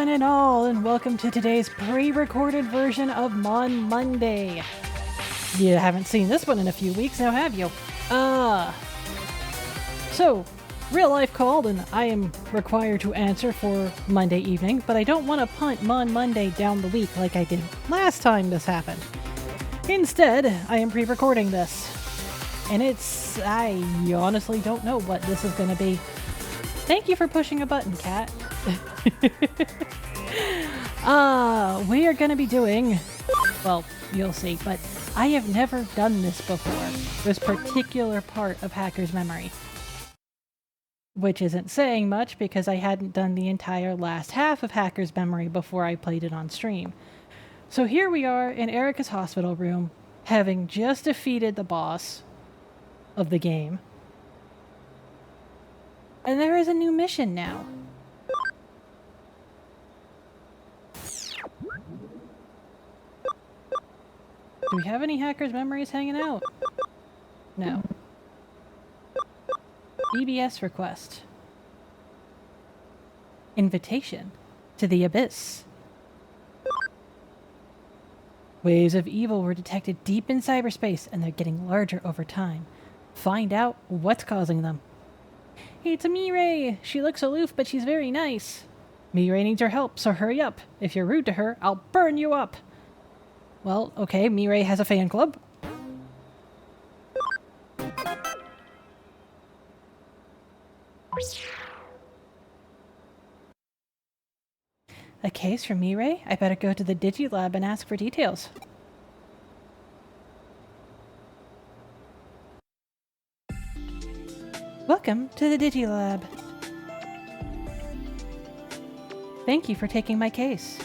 one and all, and welcome to today's pre-recorded version of Mon Monday. You haven't seen this one in a few weeks now, have you? So, real life called, and I am required to answer for Monday evening, but I don't want to punt Mon Monday down the week like I did last time this happened. Instead, I am pre-recording this. And I honestly don't know what this is going to be. Thank you for pushing a button, Cat. We are going to be doing, well, you'll see, but I have never done this before, this particular part of Hacker's Memory. Which isn't saying much because I hadn't done the entire last half of Hacker's Memory before I played it on stream. So here we are in Erica's hospital room, having just defeated the boss of the game. And there is a new mission now. Do we have any Hacker's Memories hanging out? No. EBS request. Invitation to the Abyss. Waves of evil were detected deep in cyberspace, and they're getting larger over time. Find out what's causing them. It's Mirai! She looks aloof, but she's very nice. Mirai needs your help, so hurry up. If you're rude to her, I'll burn you up. Well, okay, Mirai has a fan club. A case from Mirai? I better go to the Digilab and ask for details. Welcome to the Digilab. Thank you for taking my case.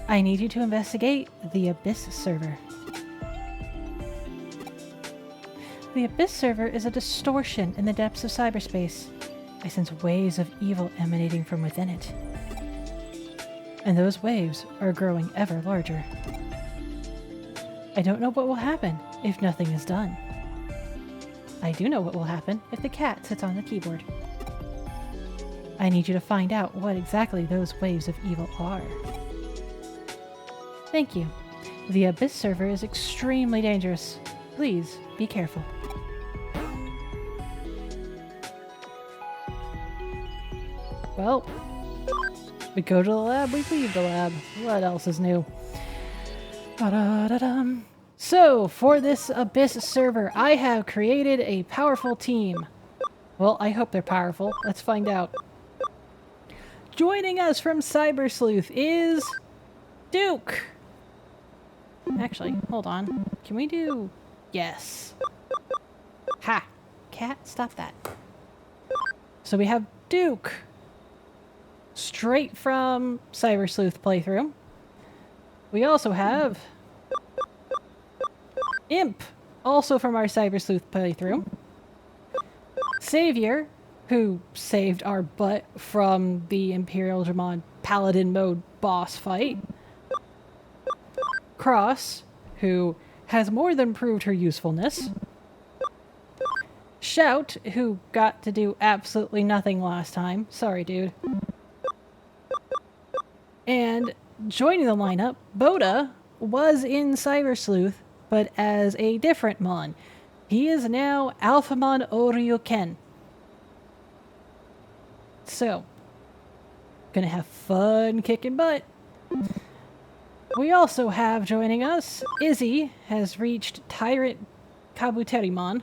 I need you to investigate the Abyss server. The Abyss server is a distortion in the depths of cyberspace. I sense waves of evil emanating from within it. And those waves are growing ever larger. I don't know what will happen if nothing is done. I do know what will happen if the cat sits on the keyboard. I need you to find out what exactly those waves of evil are. Thank you. The Abyss server is extremely dangerous. Please be careful. Well, we go to the lab, we leave the lab. What else is new? Ba-da-da-dum. So, for this Abyss server, I have created a powerful team. Well, I hope they're powerful. Let's find out. Joining us from Cyber Sleuth is Duke. Actually, hold on. Can we do... Yes. Ha! Cat, stop that. So we have Duke. Straight from Cyber Sleuth playthrough. We also have Imp, also from our Cyber Sleuth playthrough. Savior, who saved our butt from the Imperial Digimon Paladin mode boss fight. Cross, who has more than proved her usefulness. Shout, who got to do absolutely nothing last time. Sorry, dude. And joining the lineup, Boda was in Cyber Sleuth, but as a different Mon. He is now Alphamon Oryuken. So, gonna have fun kicking butt. We also have joining us, Izzy has reached Tyrant Kabuterimon,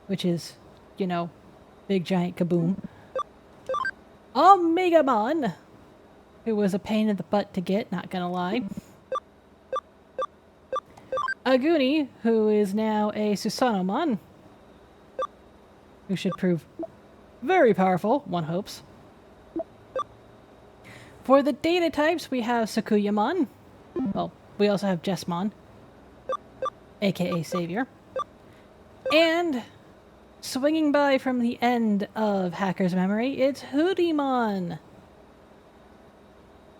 which is, you know, big giant kaboom. Omegamon, who was a pain in the butt to get, not gonna lie. Aguni, who is now a Susanomon, who should prove very powerful, one hopes. For the data types, we have Sakuyamon. Well, we also have Jessmon, aka Savior. And swinging by from the end of Hacker's Memory, it's Hoodymon.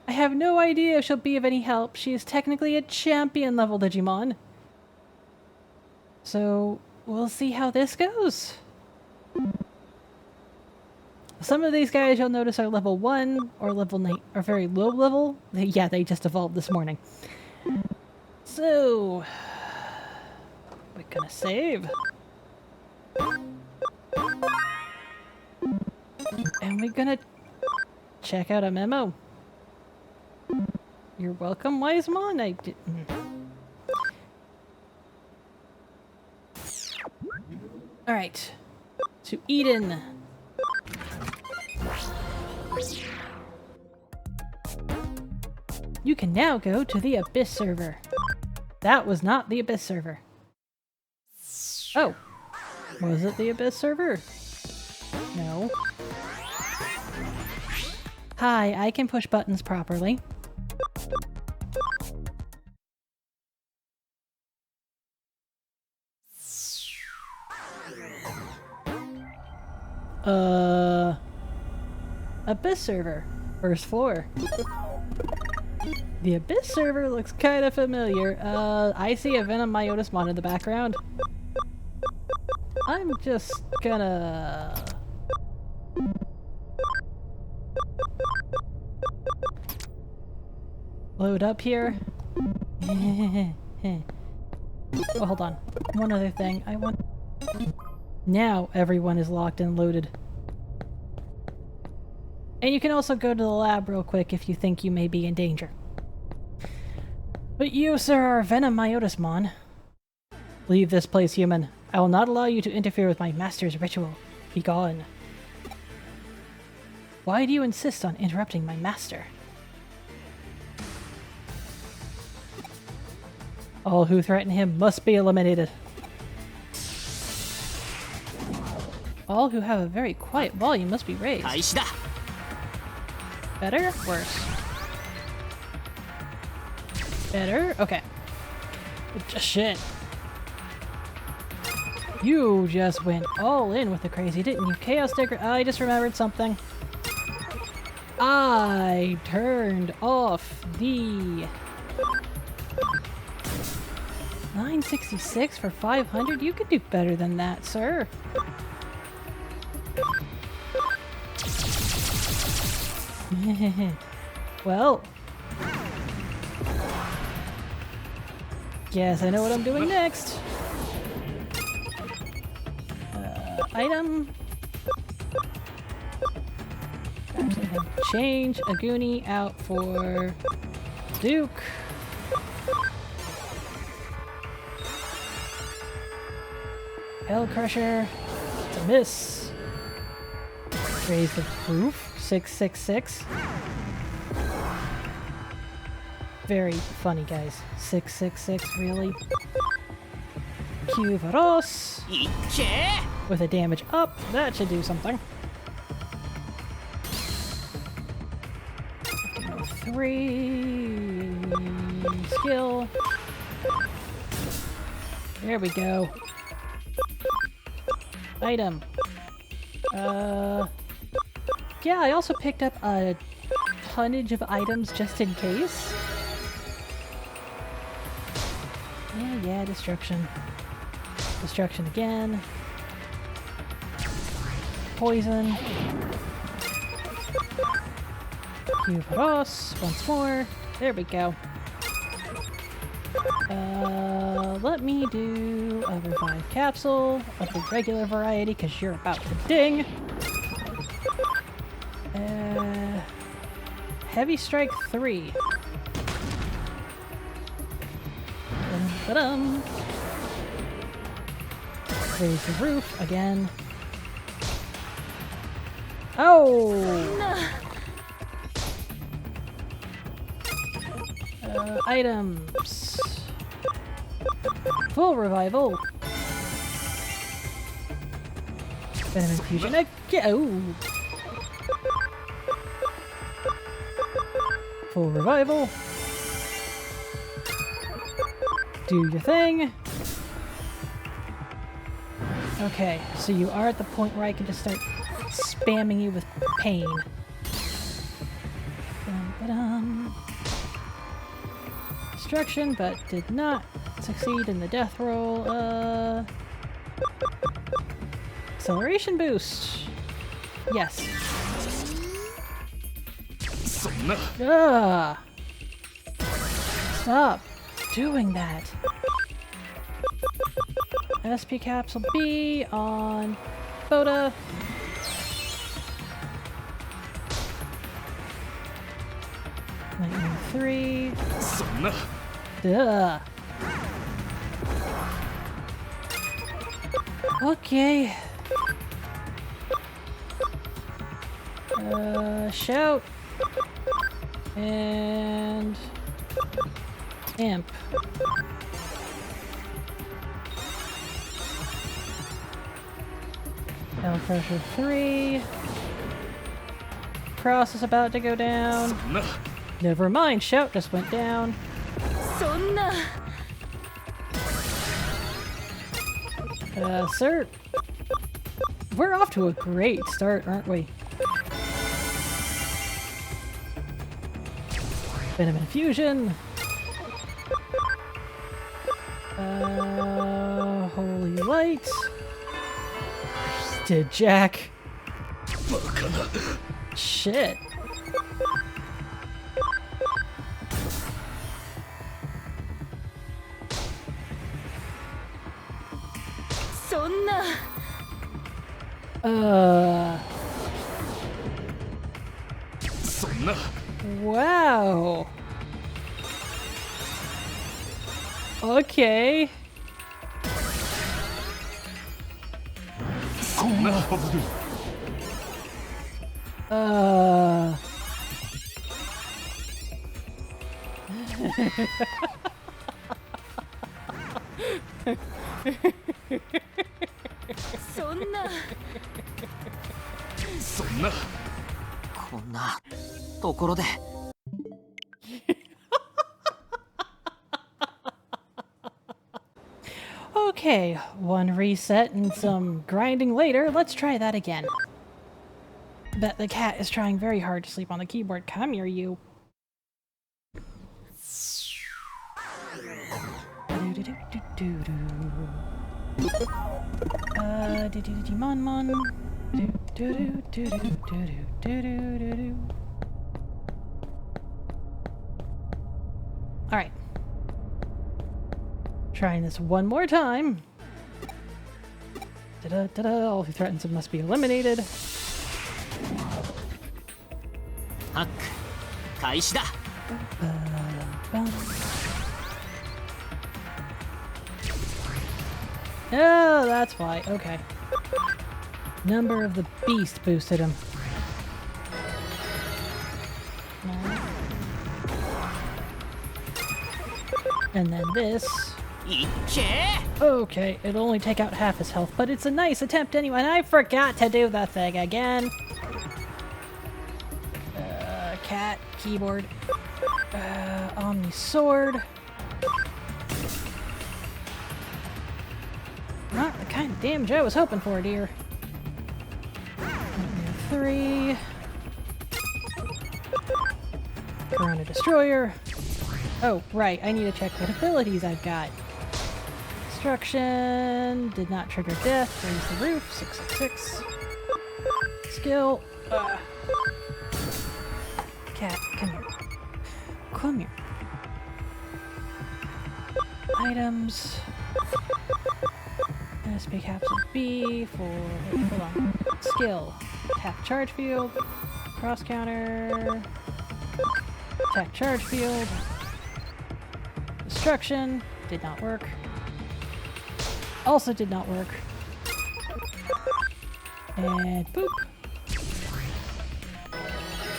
I have no idea if she'll be of any help. She is technically a champion level Digimon. So, we'll see how this goes. Some of these guys you'll notice are level 1 or level 9, or very low level. Yeah, they just evolved this morning. So, we're gonna save. And we're gonna check out a memo. You're welcome, Wisemon. I didn't. Alright. To Eden. You can now go to the Abyss server. That was not the Abyss server. Oh. Was it the Abyss server? No. Hi, I can push buttons properly. Abyss server. First floor. The Abyss server looks kind of familiar. I see a Venom Myotismon in the background. I'm just gonna... load up here. Oh, hold on. One other thing. I want... Now everyone is locked and loaded. And you can also go to the lab real quick if you think you may be in danger. But you, sir, are Venom Myotismon. Leave this place, human. I will not allow you to interfere with my master's ritual. Be gone. Why do you insist on interrupting my master? All who threaten him must be eliminated. All who have a very quiet volume must be raised. Better? Worse? Better? Okay. Just shit. You just went all in with the crazy, didn't you? Chaos Digger. I just remembered something. I turned off the 966 for 500. You could do better than that, sir. Well, guess I know what I'm doing next. Item. Actually, have change Aguni out for Duke. Hell Crusher. It's a miss. Raise the roof. 666. Very funny, guys. 666, really? Cuvaros. With a damage up, that should do something. 3 skill. There we go. Item. Yeah, I also picked up a tonnage of items just in case. Yeah, destruction. Destruction again. Poison. Cuvaros, once more. There we go. Let me do a revive capsule of the regular variety, because you're about to ding. Heavy Strike 3. Ba-dum. Raise the roof again. Oh! Items. Full revival. Venom infusion again. Oh. Full revival. Do your thing. Okay, so you are at the point where I can just start spamming you with pain. Dum-ba-dum. Destruction, but did not succeed in the death roll. Acceleration boost. Yes. Ugh. Stop doing that. SP Capsule B on Boda. Lightning 3. Duh. Okay. Shout. And Imp. L pressure 3. Cross is about to go down. Never mind, Shout just went down. Sir, we're off to a great start, aren't we? Venom Infusion. Holy Light. Did Jack. Shit. Wow. Okay. Okay, one reset and some grinding later. Let's try that again. Bet the cat is trying very hard to sleep on the keyboard. Come here, you. Digimon. Alright. Trying this one more time. All who threatens him must be eliminated. Oh, that's why. Okay. Number of the Beast boosted him. And then this. Okay, it'll only take out half his health, but it's a nice attempt anyway. And I forgot to do the thing again. Cat, keyboard, Omni Sword. Not the kind of damage I was hoping for, dear. 3. Corona Destroyer. Oh, right, I need to check what abilities I've got. Destruction, did not trigger death, raise the roof, 666. Skill, cat, come here. Come here. Items. SP Capsule B for, hold on. Skill, attack charge field, cross counter, attack charge field. Destruction, did not work. Also did not work. And boop.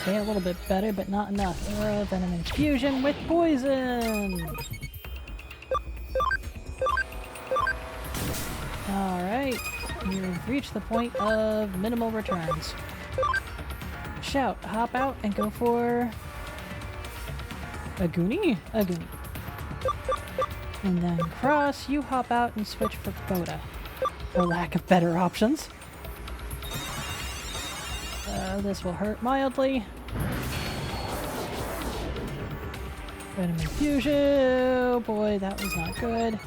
Okay, a little bit better, but not enough. Venom Infusion with poison! Alright, you've reached the point of minimal returns. Shout, hop out and go for a Goonie? A Goonie. And then Cross, you hop out and switch for Boda. For lack of better options. This will hurt mildly. Venom Infusion. Oh boy, that was not good.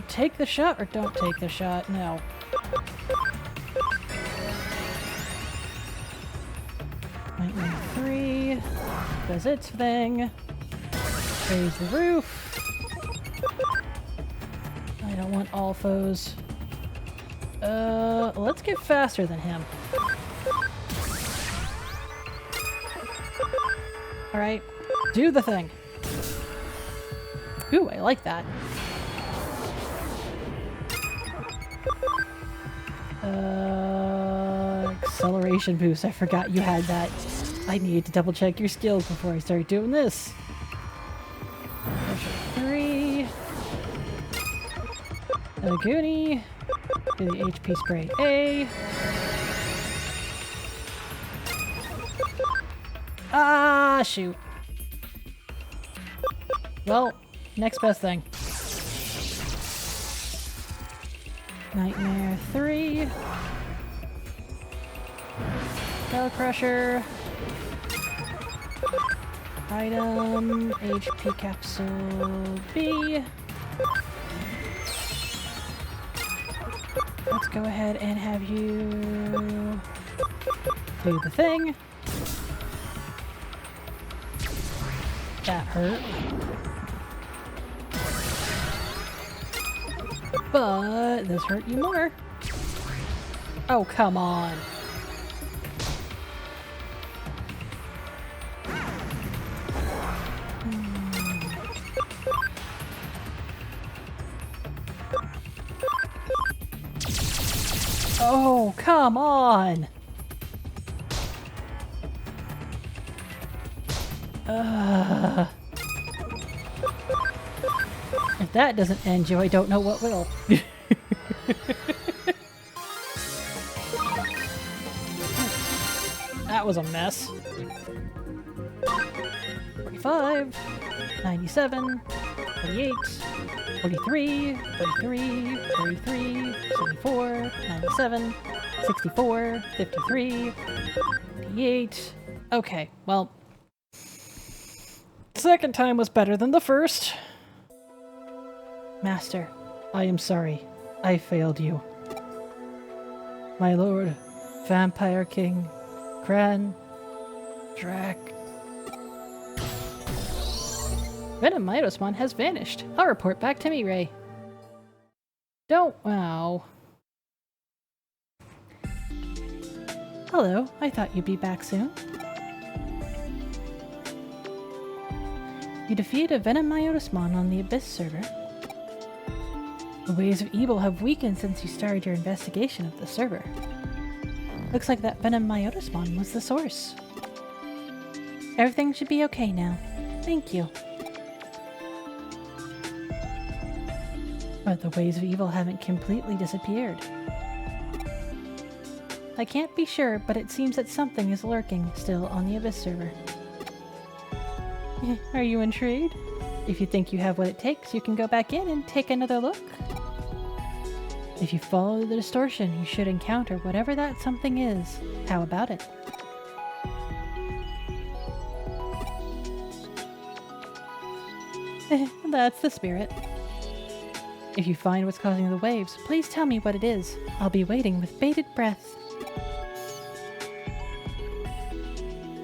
Take the shot or don't take the shot? No. does its thing. Raise the roof. I don't want all foes. Let's get faster than him. Alright, do the thing. Ooh, I like that. Acceleration boost. I forgot you had that. I needed to double check your skills before I start doing this. Pressure 3. A Goonie. Do the HP spray A. Ah, shoot. Well, next best thing. Nightmare 3. Spell Crusher. Item. HP Capsule B. Let's go ahead and have you do the thing. That hurt. But this hurt you more. Oh, come on. Oh, come on! If that doesn't end you, I don't know what will. That was a mess. 45, 97, 48, 43, 33, 33, 74, 97, 64, 53, 58. Okay, well, second time was better than the first. Master, I am sorry. I failed you. My lord, Vampire King, Kran, Drac. Venomytosmon has vanished. I'll report back to me, Ray. Don't... wow. Hello, I thought you'd be back soon. You defeated a Venomytosmon on the Abyss server. The waves of evil have weakened since you started your investigation of the server. Looks like that Venomytosmon was the source. Everything should be okay now. Thank you. But the waves of evil haven't completely disappeared. I can't be sure, but it seems that something is lurking still on the Abyss server. Are you intrigued? If you think you have what it takes, you can go back in and take another look. If you follow the distortion, you should encounter whatever that something is. How about it? That's the spirit. If you find what's causing the waves, please tell me what it is. I'll be waiting with bated breath.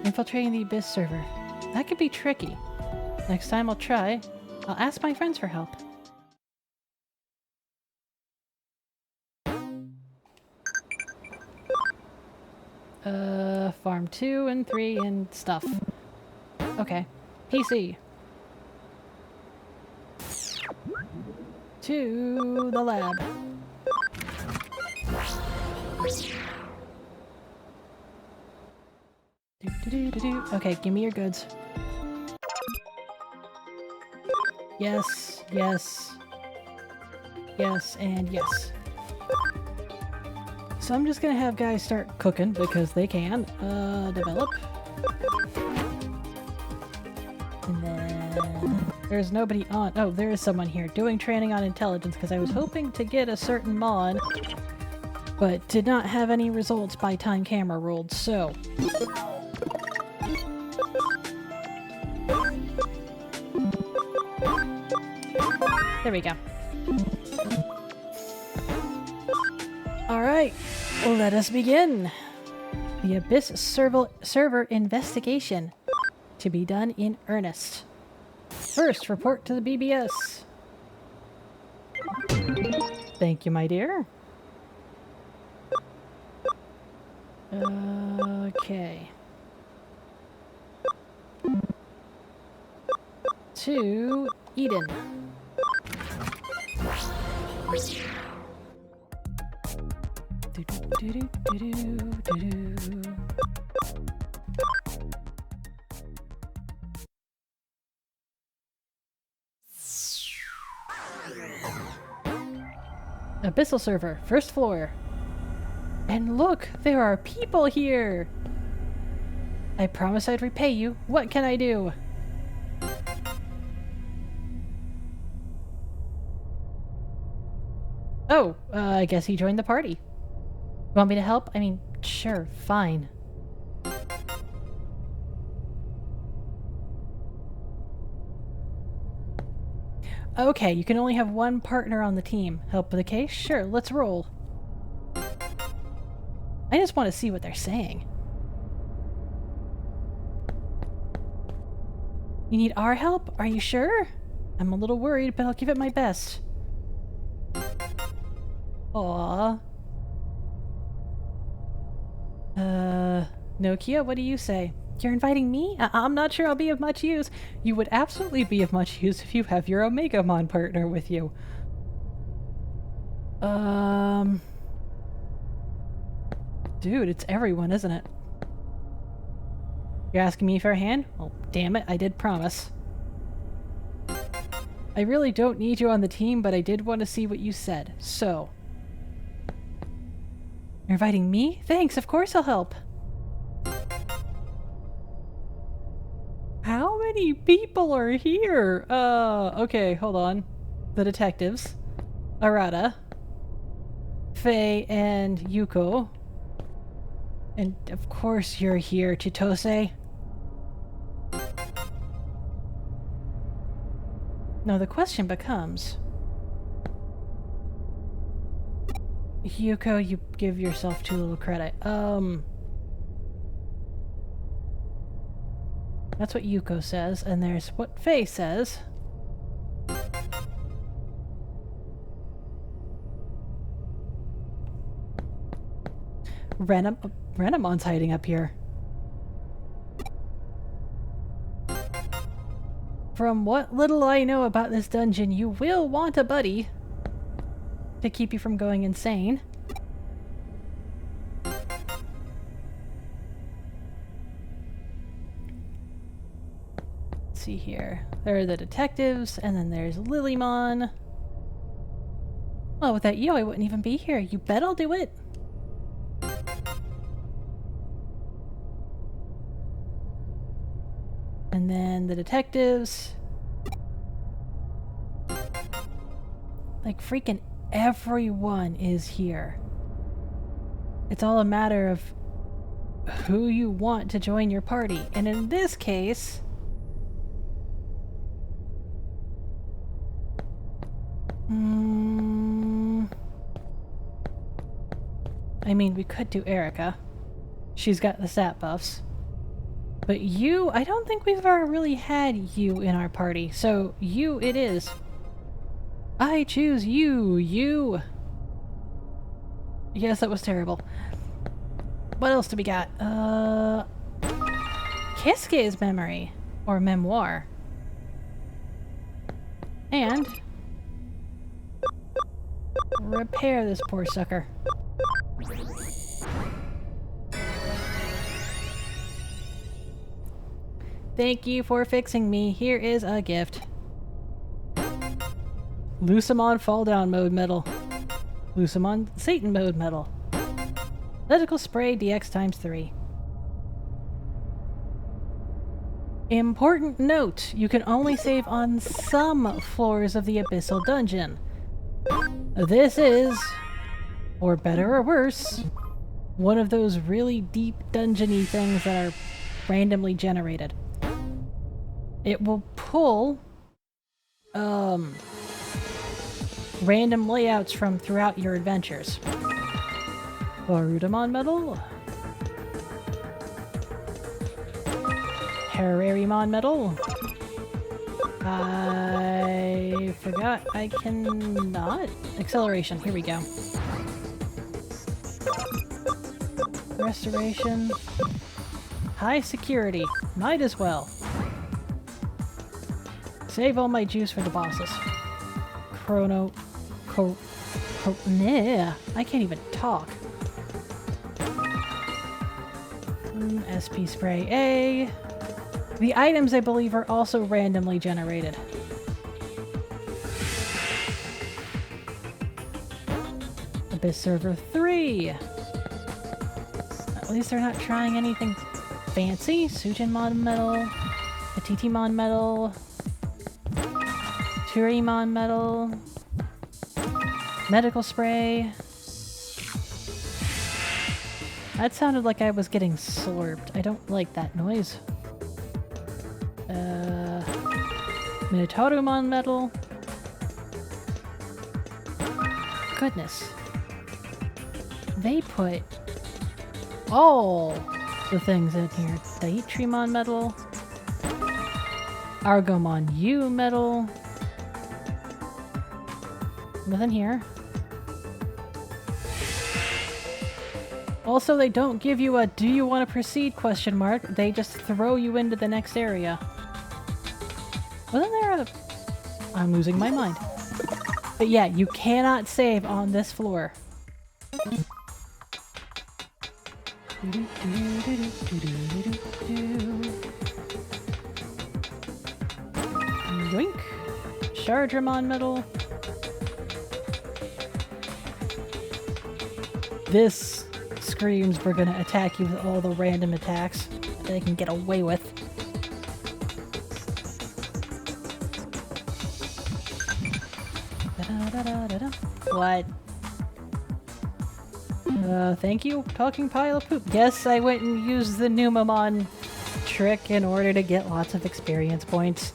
Infiltrating the Abyss server. That could be tricky. Next time I'll try. I'll ask my friends for help. Farm 2 and 3 and stuff. Okay. PC. To the lab. Okay, give me your goods. Yes, yes. Yes, and yes. So I'm just gonna have guys start cooking because they can. Develop. And then there's nobody on. Oh, there is someone here doing training on intelligence because I was hoping to get a certain mod, but did not have any results by time camera rolled, so. There we go. Alright, well, let us begin. The Abyss server investigation. to be done in earnest. First, report to the BBS. Thank you, my dear. Okay. To Eden. Abyssal server, first floor. And look, there are people here! I promised I'd repay you. What can I do? Oh, I guess he joined the party. Want me to help? I mean, sure, fine. Okay, you can only have one partner on the team. Help with the case? Sure, let's roll. I just want to see what they're saying. You need our help? Are you sure? I'm a little worried, but I'll give it my best. Aww. Nokia, what do you say? You're inviting me? I'm not sure I'll be of much use. You would absolutely be of much use if you have your Omegamon partner with you. Dude, it's everyone, isn't it? You're asking me for a hand? Well, damn it, I did promise. I really don't need you on the team, but I did want to see what you said, so... You're inviting me? Thanks, of course I'll help. How many people are here? Okay, hold on. The detectives. Arata. Faye and Yuko. And of course you're here, Chitose. Now the question becomes... Yuko, you give yourself too little credit. That's what Yuko says, and there's what Faye says. Renamon's hiding up here. From what little I know about this dungeon, you will want a buddy to keep you from going insane. Let's see here. There are the detectives, and then there's Lilymon. Well, without you, I wouldn't even be here. You bet I'll do it. And then the detectives. Like, freaking everyone is here. It's all a matter of who you want to join your party. And in this case... I mean, we could do Erica. She's got the stat buffs. But you, I don't think we've ever really had you in our party. So, you it is. I choose you, you. Yes, that was terrible. What else do we got? Kisuke's memory. Or memoir. And... repair this poor sucker. Thank you for fixing me. Here is a gift. Lucamon Fall Down Mode Medal. Lucamon Satan Mode Medal. Electrical Spray DX times 3. Important note, you can only save on some floors of the Abyssal Dungeon. This is, or better or worse, one of those really deep dungeon-y things that are randomly generated. It will pull random layouts from throughout your adventures. Barudamon Medal. Terrarimon Metal. I forgot I cannot. Acceleration, here we go. Restoration. High security. Might as well. Save all my juice for the bosses. Nah, I can't even talk. SP Spray A. The items, I believe, are also randomly generated. Abyss Server 3. At least they're not trying anything fancy. Sujinmon Metal. Petitimon Metal. Turimon Metal. Medical Spray. That sounded like I was getting slurped. I don't like that noise. Minotaurumon Metal. Goodness. They put all the things in here. Daitrimon Metal. Argomon U Metal. Nothing here. Also, they don't give you a "do you want to proceed?" question mark. They just throw you into the next area. Wasn't there a... I'm losing my mind. But yeah, you cannot save on this floor. Yoink. Shardramon Metal. This screams we're gonna attack you with all the random attacks that they can get away with. What? Thank you, talking pile of poop. Guess I went and used the Numamon trick in order to get lots of experience points.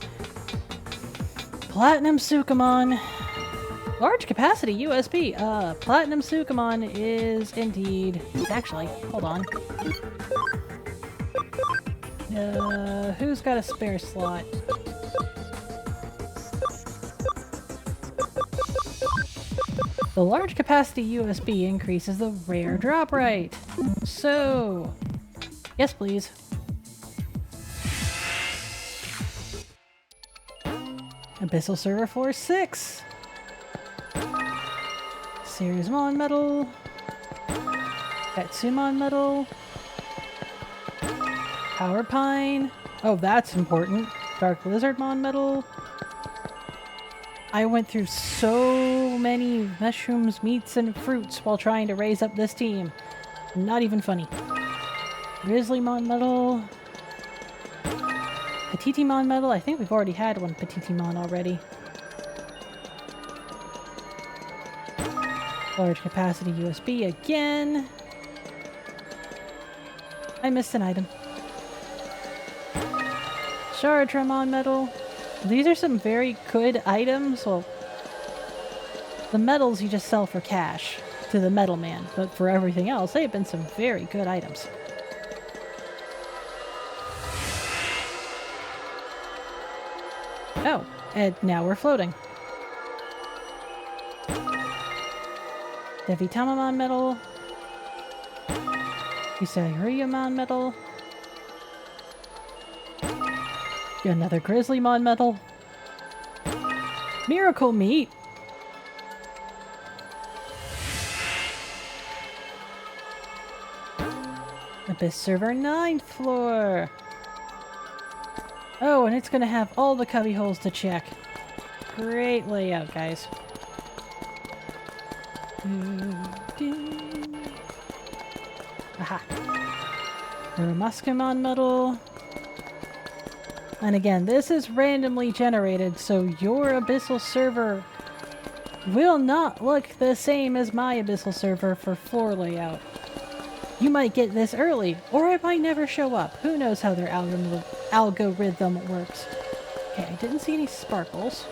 Platinum Sukamon. Large capacity USB. Platinum Sukamon is indeed... Actually, hold on. Who's got a spare slot? The large capacity USB increases the rare drop rate. So... Yes, please. Abyssal Server Floor 6. Ceresmon Metal. Katsumon Metal. Power Pine. Oh, that's important. Dark Lizardmon Metal. I went through so many mushrooms, meats, and fruits while trying to raise up this team. Not even funny. Grizzlymon Metal. Petitimon Metal. I think we've already had one Petitimon already. Large capacity USB again. I missed an item. Shardramon Metal. These are some very good items. Well, the metals you just sell for cash to the metal man, but for everything else, they've been some very good items. Oh, and now we're floating. Devitamamon Metal. Isayuriyamon Metal. Another Grizzlymon Metal. Miracle Meat. Abyss Server 9th floor. Oh, and it's gonna have all the cubby holes to check. Great layout, guys. Aha. Muscamon Metal. And again, this is randomly generated, so your Abyssal Server will not look the same as my Abyssal Server for floor layout. You might get this early, or it might never show up. Who knows how their algorithm works. Okay, I didn't see any sparkles.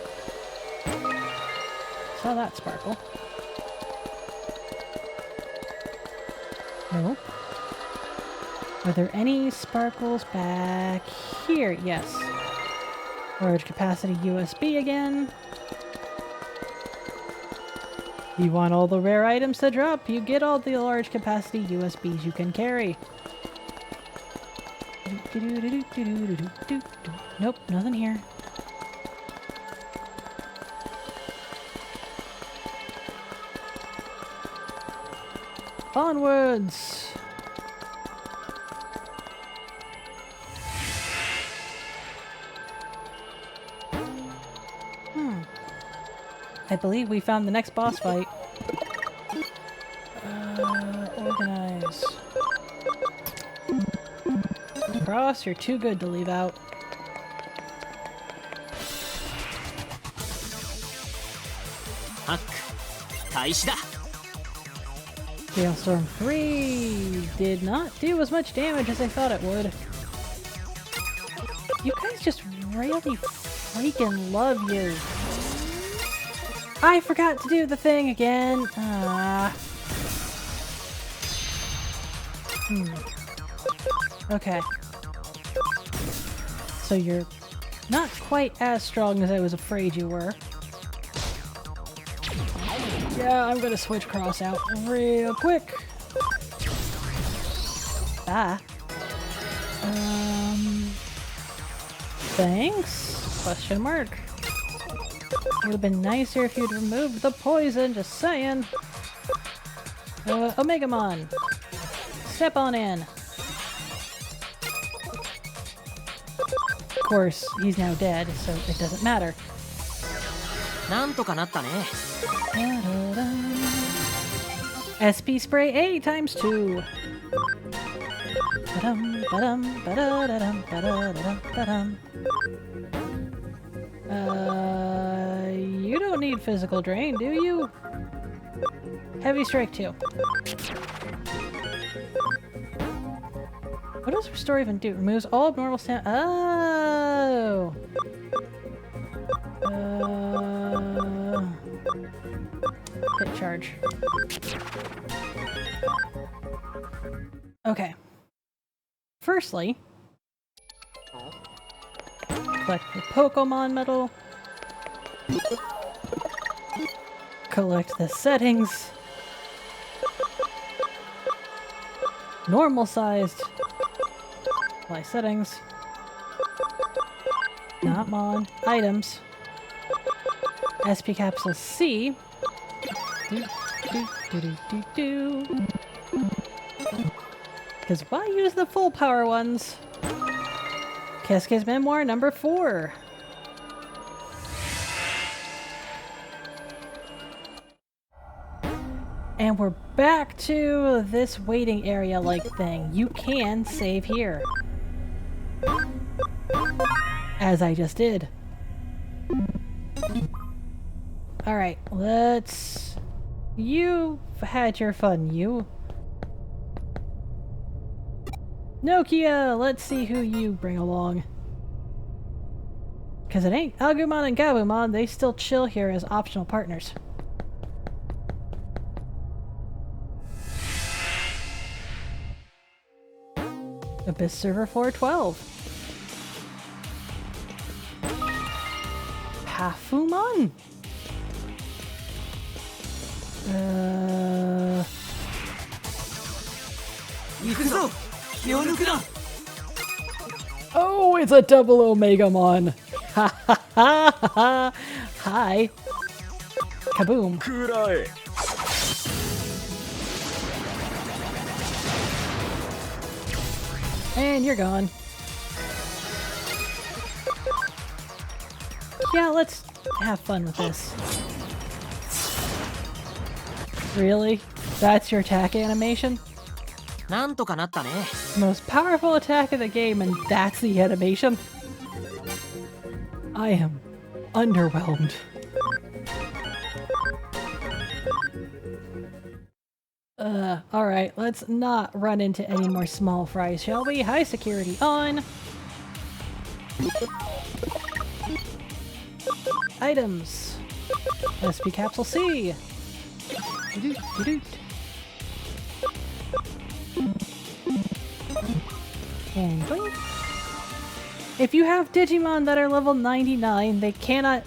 Saw that sparkle. Nope. Are there any sparkles back here? Yes. Large capacity USB again. You want all the rare items to drop, you get all the large capacity USBs you can carry. Nope, nothing here. Onwards! I believe we found the next boss fight. Organize. Cross, you're too good to leave out. Hailstorm 3 did not do as much damage as I thought it would. You guys just really freaking love you. I forgot to do the thing again. Okay. So you're not quite as strong as I was afraid you were. Yeah, I'm gonna switch Cross out real quick. Thanks? Question mark. Would have been nicer if you'd removed the poison, just saying. Omegamon! Step on in. Of course, he's now dead, so it doesn't matter. SP spray A times 2. You don't need physical drain, do you? Heavy strike 2. What does restore even do? Removes all abnormal stamina. Oh! Hit charge. Okay. Firstly, collect the Pokemon medal. Collect the settings. Normal sized. Apply settings. Not mon. Items. SP capsule C. Because why use the full power ones? Cascade's Memoir number 4. And we're back to this waiting area like thing. You can save here. As I just did. Alright, let's... You've had your fun, you. Nokia! Let's see who you bring along. Because it ain't Agumon and Gabumon, they still chill here as optional partners. Abyss Server 412. Pafumon? Oh, it's a double Omegamon! Ha ha ha ha! Hi! Kaboom! And you're gone. Yeah, let's have fun with this. Really? That's your attack animation? Most powerful attack in the game, and that's the animation? I am underwhelmed. Alright, let's not run into any more small fries, shall we? High security on! Items! SP Capsule C! And blink. If you have Digimon that are level 99, they cannot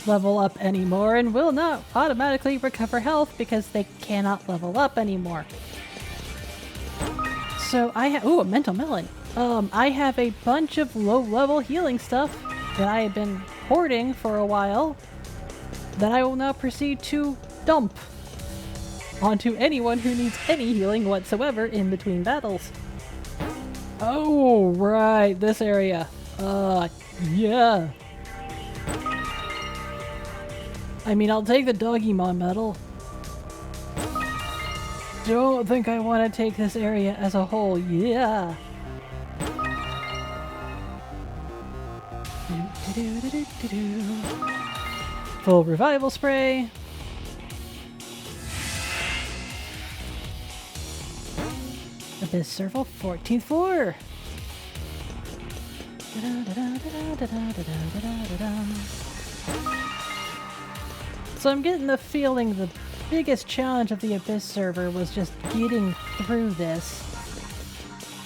level up anymore and will not automatically recover health because they cannot level up anymore. So I have— ooh, a mental melon. I have a bunch of low-level healing stuff that I have been hoarding for a while that I will now proceed to dump onto anyone who needs any healing whatsoever in between battles. Oh, right, this area. Yeah. I mean, I'll take the Digimon medal. Don't think I want to take this area as a whole. Yeah. Full revival spray. Abyss Circle, 14th floor. So I'm getting the feeling the biggest challenge of the Abyss server was just getting through this.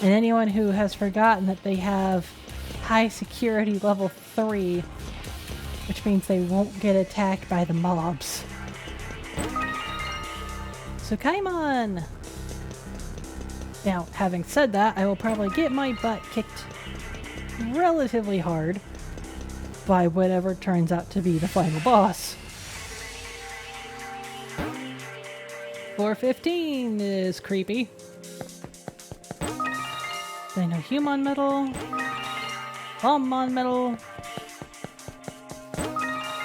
And anyone who has forgotten that they have high security level 3, which means they won't get attacked by the mobs. So Kaimon! Now, having said that, I will probably get my butt kicked relatively hard by whatever turns out to be the final boss. 415 is creepy. I know Human Metal, Bombmon Metal,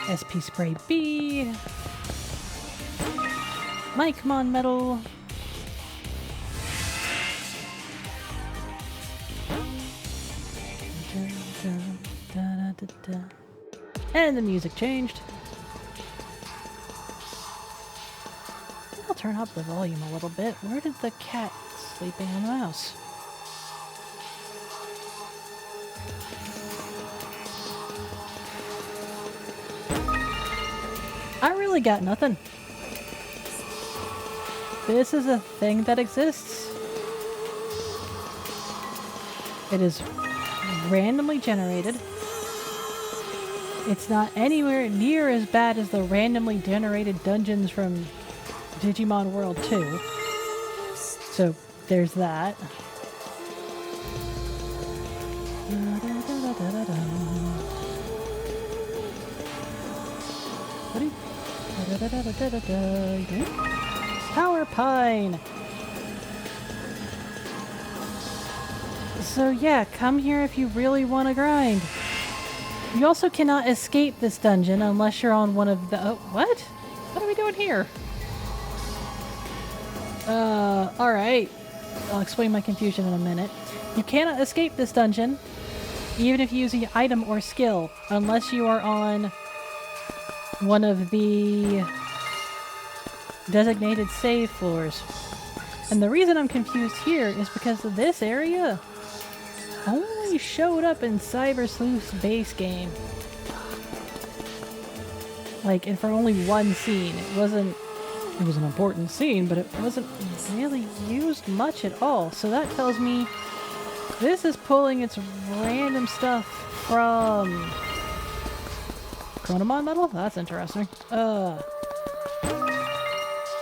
SP Spray B, Micmon Metal, and the music changed. I'll turn up the volume a little bit. Where did the cat sleeping on the mouse? I really got nothing. This is a thing that exists. It is randomly generated. It's not anywhere near as bad as the randomly generated dungeons from Digimon World 2. So there's that. Power Pine! So yeah, come here if you really want to grind. You also cannot escape this dungeon unless you're on one of the— oh, what? What are we doing here? Alright. I'll explain my confusion in a minute. You cannot escape this dungeon, even if you use an item or skill, unless you are on one of the designated save floors. And the reason I'm confused here is because this area only showed up in Cyber Sleuth's base game. Like, and for only one scene. It was an important scene, but it wasn't really used much at all. So that tells me this is pulling its random stuff from Chronomon Metal? That's interesting.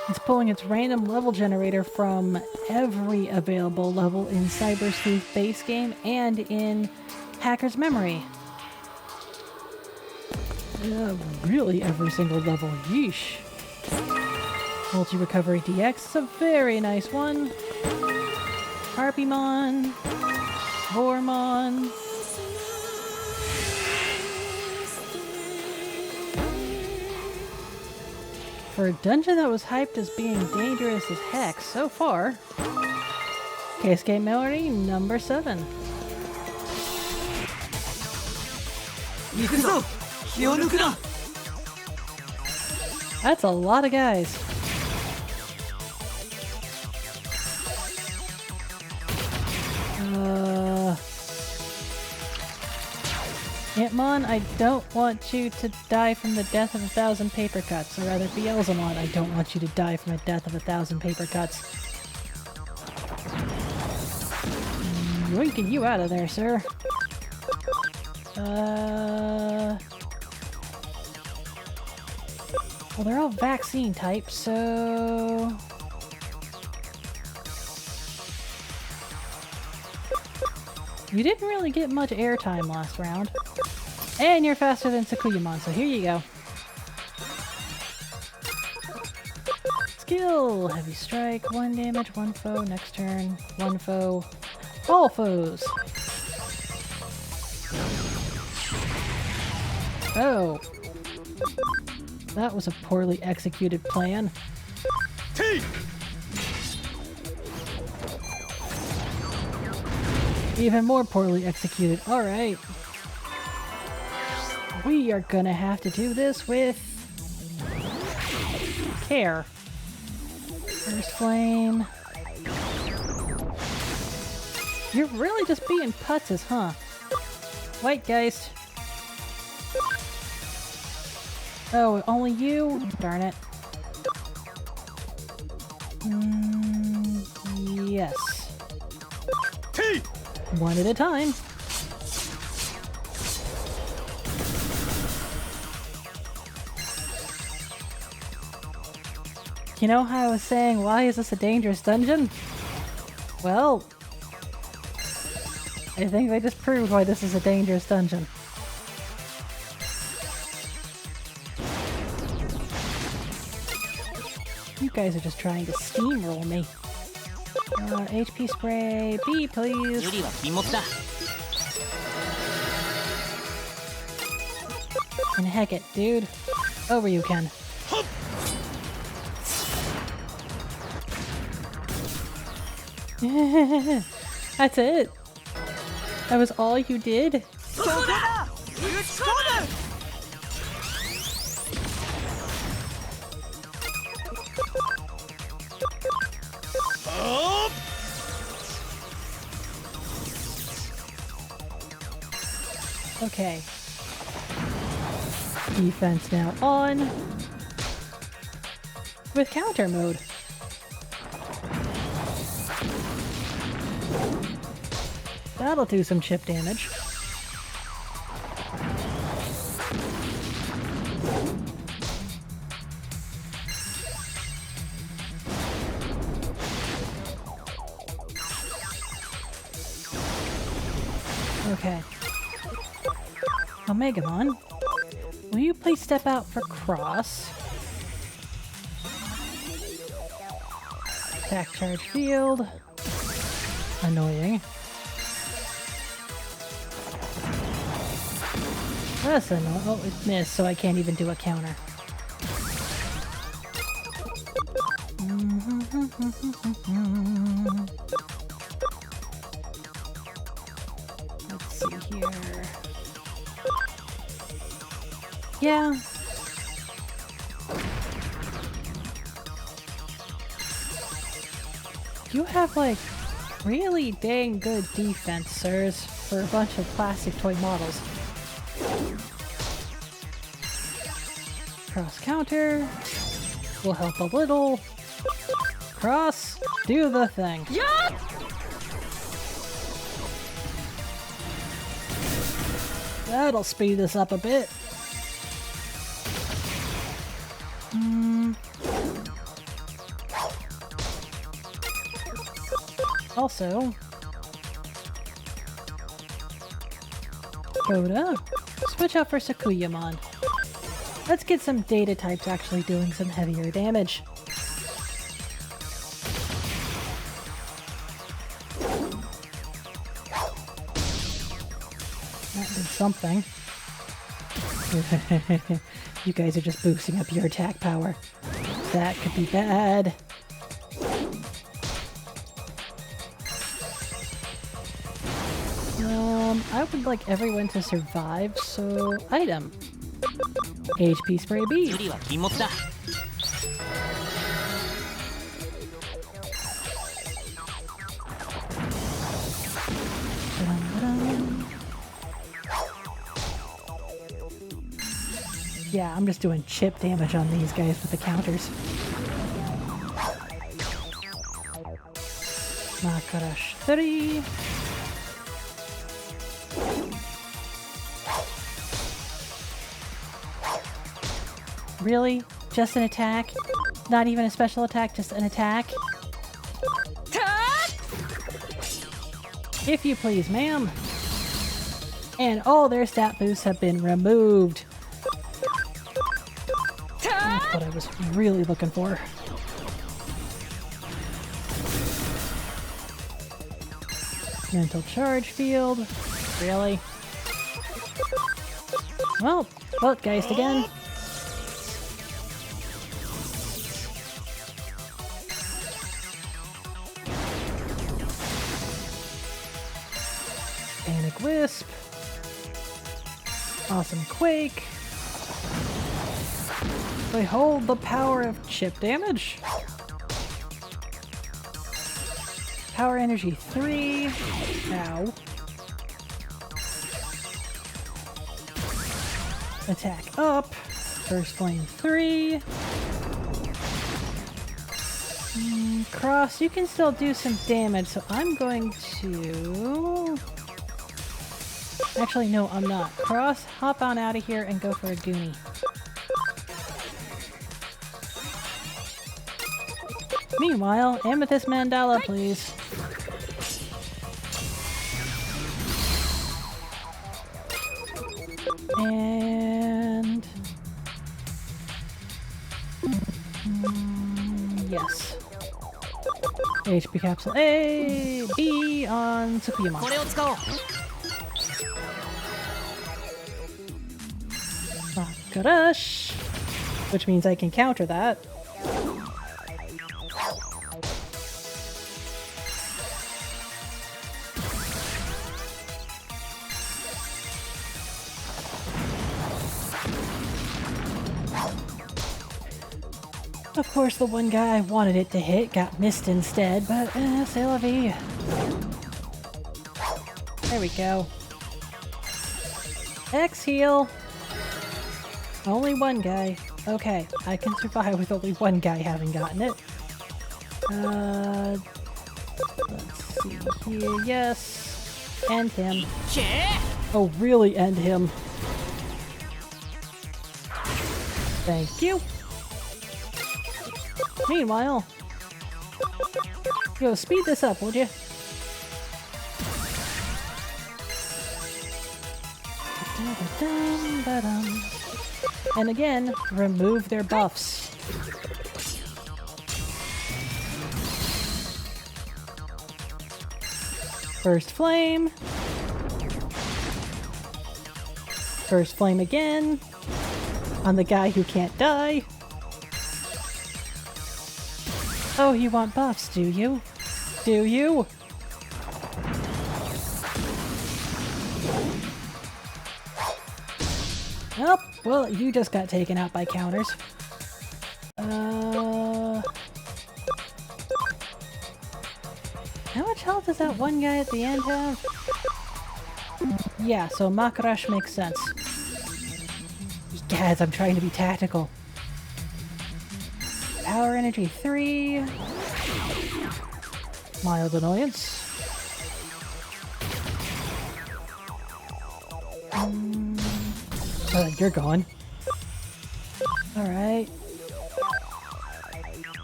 It's pulling its random level generator from every available level in Cyber Sleuth base game and in Hacker's Memory. Really every single level. Yeesh. Multi-Recovery DX is a very nice one. Harpymon. Vormon. For a dungeon that was hyped as being dangerous as heck so far. Cascade Melody number 7. That's a lot of guys. Antmon, I don't want you to die from the death of 1,000 paper cuts. Or rather, Beelzemon, I don't want you to die from the death of 1,000 paper cuts. yoinking you out of there, sir. Well, they're all vaccine types, so... You didn't really get much airtime last round. And you're faster than Sakuyamon, so here you go. Skill! Heavy Strike, 1 damage, 1 foe, next turn, 1 foe, all foes! Oh. That was a poorly executed plan. T! Even more poorly executed. Alright. We are gonna have to do this with... care. First flame. You're really just being putzes, huh? White Geist. Oh, only you? Darn it. Yes. T! One at a time. You know how I was saying, why is this a dangerous dungeon? Well, I think they just proved why this is a dangerous dungeon. You guys are just trying to steamroll me. HP spray, B please. And heck it, dude. Over you can. That's it? That was all you did? Okay. Defense now on. With counter mode. That'll do some chip damage. Okay. Omegamon, will you please step out for cross? Attack charge field. Annoying. That's annoying. Oh, it missed, so I can't even do a counter. Let's see here. Yeah. You have, like, really dang good defense, sirs, for a bunch of plastic toy models. Cross counter will help a little. Cross, do the thing. Yeah! That'll speed this up a bit. Also, Koda, switch out for Sakuyamon. Let's get some data types actually doing some heavier damage. That did something. You guys are just boosting up your attack power. That could be bad. I would like everyone to survive, so item. HP spray B. Yeah, I'm just doing chip damage on these guys with the counters. Makarash 3. Really? Just an attack? Not even a special attack, just an attack? If you please, ma'am. And all their stat boosts have been removed. That's what I was really looking for. Mental charge field. Really? Well, Geist again. Panic Wisp. Awesome Quake. They hold the power of chip damage. Power Energy 3. Ow. Attack up. First Flame 3. Cross, you can still do some damage, so I'm going to... Actually, no, I'm not. Cross, hop on out of here and go for a Goonie. Meanwhile, Amethyst Mandala, please. And... yes. HP Capsule A, B on Tsukuyama. Makarash! Which means I can counter that. Of course, the one guy I wanted it to hit got missed instead, but c'est la vie. There we go. X-heal! Only one guy. Okay, I can survive with only one guy having gotten it. Let's see here. Yes. End him. Oh, really end him. Thank you. Meanwhile, yo, speed this up, would you? And again, remove their buffs. First Flame. First Flame again. On the guy who can't die. Oh, you want buffs, do you? Do you? Oh, well, you just got taken out by counters. How much health does that one guy at the end have? Yeah, so Makarash makes sense. Guys, I'm trying to be tactical. Power Energy 3. Mild Annoyance. You're gone. Alright.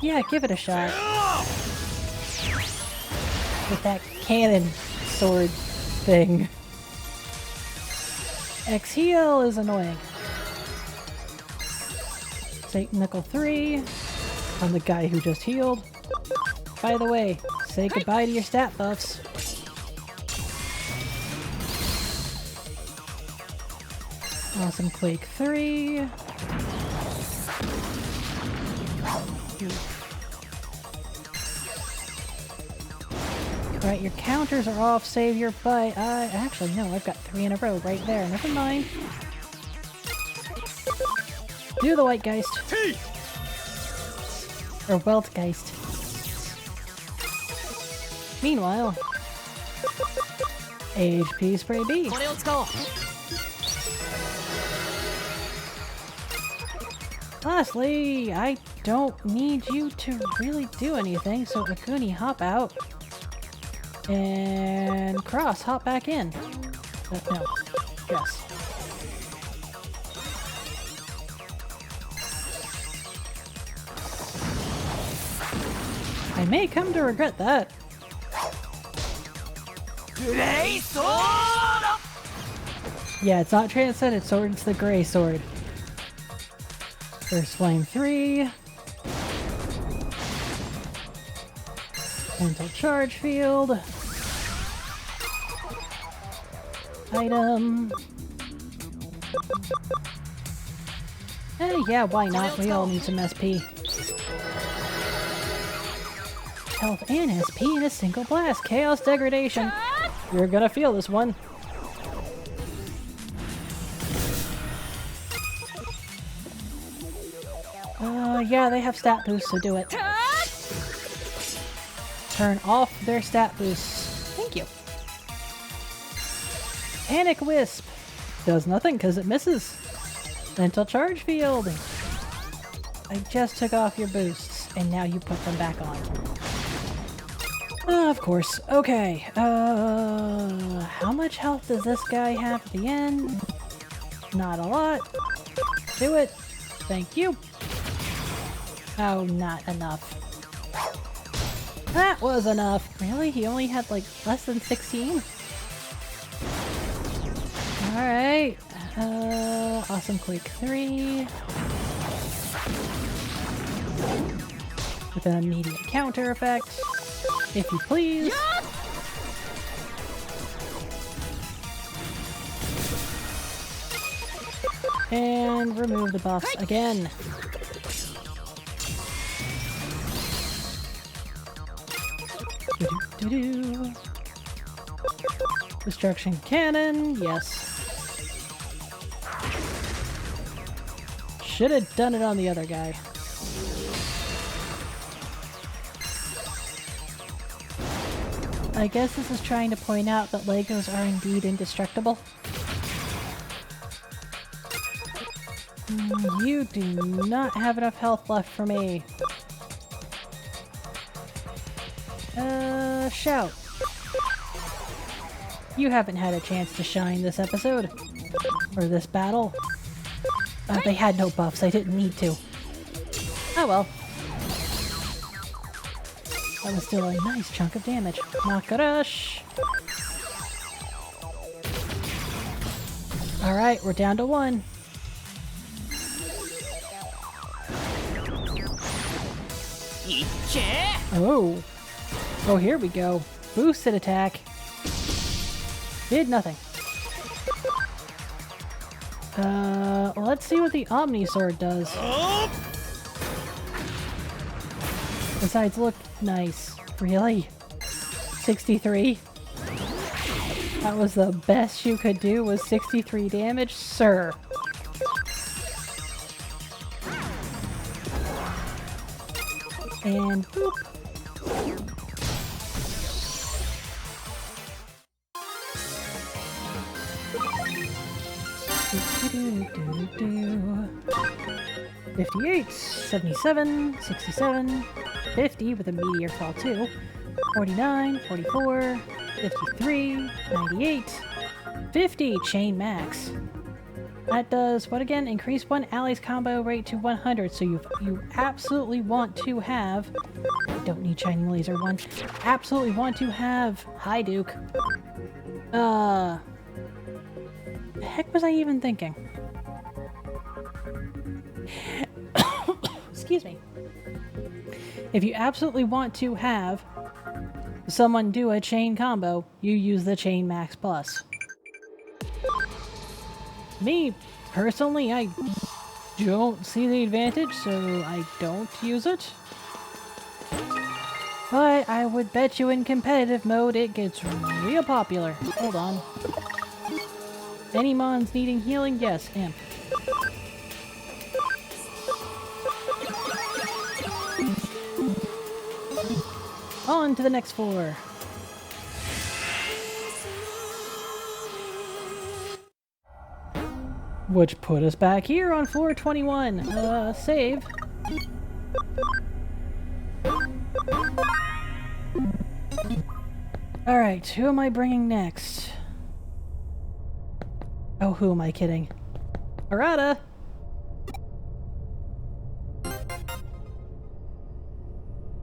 Yeah, give it a shot. With that cannon sword thing. X-heal is annoying. St. Nickel 3 on the guy who just healed. By the way, say goodbye to your stat buffs. Awesome Quake 3. Right, your counters are off, Savior, but actually no, I've got 3 in a row right there. Never mind. Do the White Geist. Or Weltgeist. Meanwhile, HP Spray B. Lastly, I don't need you to really do anything, so Akuni, hop out. And Cross, hop back in. No. Yes. I may come to regret that. Yeah, it's not Transcendent Sword, it's the Gray Sword. First Flame 3. Mental Charge Field. Item. Yeah, why not? We all need some SP. Health and SP in a single blast. Chaos Degradation. You're gonna feel this one. Yeah, they have stat boosts, so do it. Turn off their stat boosts. Thank you. Panic Wisp. Does nothing because it misses. Mental Charge Field. I just took off your boosts, and now you put them back on. Of course. Okay. How much health does this guy have at the end? Not a lot. Do it. Thank you. Oh, not enough. That was enough. Really? He only had like less than 16? Alright. Awesome Quake 3. With an immediate counter effect. If you please. And remove the buffs again. Doo-doo-doo-doo. Destruction Cannon, yes. Should have done it on the other guy. I guess this is trying to point out that Legos are indeed indestructible. You do not have enough health left for me. Shout. You haven't had a chance to shine this episode. Or this battle. They had no buffs, I didn't need to. Oh well. That was still a nice chunk of damage. Makarash! Alright, we're down to 1. Oh. Oh, here we go. Boosted attack. Did nothing. Let's see what the Omni Sword does. Besides, look nice. Really? 63? That was the best you could do, was 63 damage? Sir. And boop. Do-do-do-do-do. 58, 77, 67, 50 with a meteor fall too, 49, 44, 53, 98, 50 chain max. That does what again? Increase one ally's combo rate to 100. So you absolutely want to have. I don't need Shining Laser 1. Absolutely want to have. Hi, Duke. The heck was I even thinking? Excuse me. If you absolutely want to have someone do a chain combo, you use the Chain Max Plus. Me, personally, I don't see the advantage, so I don't use it. But I would bet you in competitive mode it gets real popular. Hold on. Any mons needing healing? Yes, Imp. On to the next floor. Which put us back here on floor 21. Save. Alright, who am I bringing next? Oh, who am I kidding? Arata!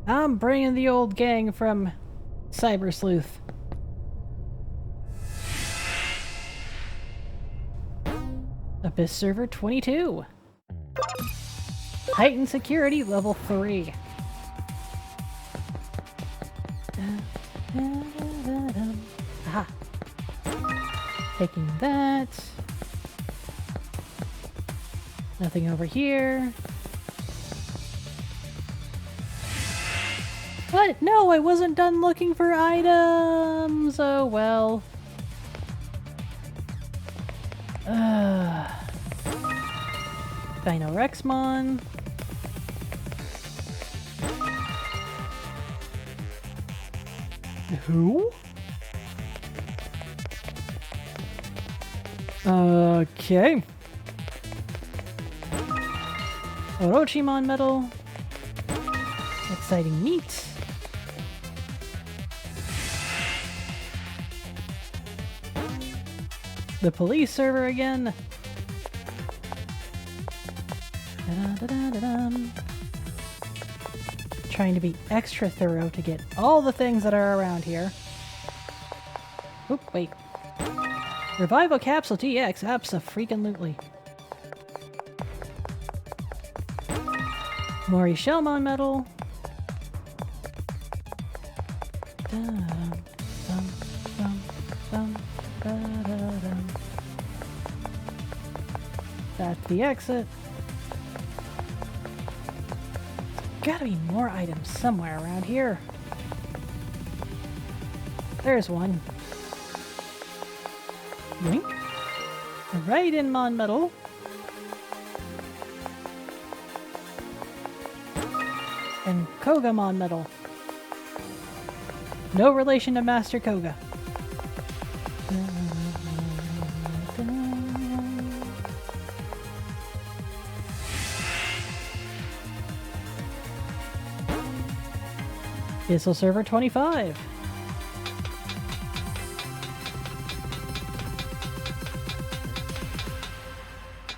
I'm bringing the old gang from Cyber Sleuth. Abyss Server 22. Heightened Security Level 3. Aha. Taking that. Nothing over here. What? No, I wasn't done looking for items! Oh well. Dino Rexmon. Who? Okay. Orochimon medal. Exciting meat. The police server again. Da-da-da-da-dum. Trying to be extra thorough to get all the things that are around here. Oop, wait. Revival Capsule GX, abso-freaking-lutely. Mori Shellmon medal. That's the exit. Gotta be more items somewhere around here. There's one. Yoink. Right in Mon medal. And Kogamon medal. No relation to Master Koga. This'll server 25.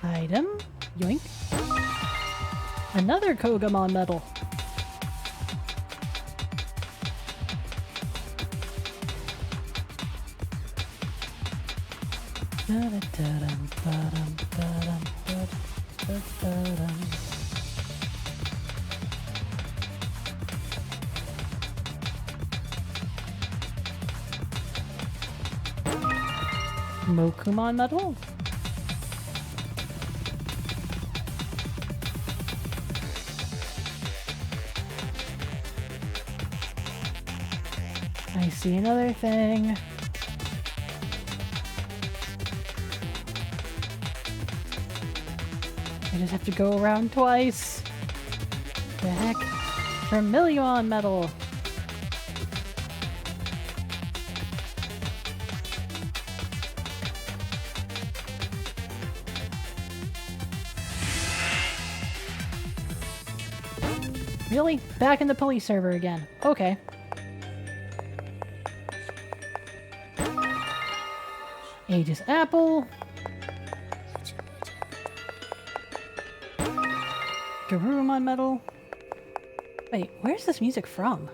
Item. Yoink. Another Kogamon medal. Mokumon medal. I see another thing. I just have to go around twice. The heck? Vermilion medal. Really? Back in the police server again. Okay. Aegis Apple. Garurumon medal. Wait, where's this music from?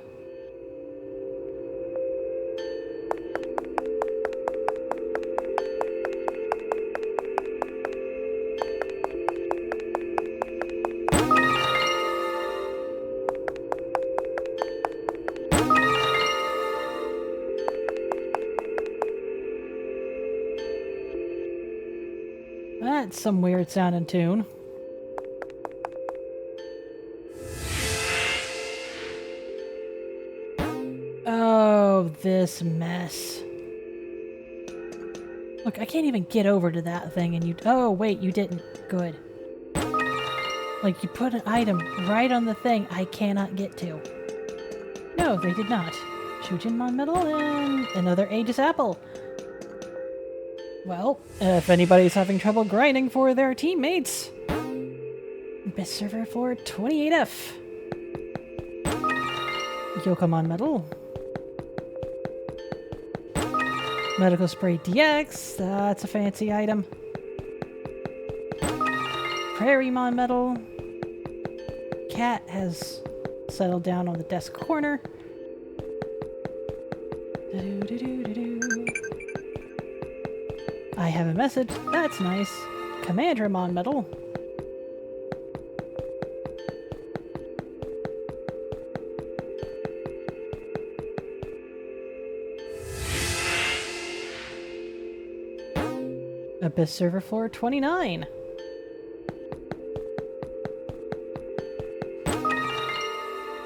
That's some weird sounding tune. Oh, this mess. Look, I can't even get over to that thing and you... Oh, wait, you didn't. Good. Like, you put an item right on the thing I cannot get to. No, they did not. Shujinmon medal and another Aegis Apple. Well, if anybody's having trouble grinding for their teammates, best server for 28F. Yokomon medal. Medical Spray DX, that's a fancy item. Prairiemon medal. Cat has settle down on the desk corner. Do-do-do-do-do. I have a message. That's nice. Commandramon medal. Abyss server floor 29.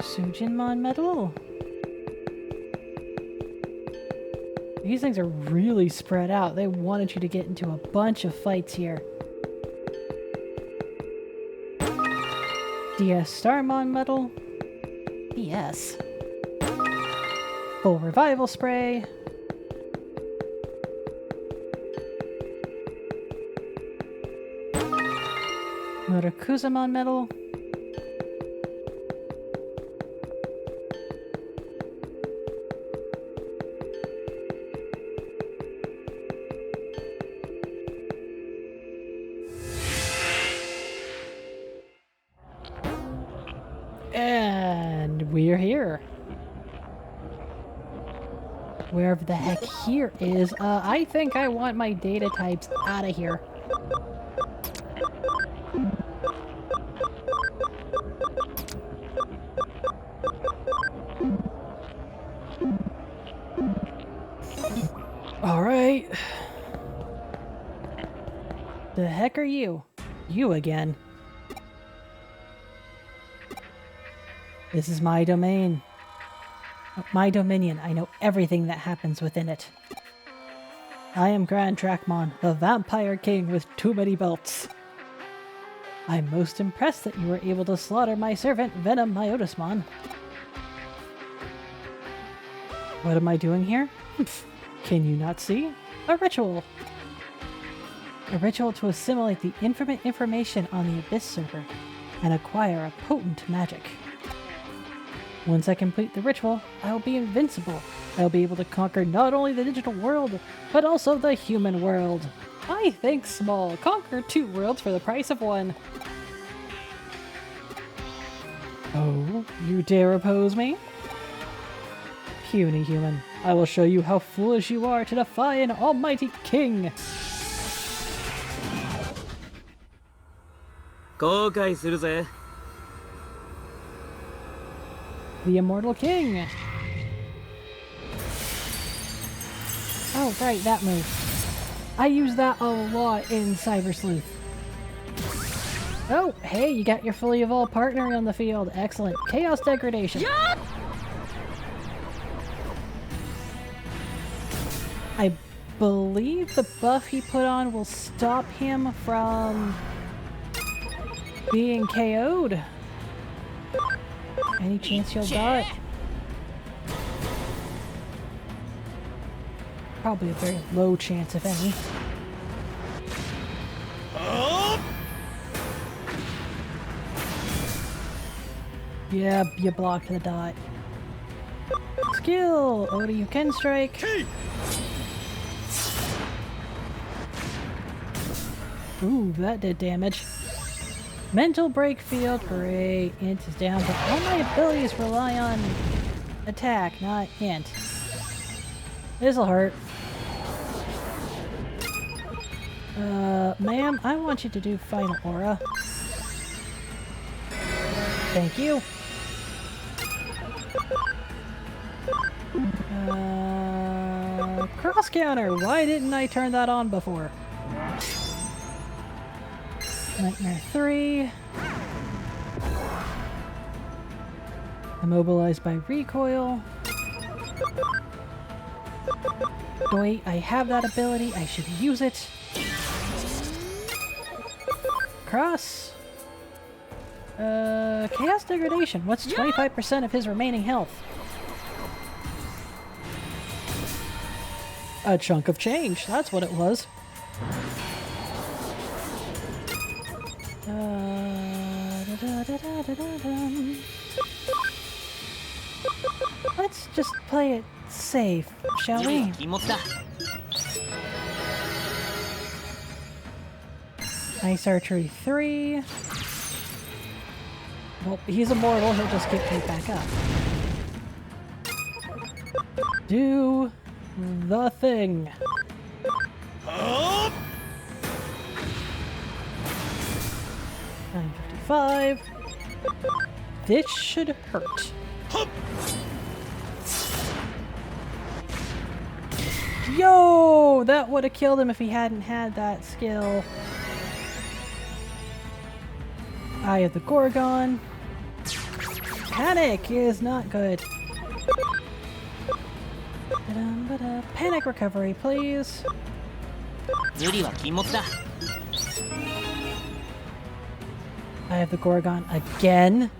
Sujinmon medal. These things are really spread out. They wanted you to get into a bunch of fights here. DS Starmon medal. Yes. Full revival spray. Murakuzamon medal. And we're here. Wherever the heck here is. I think I want my data types out of here. Alright. The heck are you? You again. This is my domain. My dominion. I know everything that happens within it. I am Grand Trackmon, the Vampire King with too many belts. I'm most impressed that you were able to slaughter my servant, Venom Myotismon. What am I doing here? Can you not see? A ritual! A ritual to assimilate the infinite information on the Abyss server and acquire a potent magic. Once I complete the ritual, I will be invincible. I will be able to conquer not only the digital world, but also the human world. I think small. Conquer 2 worlds for the price of 1. Oh, you dare oppose me? Puny human, I will show you how foolish you are to defy an almighty king! 後悔するぜ。 The Immortal King! Oh, right, that move. I use that a lot in Cyber Sleuth. Oh, hey, you got your fully evolved partner on the field. Excellent. Chaos Degradation. Yeah! I believe the buff he put on will stop him from being KO'd. Any chance you'll die? Probably a very low chance, if any. Yeah, you blocked the dot. Skill! Oda, you can strike. Ooh, that did damage. Mental break field, great. Int is down, but all my abilities rely on attack, not int. This'll hurt. Ma'am, I want you to do Final Aura. Thank you. Cross counter, why didn't I turn that on before? Nightmare 3. Immobilized by recoil. Wait, I have that ability. I should use it. Cross. Chaos Degradation. What's 25% of his remaining health? A chunk of change. That's what it was. Let's just play it safe, shall we? Ice Archery 3. Well, he's immortal, he'll just get right back up. Do the thing. Up. 955. This should hurt. Hup. Yo! That would have killed him if he hadn't had that skill. Eye of the Gorgon. Panic is not good. Panic recovery, please. 無理は禁物だ。 I have the Gorgon again.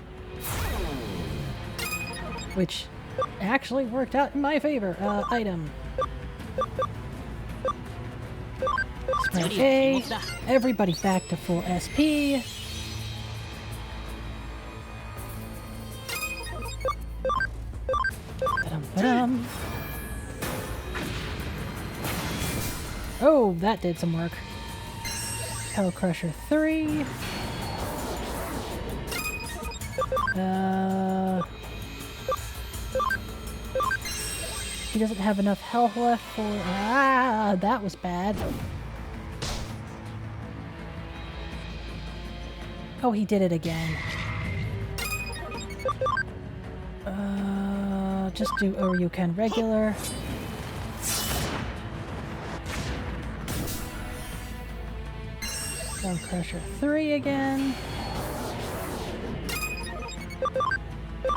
Which actually worked out in my favor. Item. Spread A. Everybody back to full SP. Ba-dum. Oh, that did some work. Hell Crusher 3. He doesn't have enough health left for... Ah, that was bad. Oh, he did it again. Just do Oryuken regular. Stone Crusher 3 again.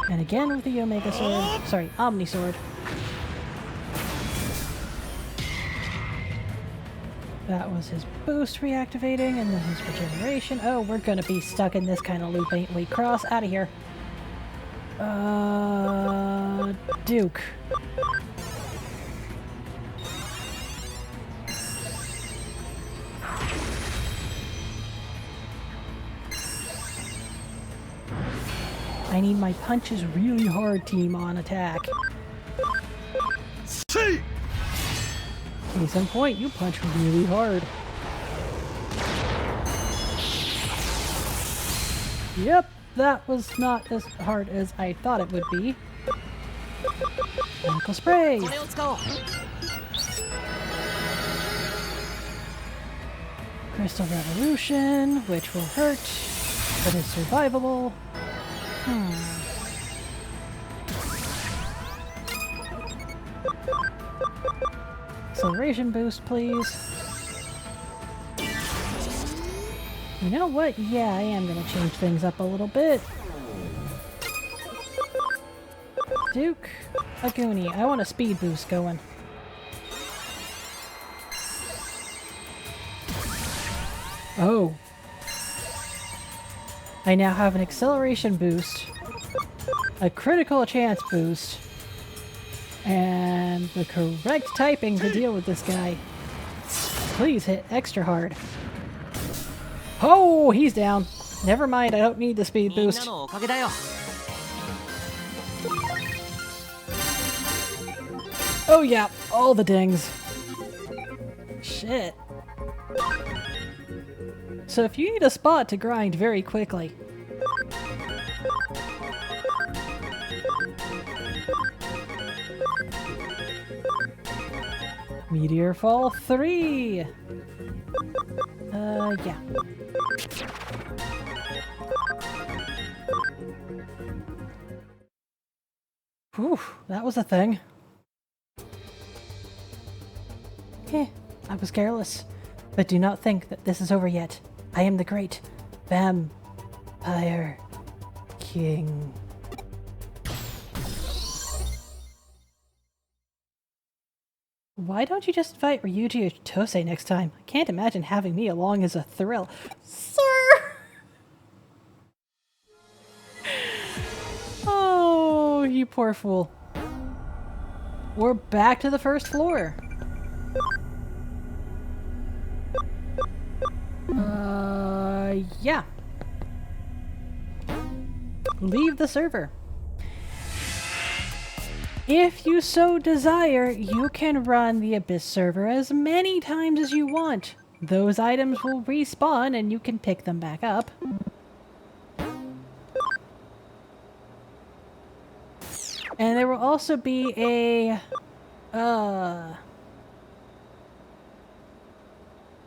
And again with the Omega Sword. Sorry, Omni Sword. That was his boost reactivating, and then his regeneration. Oh, we're gonna be stuck in this kind of loop, ain't we? Cross, out of here. Duke. I need my punches really hard, team, on attack. See. Case in point, you punch really hard. Yep, that was not as hard as I thought it would be. Chemical spray! これを使おう。 Crystal Revolution, which will hurt, but is survivable. Acceleration boost, please. You know what? Yeah, I am gonna change things up a little bit. Duke, Aguni, I want a speed boost going. Oh. I now have an acceleration boost, a critical chance boost, and the correct typing to deal with this guy. Please hit extra hard. Oh, he's down. Never mind, I don't need the speed みんな boost. のおかげだよ。 Oh yeah, all the dings. Shit. So if you need a spot to grind very quickly, Meteor Fall 3! Yeah. Whew, that was a thing. I was careless. But do not think that this is over yet. I am the great Vampire King. Why don't you just fight Ryuji or Tose next time? I can't imagine having me along as a thrill. Sir! Oh, you poor fool. We're back to the first floor. Yeah. Leave the server. If you so desire, you can run the Abyss server as many times as you want. Those items will respawn and you can pick them back up. And there will also be a,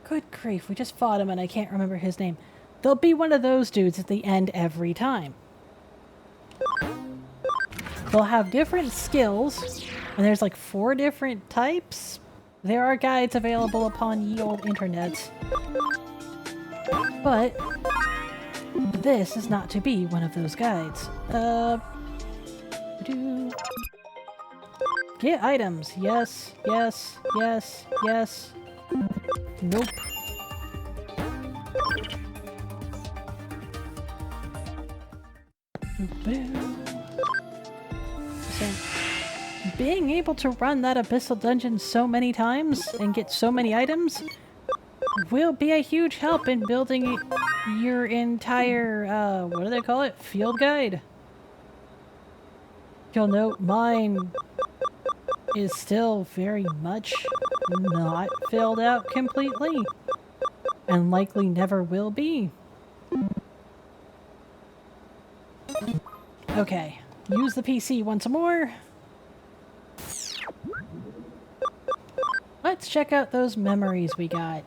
good grief, we just fought him and I can't remember his name. There'll be one of those dudes at the end every time. They'll have different skills, and there's like 4 different types. There are guides available upon ye old internet. But this is not to be one of those guides. Get items. Yes, yes, yes, yes. Nope. So, being able to run that abyssal dungeon so many times and get so many items will be a huge help in building your entire, what do they call it? Field guide. You'll note mine is still very much not filled out completely, and likely never will be. Okay, use the PC once more. Let's check out those memories we got.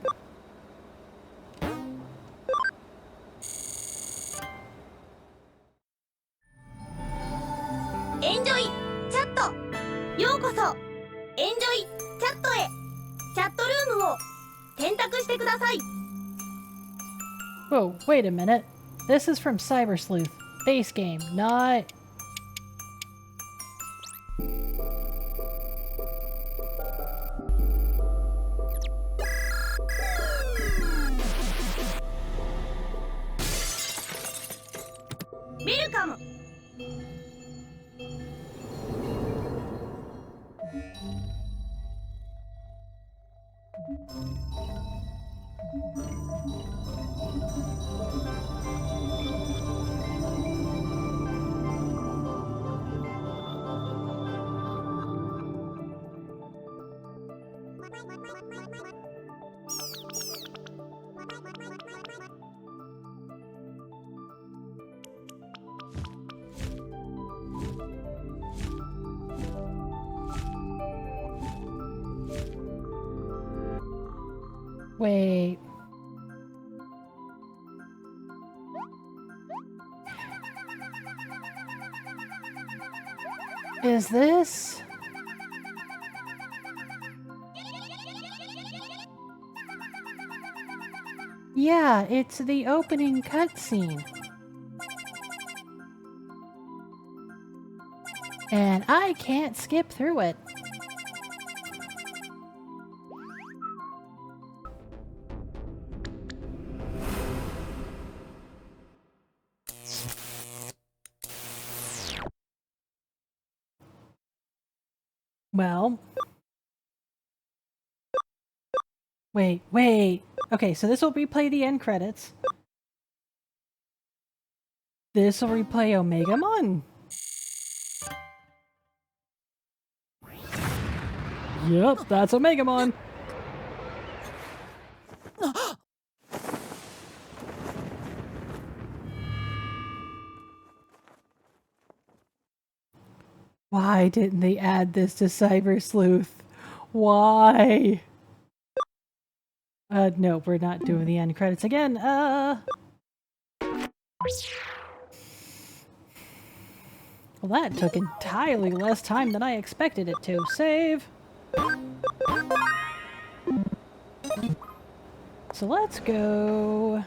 Enjoy chat. ようこそ Enjoy chat へチャットルームを選択してください。 Whoa, wait a minute. This is from Cyber Sleuth. Base game, not... Welcome. Wait. Is this... Yeah, it's the opening cutscene. And I can't skip through it. Well... Wait. Okay, so this will replay the end credits. This will replay Omegamon. Yep, that's Omegamon. Why didn't they add this to Cyber Sleuth? Why? No, we're not doing the end credits again. Well, that took entirely less time than I expected it to. Save! So let's go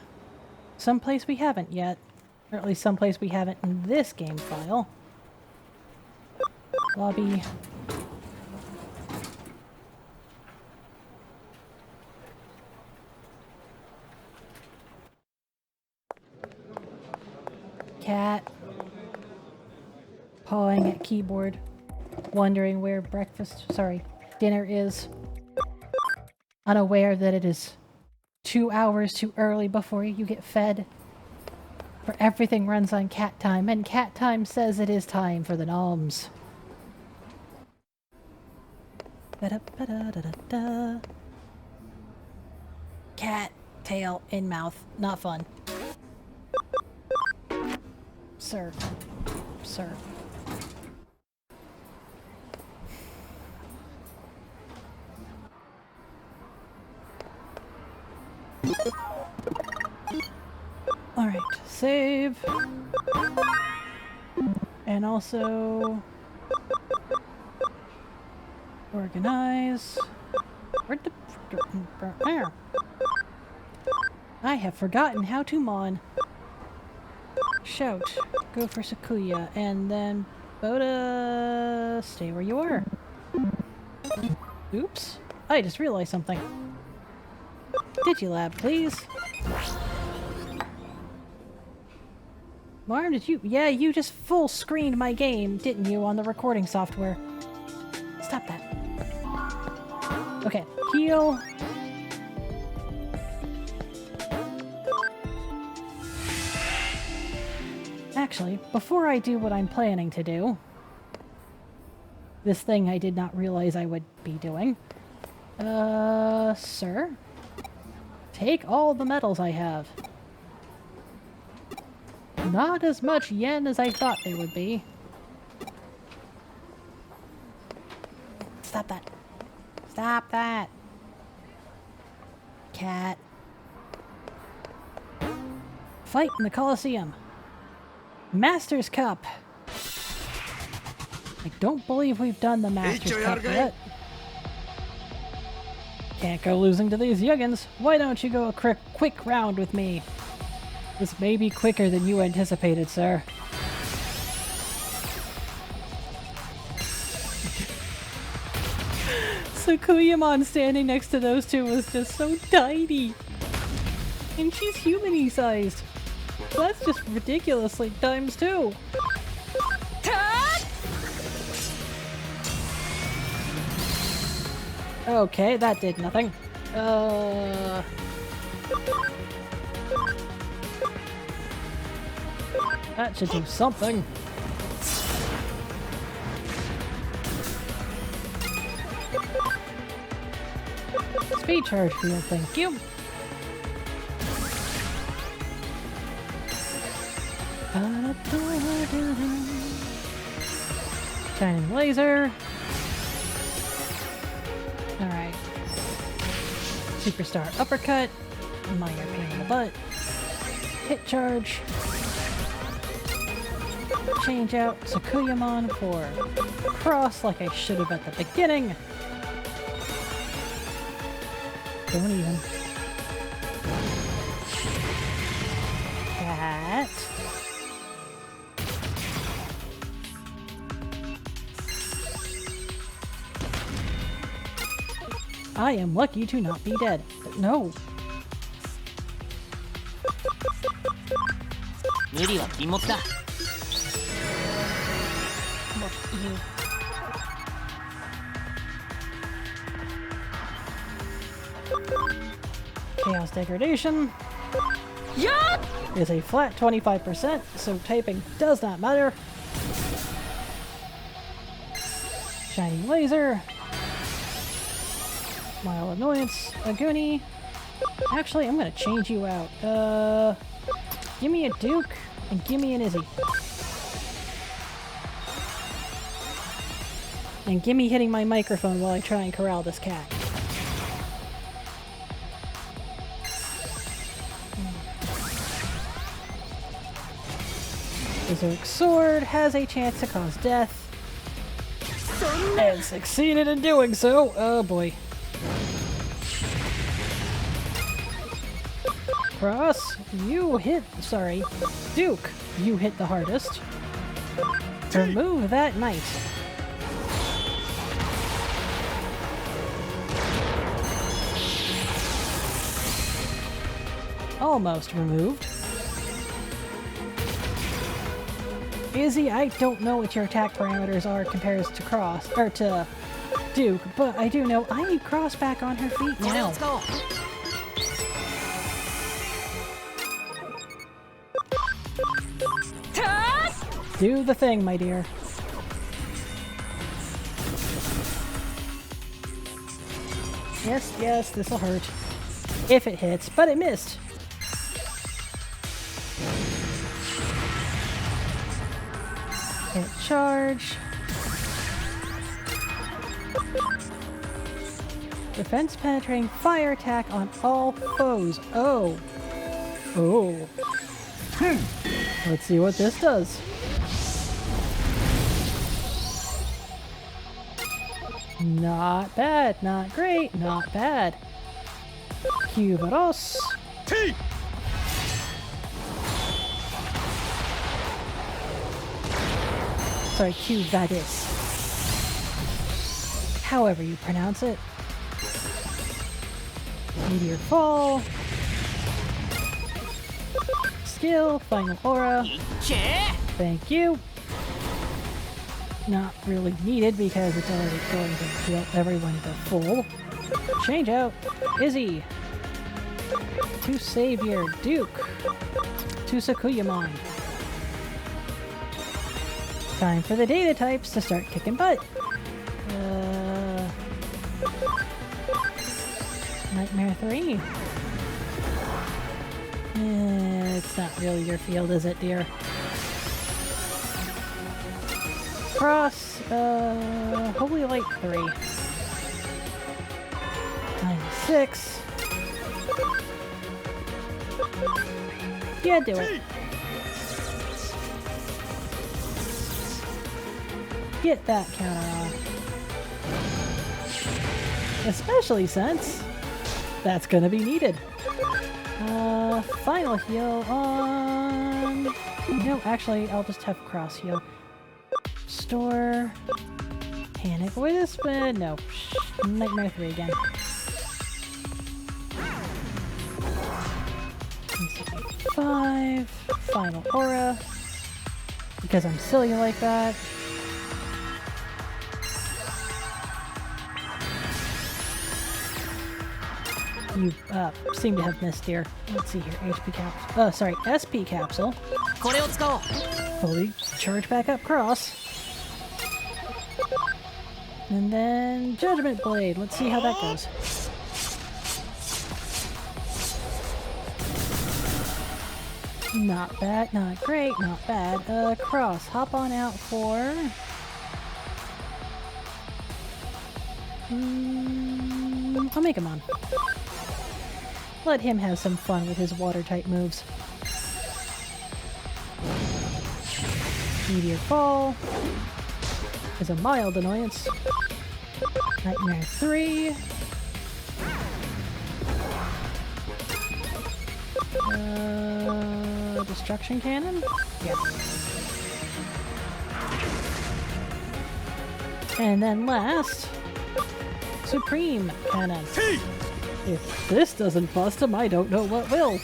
someplace we haven't yet. Or at least someplace we haven't in this game file. Lobby. Cat. Pawing at keyboard. Wondering where dinner is. Unaware that it is 2 hours too early before you get fed. For everything runs on cat time, and cat time says it is time for the noms. Ba-da-ba-da-da-da-da. Cat, tail, in mouth. Not fun. Sir. Alright, save. And also... organize. Where'd the... There. I have forgotten how to mon. Shout. Go for Sakuya. And then... Boda... Stay where you are. Oops. I just realized something. Digilab, please. Marm, did you... Yeah, you just full screened my game, didn't you, on the recording software? Stop that. Okay, heal. Actually, before I do what I'm planning to do, this thing I did not realize I would be doing, sir, take all the medals I have. Not as much yen as I thought there would be. Stop that. Stop that. Cat. Fight in the Colosseum. Masters Cup. I don't believe we've done the Masters Cup yet. Can't go losing to these yuggins. Why don't you go a quick round with me? This may be quicker than you anticipated, sir. Sukuyamon standing next to those two was just so tiny. And she's human-y sized. So that's just ridiculously times two. Okay, that did nothing. That should do something. Speed charge field, thank you. Shining laser. Alright. Superstar uppercut. Minor pain in the butt. Hit charge. Change out Sukuyamon for cross like I should have at the beginning. Don't even. That. I am lucky to not be dead. No. 無理は禁物だ。 Chaos Degradation is a flat 25%, so typing does not matter. Shining Laser. Mild Annoyance. Aguni. Actually, I'm gonna change you out. Give me a Duke and give me an Izzy. And give me hitting my microphone while I try and corral this cat. Berserk Sword has a chance to cause death. And succeeded in doing so. Oh boy. Cross, you hit. Sorry. Duke, you hit the hardest. Remove that knight. Almost removed. Izzy, I don't know what your attack parameters are compared to Cross, or to Duke, but I do know I need Cross back on her feet now. Let's go. Do the thing, my dear. Yes, yes, this'll hurt. If it hits, but it missed. Hit charge. Defense penetrating fire attack on all foes. Oh. Oh. Let's see what this does. Not bad, not great, not bad. Cubaros. T. Sorry, Cubadis. However you pronounce it. Meteor Fall. Skill, Final Aura. チェ Thank you. Not really needed because it's already going to heal everyone to full. Change out. Izzy. To Savior. Duke. To Sakuyamon. Time for the data types to start kicking butt. Nightmare 3. It's not really your field, is it, dear? Cross, Holy Light 3. 96. Yeah, do it. Get that counter on. Especially since that's gonna be needed. Final heal on... No, actually, I'll just have cross heal. Store... Panic Wisp? No. Nightmare 3 again. 5. Final Aura. Because I'm silly like that. You seem to have missed here. Let's see here. HP capsule. Oh, sorry. SP capsule. これを使おう Fully charge back up cross. And then Judgment Blade. Let's see how that goes. Not bad, not great, not bad. Cross. Hop on out for... I'll make him on. Let him have some fun with his water-type moves. Meteor Fall is a mild annoyance. Nightmare 3. Destruction Cannon? Yeah. And then last, Supreme Cannon. T. If this doesn't bust him, I don't know what will.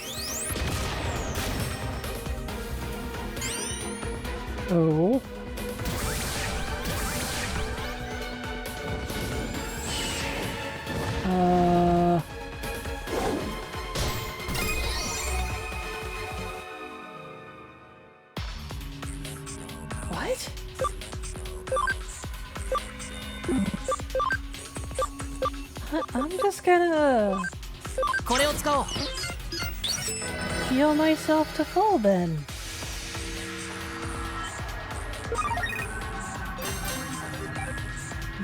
Oh. What? I'm just gonna これを使おう heal myself to full then.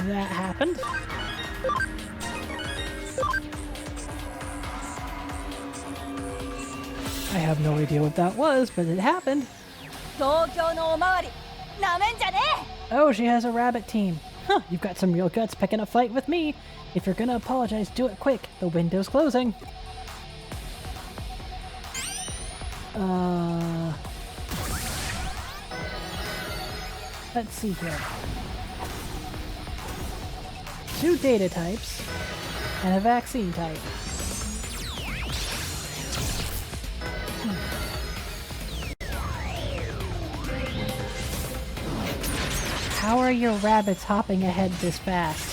That happened. I have no idea what that was, but it happened. 東京のおまわりなめんじゃね Oh, she has a rabbit team. Huh, you've got some real guts picking a fight with me. If you're gonna apologize, do it quick. The window's closing. Let's see here. 2 data types and a vaccine type. How are your rabbits hopping ahead this fast?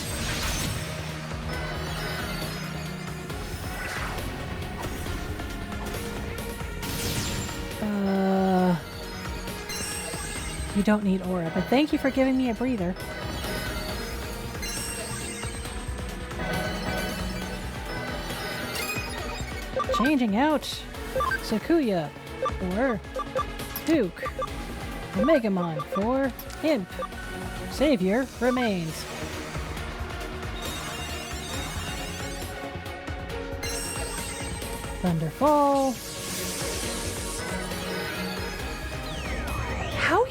You don't need aura, but thank you for giving me a breather. Changing out Sakuya for Duke. Megamon for Imp. Savior remains. Thunderfall.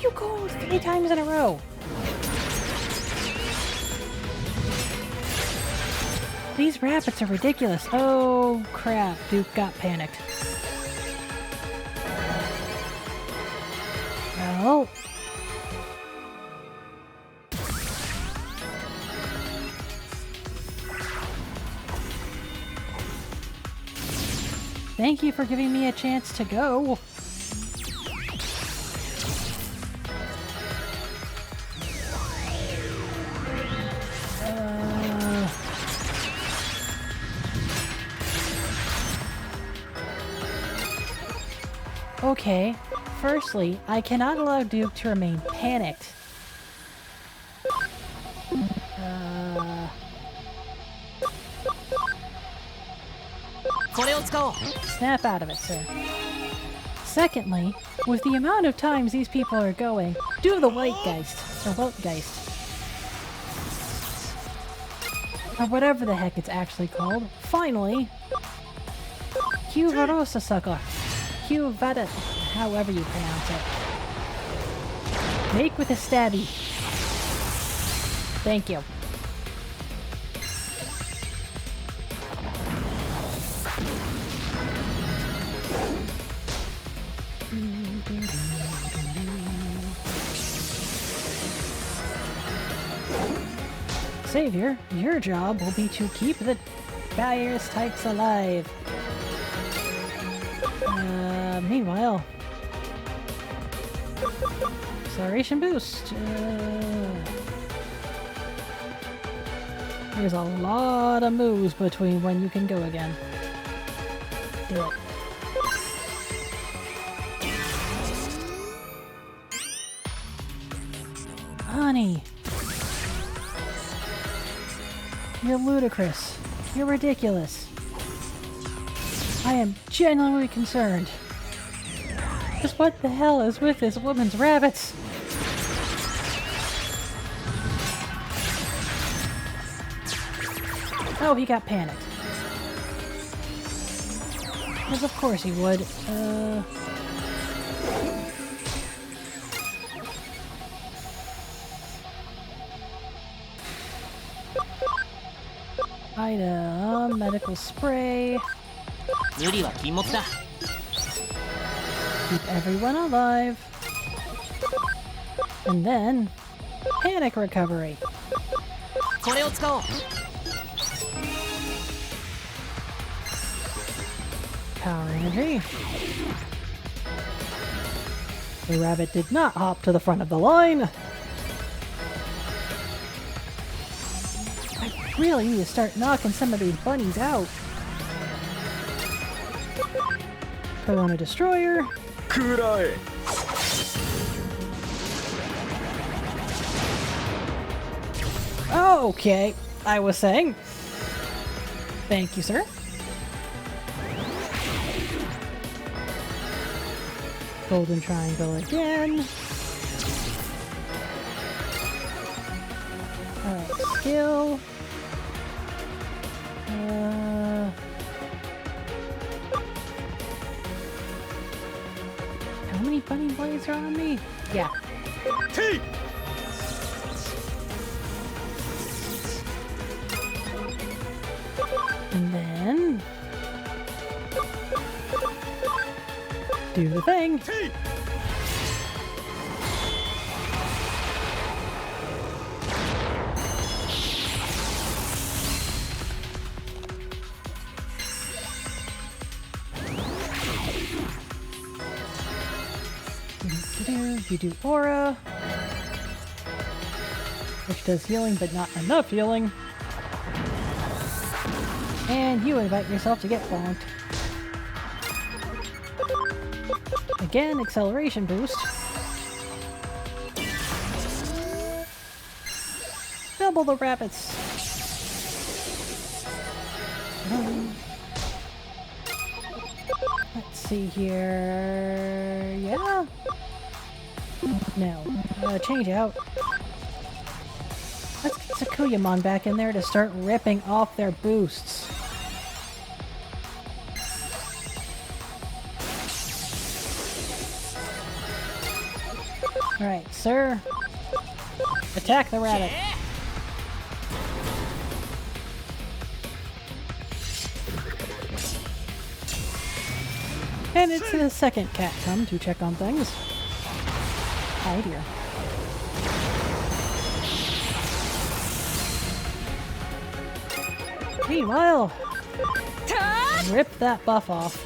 you go 3 times in a row? These rabbits are ridiculous. Oh crap, Duke got panicked. Well... Thank you for giving me a chance to go. Okay, firstly, I cannot allow Duke to remain panicked. Snap out of it, sir. Secondly, with the amount of times these people are going, do the White Geist, or Voltgeist. Or whatever the heck it's actually called. Finally, Q Varosa Sucker. Q Vada, however you pronounce it. Make with a stabby. Thank you. Savior, your job will be to keep the virus types alive. Meanwhile... Acceleration boost. There's a lot of moves between when you can go again. Do it. Honey! You're ludicrous. You're ridiculous. I am genuinely concerned. Just what the hell is with this woman's rabbits? Oh, he got panicked. Because of course he would. Item, medical spray. Keep everyone alive. And then, panic recovery. Power energy. The rabbit did not hop to the front of the line. I really need to start knocking some of these bunnies out. Corona Destroyer. Kurai. Oh, okay. I was saying. Thank you, sir. Golden Triangle again. Alright, skill. How many bunny blades are on me? Yeah. T. And then... do the thing. T. You do aura, which does healing but not enough healing. And you invite yourself to get bonked. Again, acceleration boost. Double the rabbits. Let's see here. Yeah? No. Change out. Let's get Sakuyamon back in there to start ripping off their boosts. Alright, sir. Attack the rabbit. And it's the second cat come to check on things. Hi, dear. Meanwhile, rip that buff off.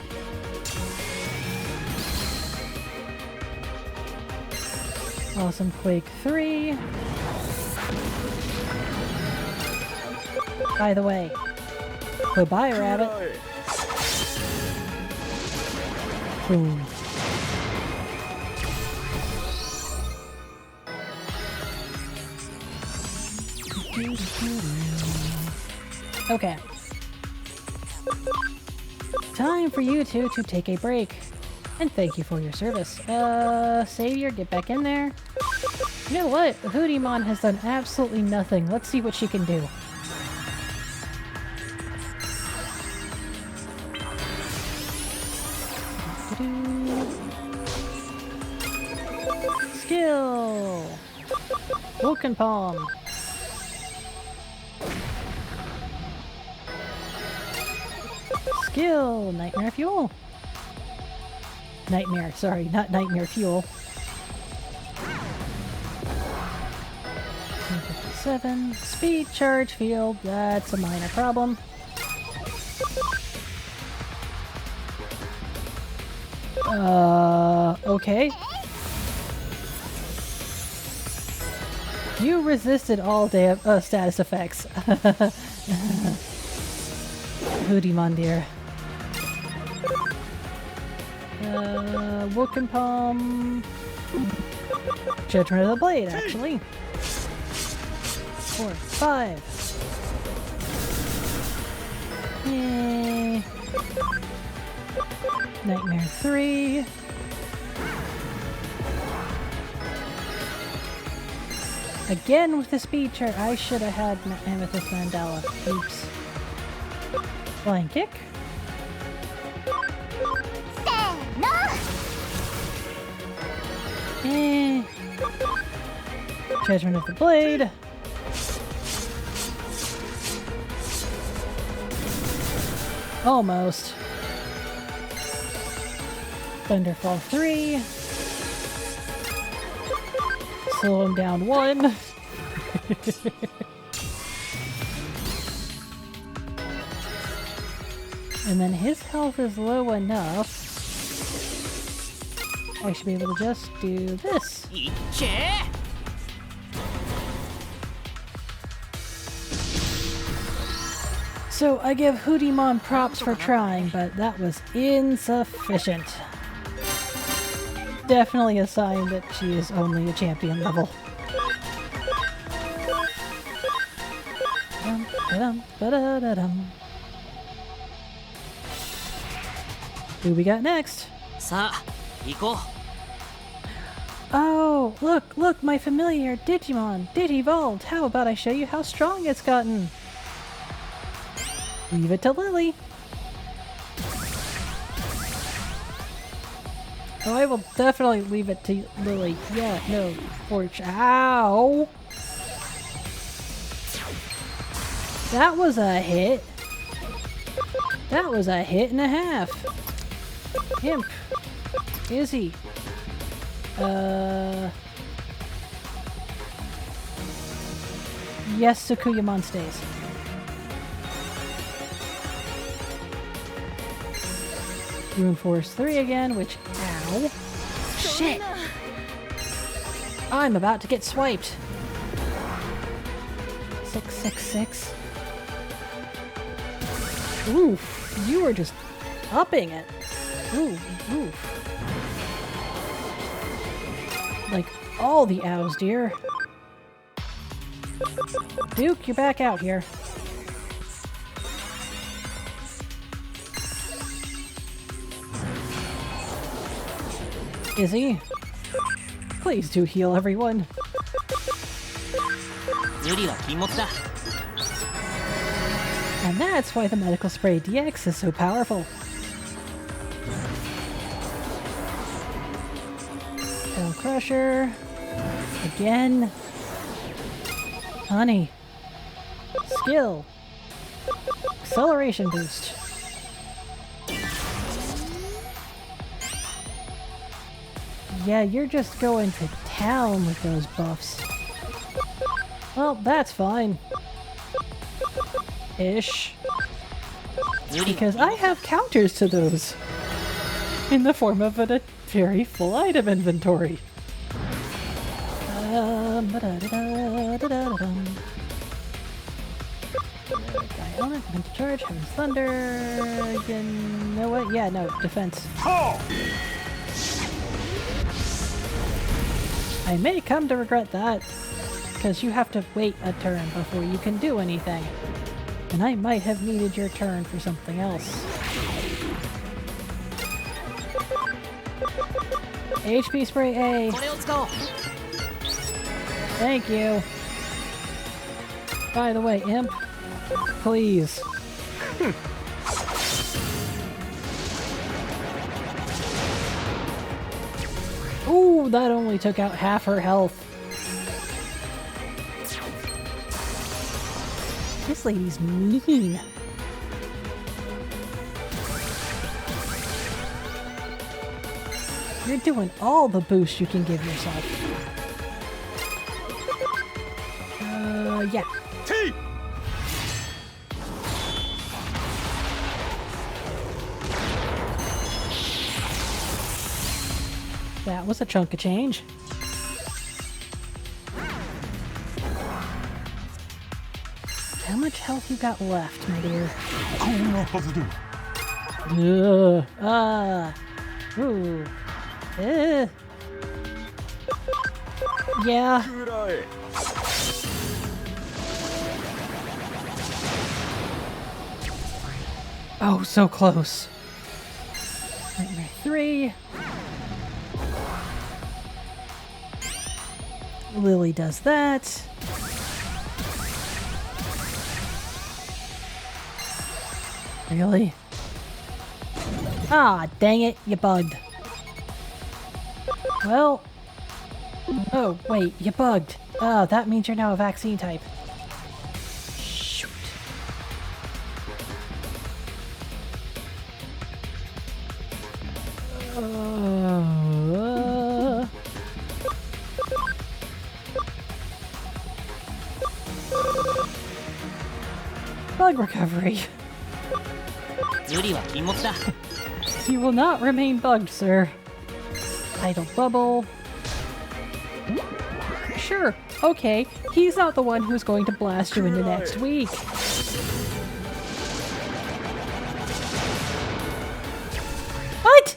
Awesome Quake 3. By the way, goodbye, rabbit. Boom. Okay. Time for you two to take a break. And thank you for your service. Savior, get back in there. You know what? Digimon has done absolutely nothing. Let's see what she can do. Skill! Vulcan Palm. Skill! Nightmare Fuel. Nightmare, sorry, not Nightmare Fuel. 257. Speed Charge Field, that's a minor problem. Okay. You resisted all status effects. Digimon dear. Vulcan Palm. Judgment of the Blade, actually. 4, 5. Yay. Nightmare 3. Again with the speed chart. I should have had Amethyst Mandala. Oops. Flying kick. Eh. Judgment of the Blade. Almost. Thunderfall 3. Slow him down 1. And then his health is low enough. I should be able to just do this. So I give Digimon props for trying, but that was insufficient. Definitely a sign that she is only a champion level. Who we got next? Oh, look, my familiar Digimon, Digivolved. How about I show you how strong it's gotten? Leave it to Lily. Oh, I will definitely leave it to Lily. Yeah, no, Forge. Ow! That was a hit. That was a hit and a half. Imp. Izzy. Yes, Tsukuyamon stays. Rune Force 3 again, which... Ow. Shit! I'm about to get swiped. 666. Oof. You were just upping it. Ooh, oof. Like all the ows, dear. Duke, you're back out here. Izzy, please do heal everyone. And that's why the Medical Spray DX is so powerful. Shell Crusher. Again. Honey. Skill. Acceleration boost. Yeah, you're just going to town with those buffs. Well, that's fine. Ish. Because I have counters to those. In the form of a very full item inventory. Element, mental charge, heaven's thunder. You know what? Yeah, no, defense. I may come to regret that, because you have to wait a turn before you can do anything. And I might have needed your turn for something else. HP spray A. Thank you. By the way, Imp, please. Ooh, that only took out half her health. This lady's mean. You're doing all the boosts you can give yourself. Yeah. T. That was a chunk of change. How much health you got left, my dear? Ooh. Yeah. くらえ Oh, so close. Nightmare 3. Lily does that. Really? Ah, dang it, you bugged. Well... Oh, wait, you bugged. Oh, that means you're now a vaccine type. Shoot. Bug recovery. You will not remain bugged, sir. Idle bubble. Sure, okay, he's not the one who's going to blast you into next week. What?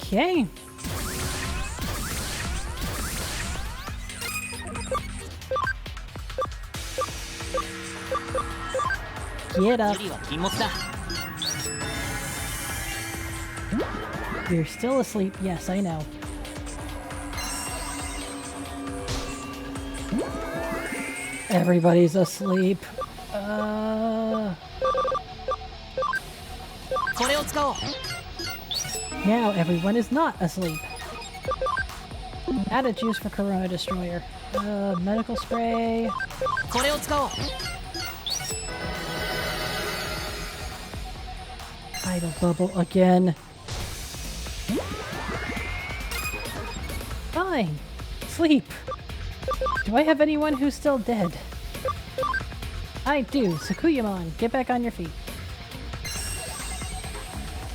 Okay. Get up. You're still asleep. Yes, I know. Everybody's asleep. Now everyone is not asleep. Add a juice for Corona Destroyer. Medical spray. Idle bubble again. Fine. Sleep. Do I have anyone who's still dead? I do. Sakuyamon, get back on your feet.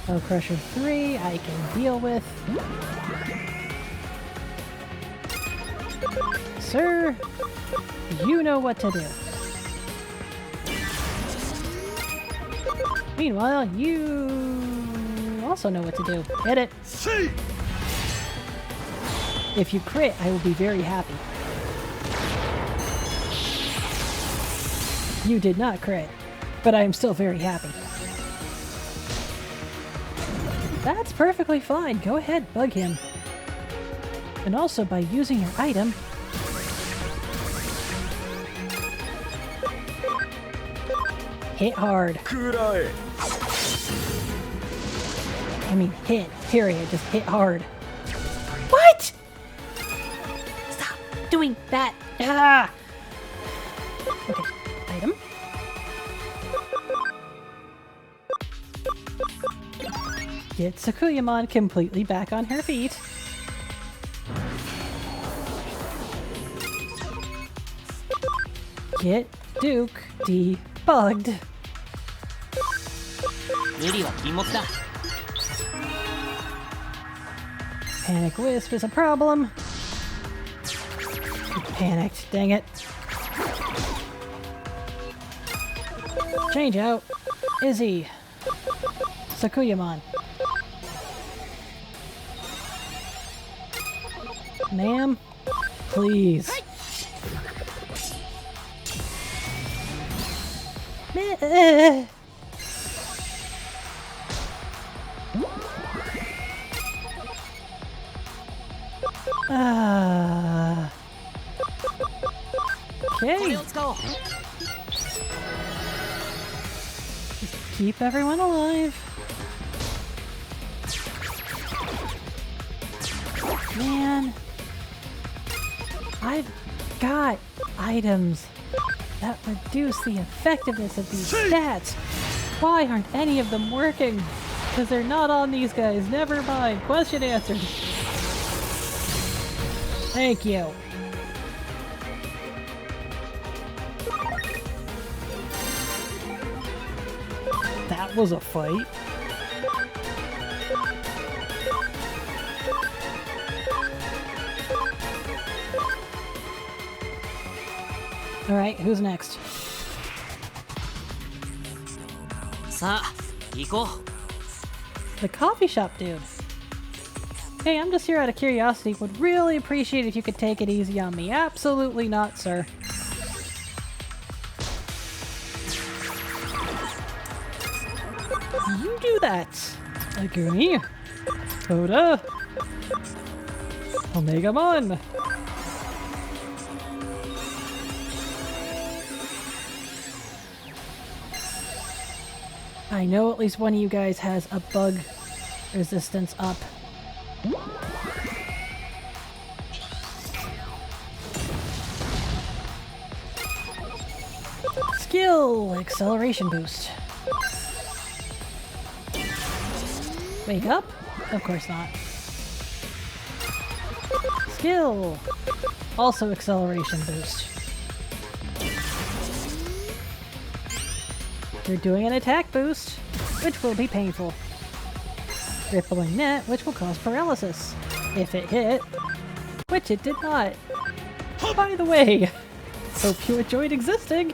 Oh, Crusher 3, I can deal with. Sir, you know what to do. Meanwhile, you also know what to do. Hit it. C. If you crit, I will be very happy. You did not crit, but I am still very happy. That's perfectly fine. Go ahead, bug him. And also, by using your item, Hit hard. 食らえ I mean, hit. Period. Just hit hard. What? Stop doing that. Ah! Okay. Item. Get Sakuyamon completely back on her feet. Get Duke debugged. 無理は禁物だ Panic Wisp is a problem. Panicked, dang it. Change out. Izzy. Sakuyamon. Ma'am, please. Meh. Okay. これを使おう Keep everyone alive. Man, I've got items that reduce the effectiveness of these stats. Why aren't any of them working? Because they're not on these guys. Never mind. Question answered. Thank you. That was a fight. Alright, who's next? さあ行こ The coffee shop dude. Hey, I'm just here out of curiosity. Would really appreciate if you could take it easy on me. Absolutely not, sir. You do that. Aguni. Oda. Omegamon. I know at least one of you guys has a bug resistance up. Skill acceleration boost. Wake up? Of course not. Skill. Also acceleration boost. You're doing an attack boost, which will be painful. Rippling net, which will cause paralysis. If it hit, which it did not. By the way, hope you enjoyed existing.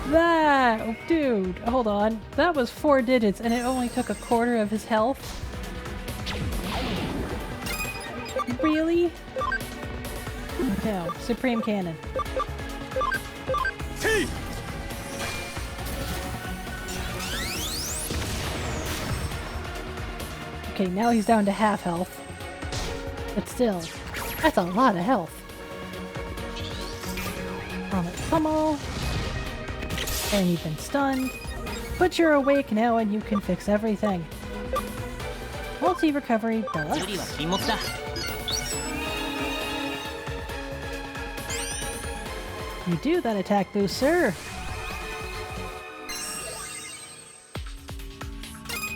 That, oh, dude, hold on. That was 4 digits and it only took a quarter of his health. Really? No, Supreme Cannon. T Okay, now he's down to half health. But still, that's a lot of health. Comet Pummel. And you've been stunned. But you're awake now and you can fix everything. Multi-recovery う無理は deluxe. 禁物だ You do that attack boost, sir.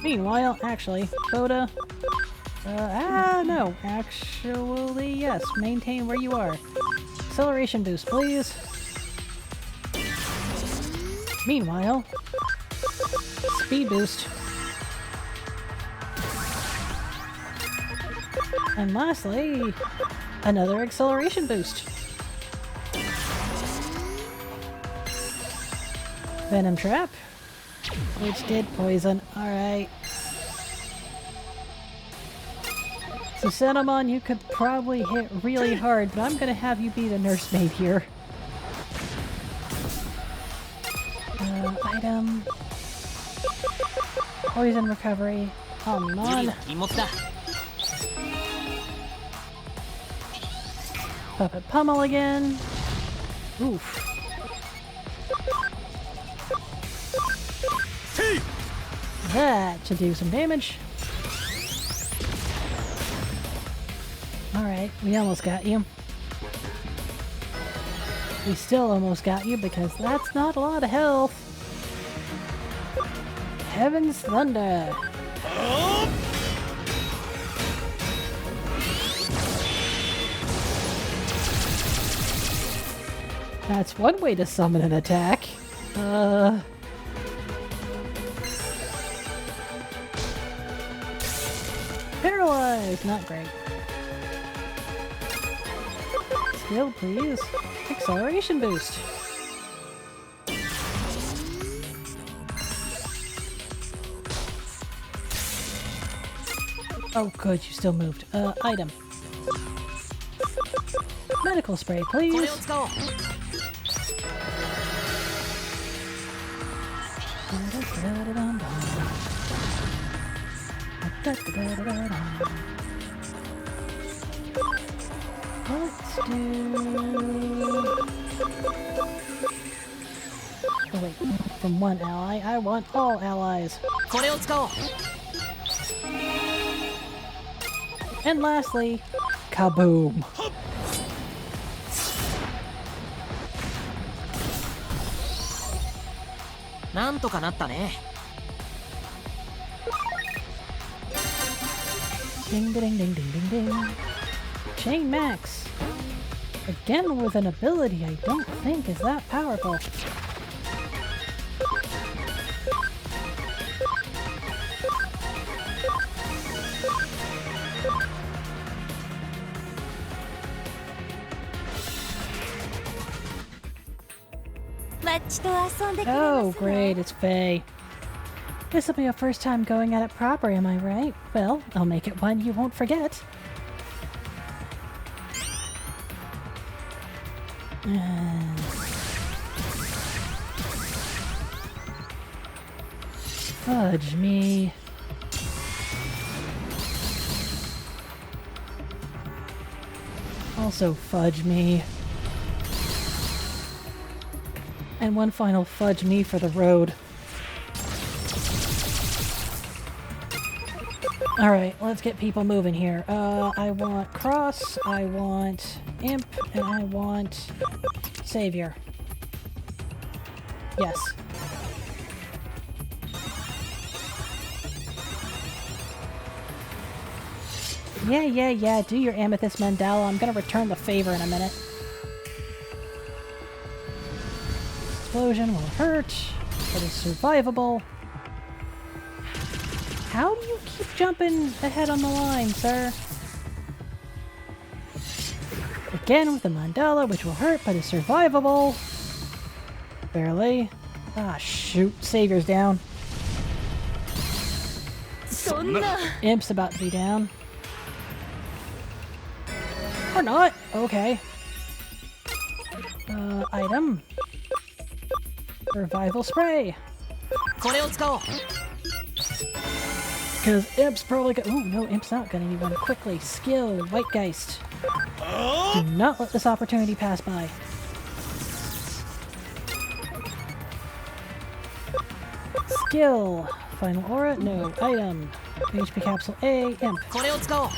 Meanwhile, actually, Boda. No. Actually, yes. Maintain where you are. Acceleration boost, please. Meanwhile, speed boost. And lastly, another acceleration boost. Venom Trap, which did poison. Alright. So Senamon, you could probably hit really hard, but I'm gonna have you be the nursemaid here. Item. Poison recovery. Oh 無理 man. は禁物だ Puppet Pummel again. Oof. That should do some damage. Alright, we almost got you. We still almost got you because that's not a lot of health. Heaven's Thunder. That's one way to summon an attack. Paralyzed! Not great. Skill, please. Acceleration boost. Oh, good, you still moved. Item. Medical spray, これを please. 使おう Let's do... Oh wait, from one ally. I want all allies. これを使おう And lastly, kaboom. なんとかなったね Ding ding ding ding ding ding. Chain Max. Again with an ability I don't think is that powerful. Oh, great, it's Faye. This'll be your first time going at it proper, am I right? Well, I'll make it one you won't forget. Fudge me. Also fudge me. And one final fudge me for the road. Alright, let's get people moving here. I want Cross, I want Imp, and I want Savior. Yes. Yeah, do your Amethyst Mandala. I'm gonna return the favor in a minute. Explosion will hurt, but it's survivable. How do you keep jumping ahead on the line, sir? Again with the mandala, which will hurt, but is survivable. Barely. Ah, shoot. Savior's down. Imp's about to be down. Or not. Okay. Item. Revival spray. これを使おう Because Imp's probably gonna... Ooh, no, Imp's not gonna need one. Quickly, skill, Whitegeist. Do not let this opportunity pass by. Skill. Final aura? No. Item. HP capsule A. Imp. これを使おう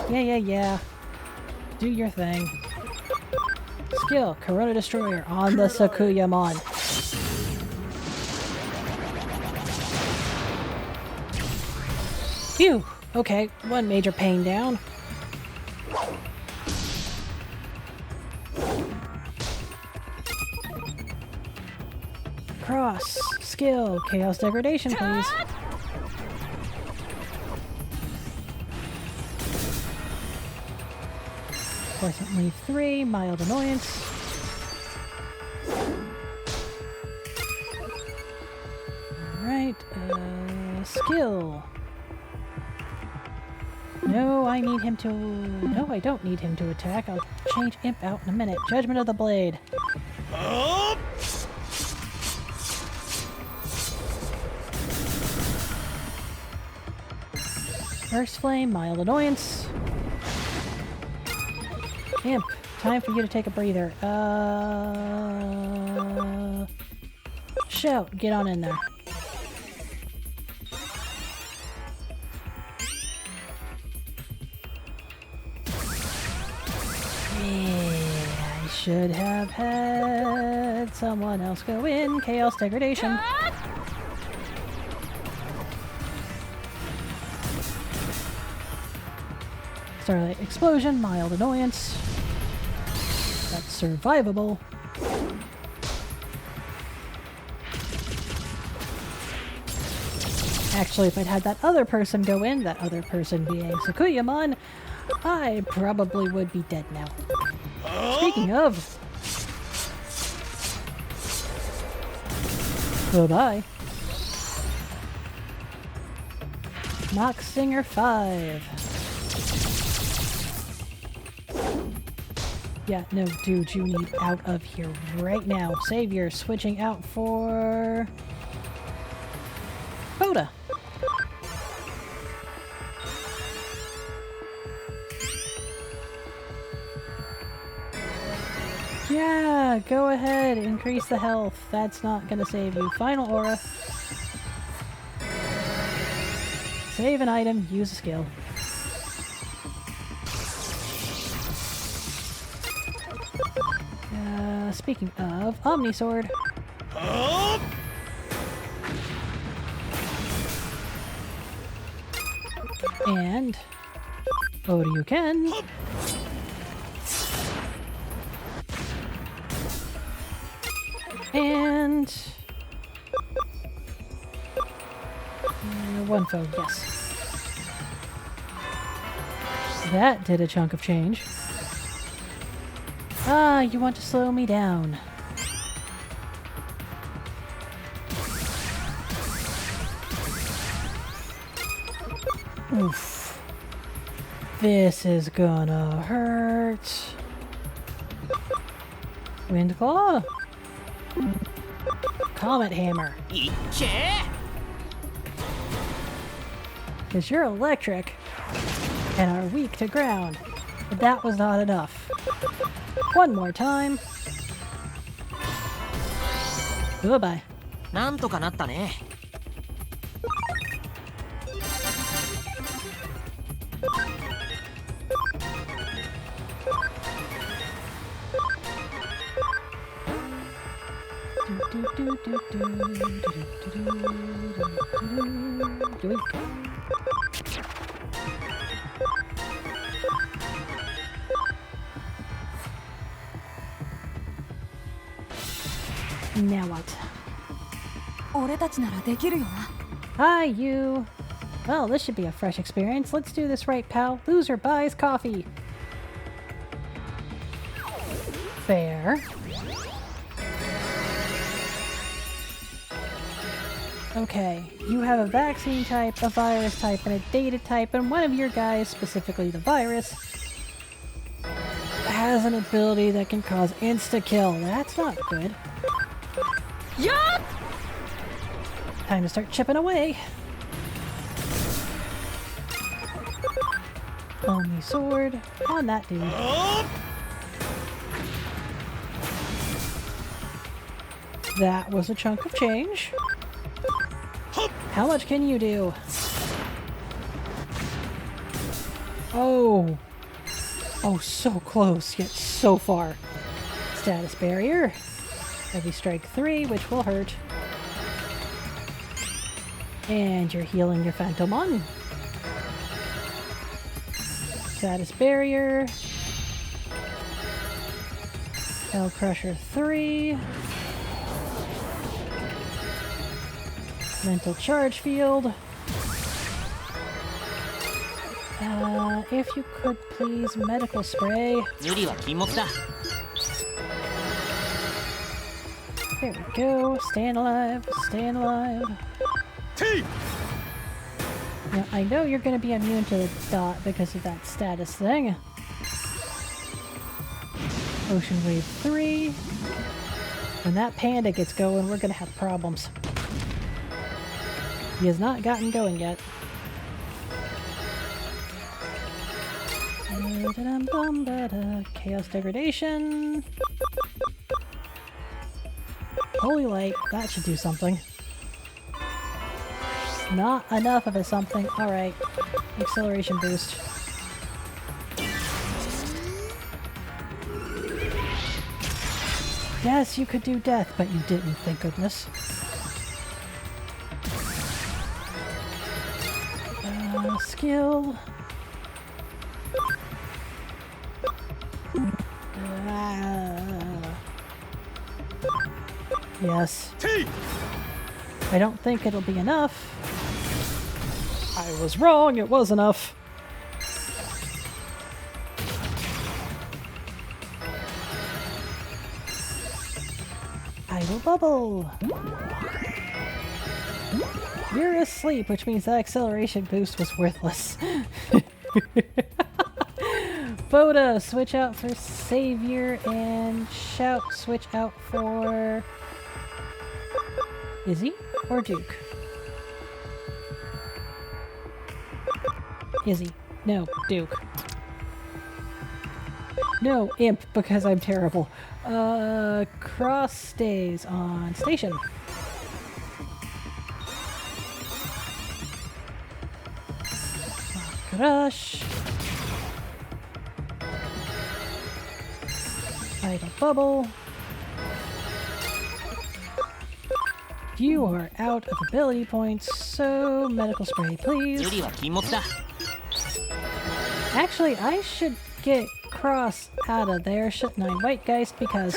Yeah. Do your thing. Skill. Corona Destroyer on the Sakuyamon. Phew! Okay, one major pain down. Cross. Skill. Chaos Degradation, please. Poison Leaf 3. Mild Annoyance. Alright, skill. No, I need him to... No, I don't need him to attack. I'll change Imp out in a minute. Judgment of the Blade. Burst Flame, Mild Annoyance. Imp, time for you to take a breather. Watch out. Get on in there. Yeah, I should have had someone else go in. Chaos degradation. Starlight explosion, mild annoyance. That's survivable. Actually, if I'd had that other person go in, that other person being Sakuyamon, I probably would be dead now. Speaking of... Bye-bye. Mock Singer 5. Yeah, no, dude, you need out of here right now. Savior switching out for... Boda. Yeah, go ahead, increase the health. That's not gonna save you. Final aura. Save an item, use a skill. Speaking of, Omni Sword. And Oda you can. And one foe, yes. That did a chunk of change. Ah, you want to slow me down. Oof. This is gonna hurt. Wind Claw. Comet Hammer. Because you're electric and are weak to ground. But that was not enough. One more time. Goodbye. なんとかなったね。Now what? 俺たちならできるよな。 Hi, you. Well, this should be a fresh experience. Let's do this right, pal. Loser buys coffee. Fair. Okay, you have a vaccine type, a virus type, and a data type, and one of your guys, specifically the virus, has an ability that can cause insta-kill. That's not good. Yeah! Time to start chipping away. Omni Sword on that dude. That was a chunk of change. How much can you do? Oh. Oh, so close, yet so far. Status barrier. Heavy strike 3, which will hurt. And you're healing your Phantomon. Status barrier. Hell Crusher 3. Mental charge field. If you could please, medical spray. 無理は禁物だ。 There we go. Staying alive. Staying alive. T! Now, I know you're going to be immune to the dot because of that status thing. Ocean Wave 3. When that panda gets going, we're going to have problems. He has not gotten going yet. Chaos degradation. Holy light, that should do something. Not enough of a something. Alright. Acceleration boost. Yes, you could do death, but you didn't, thank goodness. Skill. Yes. T! I don't think it'll be enough. I was wrong, it was enough. Idle bubble. You're asleep, which means that acceleration boost was worthless. Boda, switch out for Savior, and Shout, switch out for Izzy or Duke? Izzy. No, Duke. No, Imp, because I'm terrible. Cross stays on station. Crush. Idle bubble. You are out of ability points, so medical spray, please. ジュリは禁物だ。 Actually, I should get Cross out of there, shouldn't I? Whitegeist, because...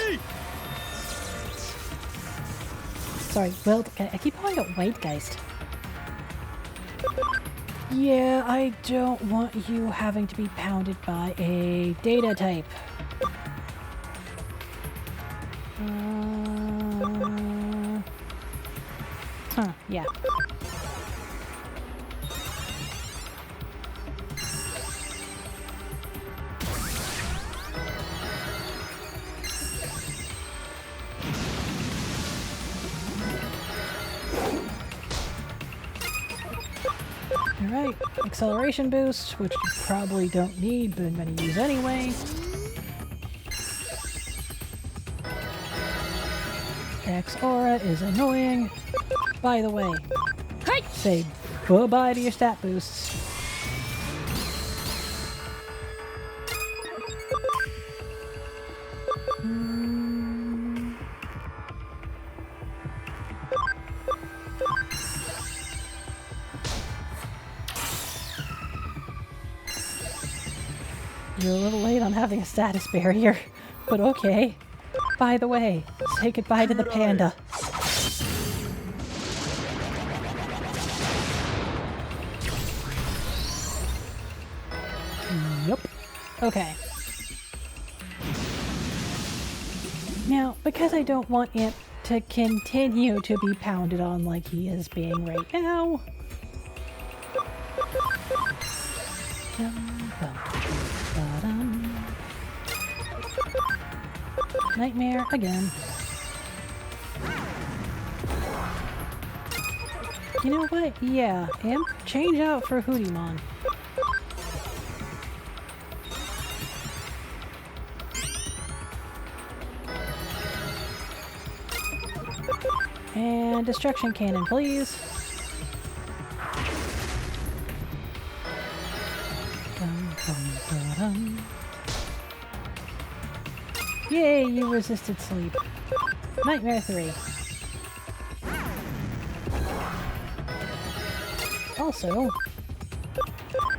Sorry, well, I keep calling it Whitegeist. Yeah, I don't want you having to be pounded by a data type. Huh, yeah. Alright, acceleration boost, which you probably don't need, but I'm gonna use anyway. X Aura is annoying. By the way, say bye-bye to your stat boosts. You're a little late on having a status barrier, but okay. By the way, say goodbye to the panda. Yep. Okay. Now, because I don't want Imp to continue to be pounded on like he is being right now. Nightmare again. You know what? Yeah, Imp, change out for Digimon. And Destruction Cannon, please. Dum, dum, da-dum. Yay, you resisted sleep. Nightmare 3. Also,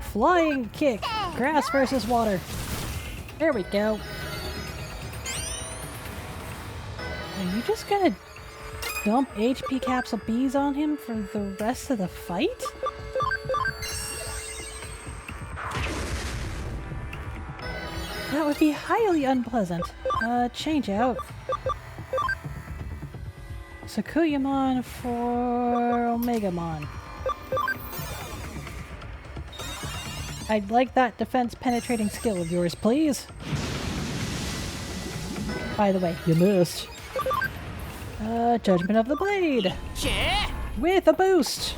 Flying Kick. Grass versus water. There we go. Are you just gonna dump HP Capsule Bees on him for the rest of the fight? That would be highly unpleasant. Change out. Sakuyamon for Omegamon. I'd like that defense penetrating skill of yours, please. By the way, you missed. Judgment of the Blade. With a boost.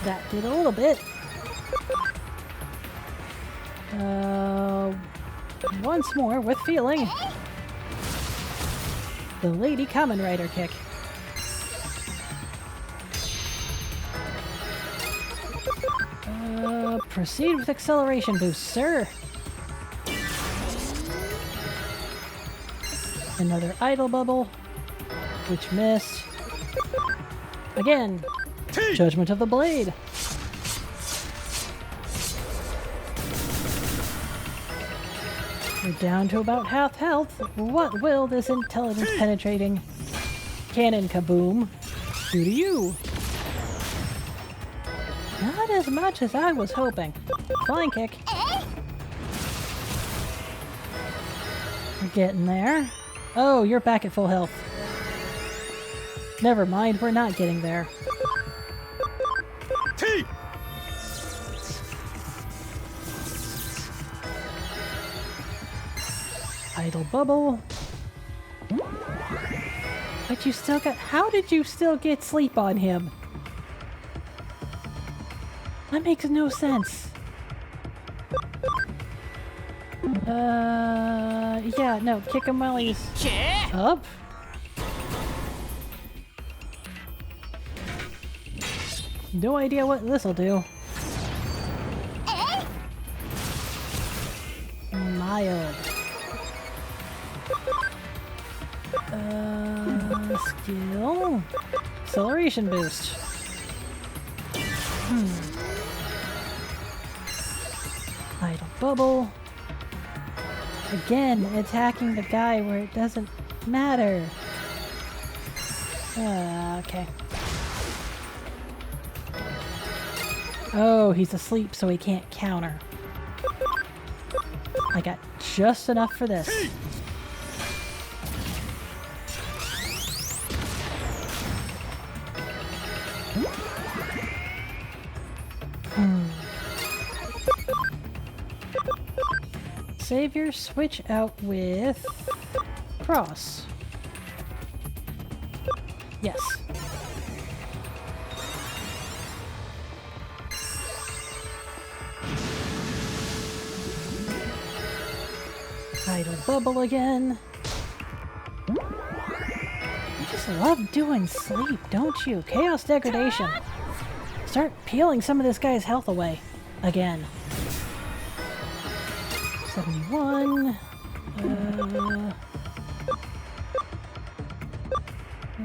That did a little bit. Once more with feeling. The Lady Kamen Rider kick. Proceed with acceleration boost, sir. Another idle bubble, which missed. Again, Judgment of the Blade. We're down to about half health. What will this intelligence penetrating cannon kaboom do to you? Not as much as I was hoping. Flying kick. We're getting there. Oh, you're back at full health. Never mind, we're not getting there. T. Idle bubble. But you still got... How did you still get sleep on him? That makes no sense. Yeah, no, kick him while he's up. No idea what this'll do. Mild. Skill. Acceleration boost. Idle bubble. Again, attacking the guy where it doesn't matter. Okay. Oh, he's asleep, so he can't counter. I got just enough for this. Savior, switch out with cross. Yes. Idle bubble again. You just love doing sleep, don't you? Chaos degradation. Start peeling some of this guy's health away. Again. 71.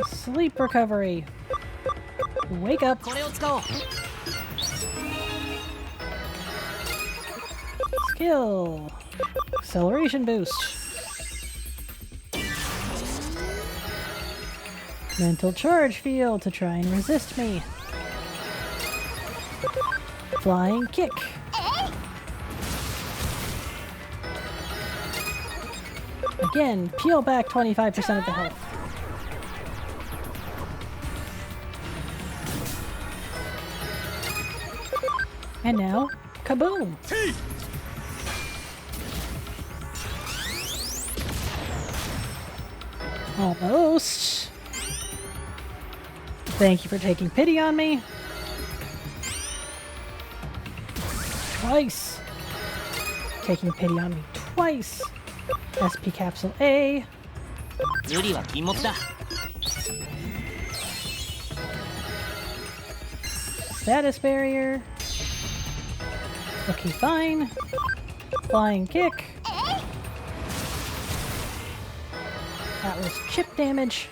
Sleep recovery. Wake up. Skill. Acceleration boost. Mental charge field to try and resist me. Flying kick. Again, peel back 25% of the health. And now, kaboom! Almost. Thank you for taking pity on me. Twice. Taking pity on me twice. SP capsule A. 無理は禁物だ。 Status barrier. Okay, fine. Flying kick. That was chip damage.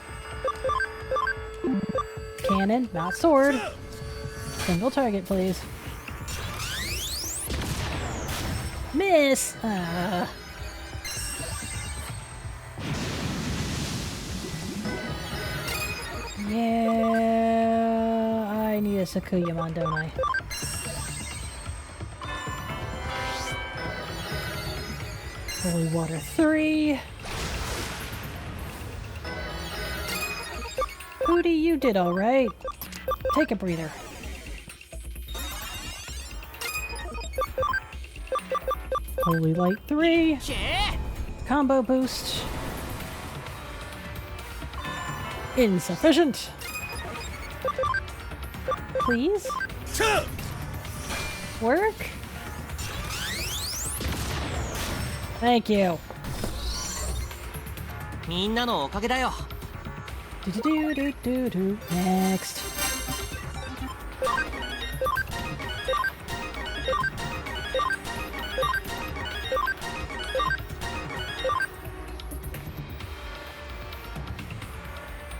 Cannon, not sword. Single target, please. Miss! Yeah, I need a Sakuyamon, don't I? Holy Water 3. Hootie, you did alright. Take a breather. Holy Light 3. Combo boost. Insufficient. Please? work? Thank you. みんなのおかげだよ。 Next.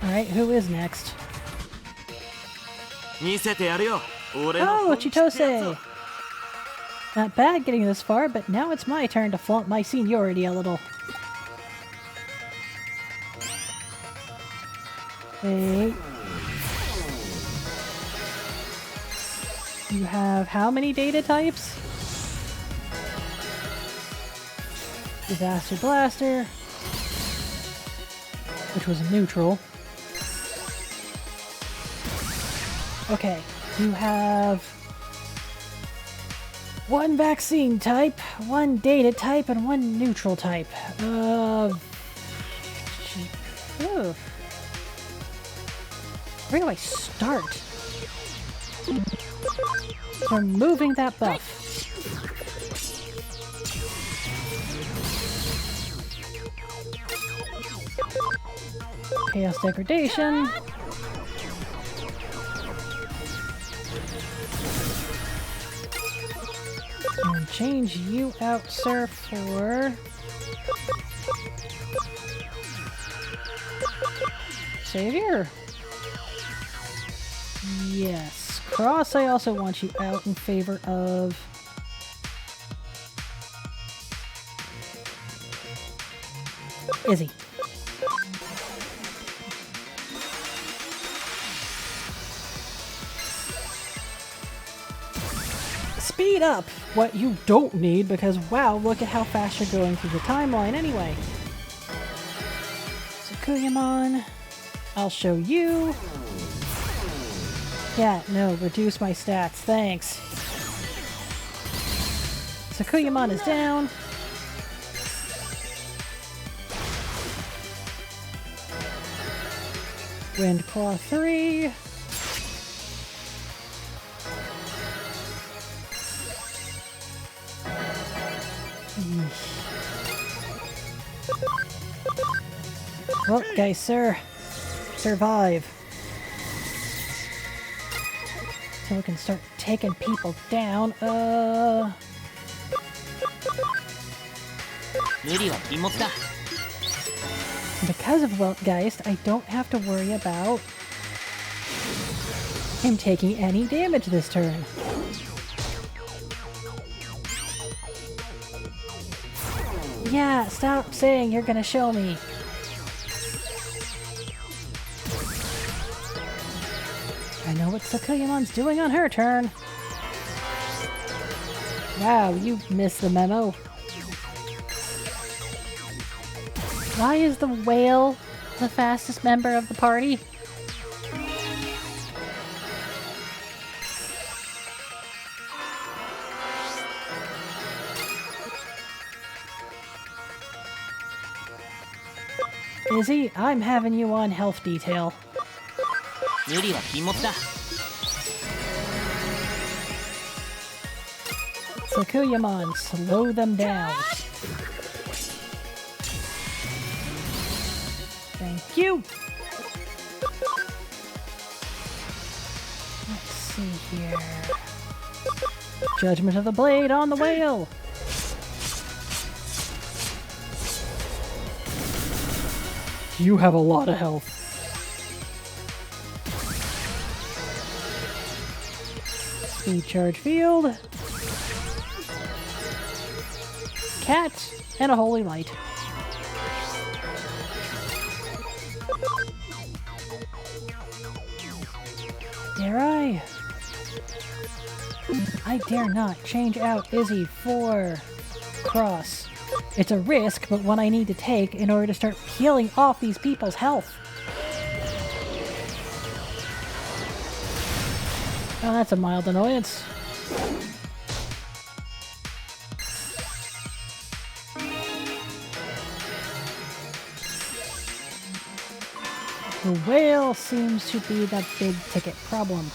Alright, who is next? 見せてやるよ。俺の Oh, 本気ってやつを Chitose! Not bad getting this far, but now it's my turn to flaunt my seniority a little. Hey. You have how many data types? Disaster Blaster, which was neutral. Okay, you have one vaccine type, one data type, and one neutral type. Where do I start? Removing that buff. Chaos Degradation. And change you out, sir, for... Savior? Yes. Cross, I also want you out in favor of... Izzy. Speed up what you don't need because, wow, look at how fast you're going through the timeline anyway. Sakuyamon, I'll show you. Yeah, no, reduce my stats, thanks. Sakuyamon is down. Wind Claw 3. Well, guys, sir, survive. So we can start taking people down. 無理は禁物だ。 Because of Weltgeist, I don't have to worry about him taking any damage this turn. Yeah, stop saying you're gonna show me. I know what Sakuyamon's doing on her turn. Wow, you missed the memo. Why is the whale the fastest member of the party? Izzy, I'm having you on health detail. 無理は禁物だ。 Sakuyamon, slow them down. Thank you. Let's see here. Judgment of the Blade on the whale. You have a lot of health. Speed Charge Field. Cat and a Holy Light. Dare I? I dare not change out Izzy for Cross. It's a risk, but one I need to take in order to start peeling off these people's health. Oh, that's a mild annoyance. The whale seems to be the big ticket problem.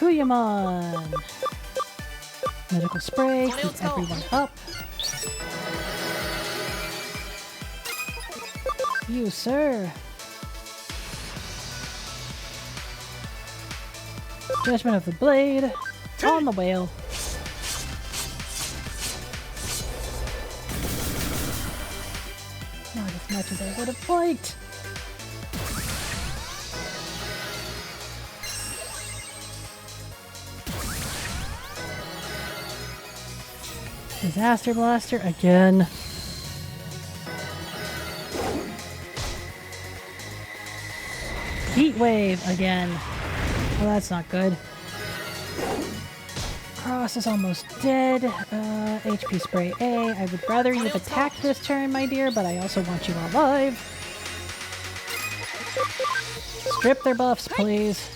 Kuyamon! Medical spray, keep everyone up. You, sir! Judgment of the Blade, on the whale. Not as much as I would have liked. Disaster Blaster again. Heat Wave again. Well, that's not good. Cross is almost dead. HP Spray A. I would rather you have attacked this turn, my dear, but I also want you alive. Strip their buffs, please.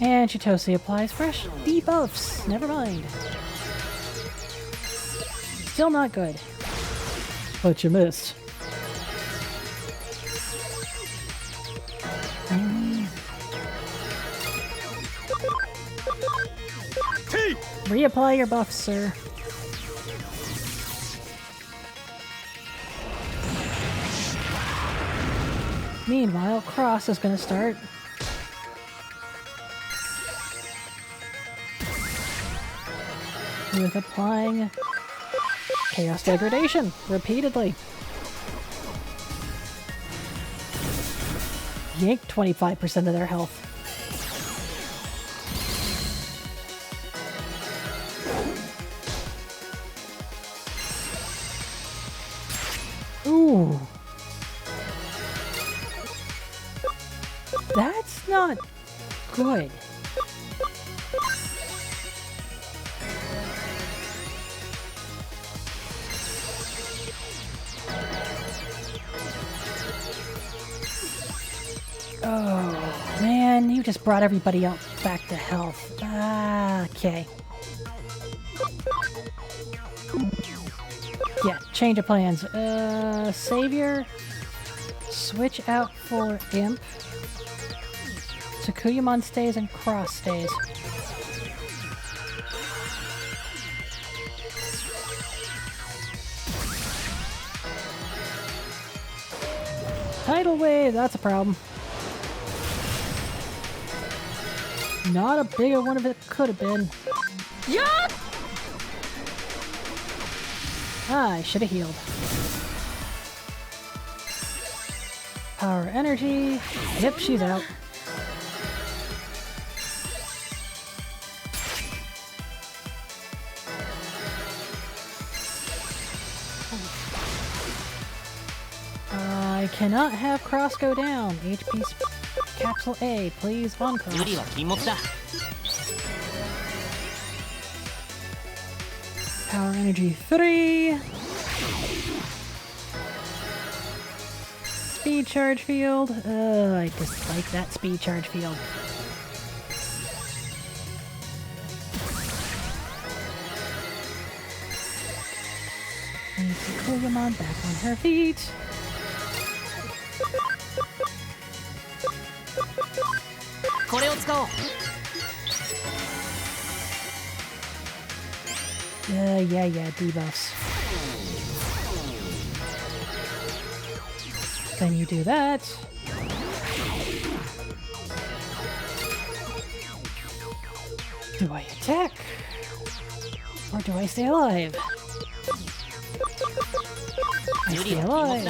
And Chitose applies fresh debuffs. Never mind. Still not good. But you missed. Reapply your buffs, sir. Meanwhile, Cross is gonna start. With applying Chaos Degradation repeatedly. Yank 25% of their health. Ooh. That's not good. Oh, man, you just brought everybody else back to health. Ah, okay. Yeah, change of plans. Savior, switch out for Imp. Tsukuyamon stays and Cross stays. Tidal Wave, that's a problem. Not a bigger one if it could have been. Yeah! Ah, I should have healed. Power Energy. Yep, she's out. I cannot have Cross go down. HP Capsule A, please, on Cross. 無理は禁物だ。 Power Energy 3. Speed Charge Field. I dislike that Speed Charge Field. And Tsukuyamon back on her feet. Yeah, debuffs. Then you do that. Do I attack? Or do I stay alive? I stay alive.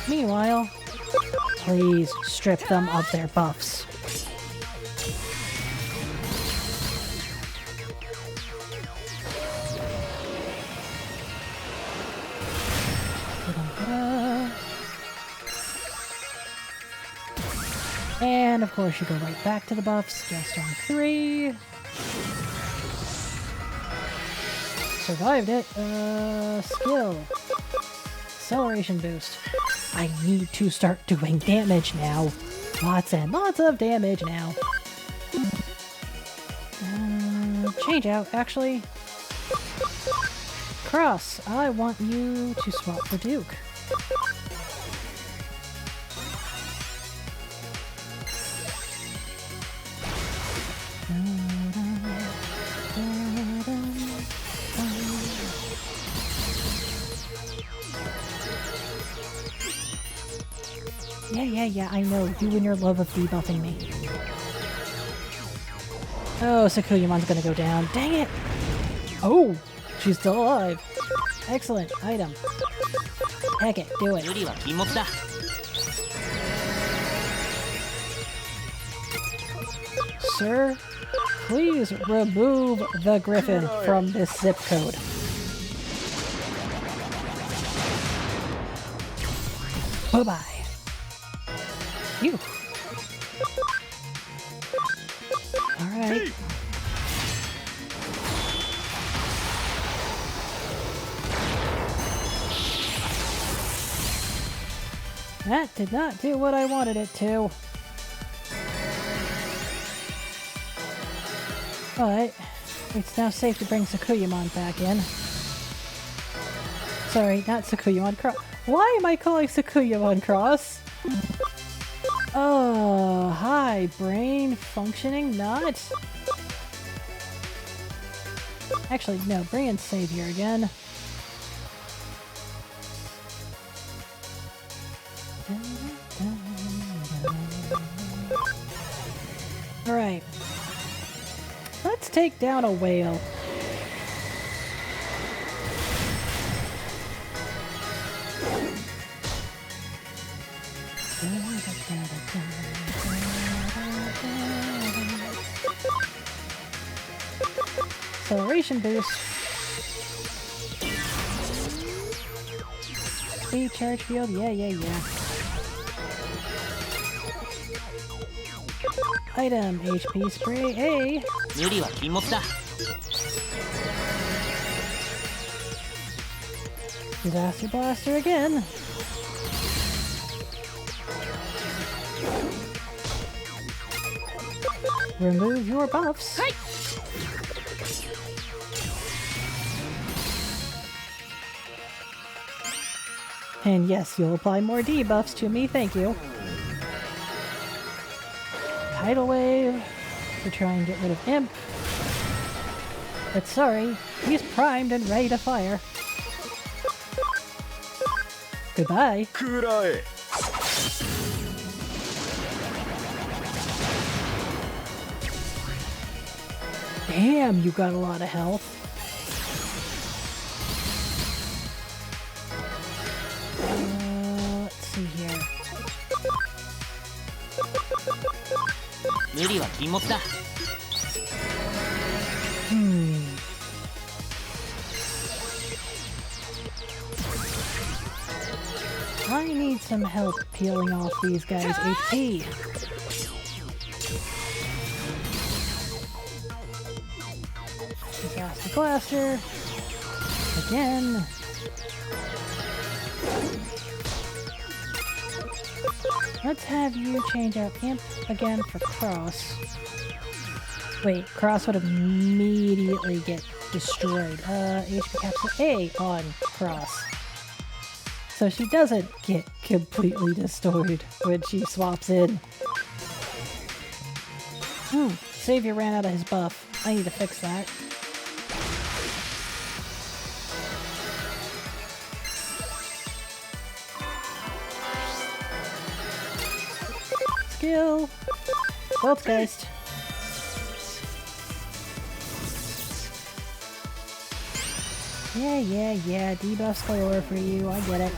Meanwhile, please strip them of their buffs. And of course you go right back to the buffs. Just on 3. Survived it. Skill. Acceleration boost. I need to start doing damage now. Lots and lots of damage now. Change out, actually. Cross, I want you to swap for Duke. Yeah, I know. You and your love of debuffing me. Oh, Sakuyamon's gonna go down. Dang it! Oh! She's still alive. Excellent. Item. Heck it. Do it. 無理は禁物だ。 Sir, please remove the griffin from this zip code. Bye-bye. Phew. Alright. That did not do what I wanted it to. But it's now safe to bring Sakuyamon back in. Sorry, not Sakuyamon Cross. Why am I calling Sakuyamon Cross? Oh, hi, brain functioning not? Actually, no, bring in Savior again. Alright. Let's take down a whale. Acceleration boost. Speed charge field, yeah. Item, HP spray, A. 無理は禁物だ。 Disaster blaster again. Remove your buffs. And yes, you'll apply more debuffs to me, thank you. Tidal Wave to try and get rid of Imp. But sorry, he's primed and ready to fire. Goodbye. 食らえ Damn, you got a lot of health. Let's see here. 無理は禁物だ。 I need some help peeling off these guys' HP. Disaster Blaster. Again. Let's have you change out Imp again for Cross. Wait, Cross would immediately get destroyed. HP capsule A on Cross. So she doesn't get completely destroyed when she swaps in. Savior ran out of his buff. I need to fix that. Skill. Weltgeist. Yeah. Debuffs galore for you. I get it.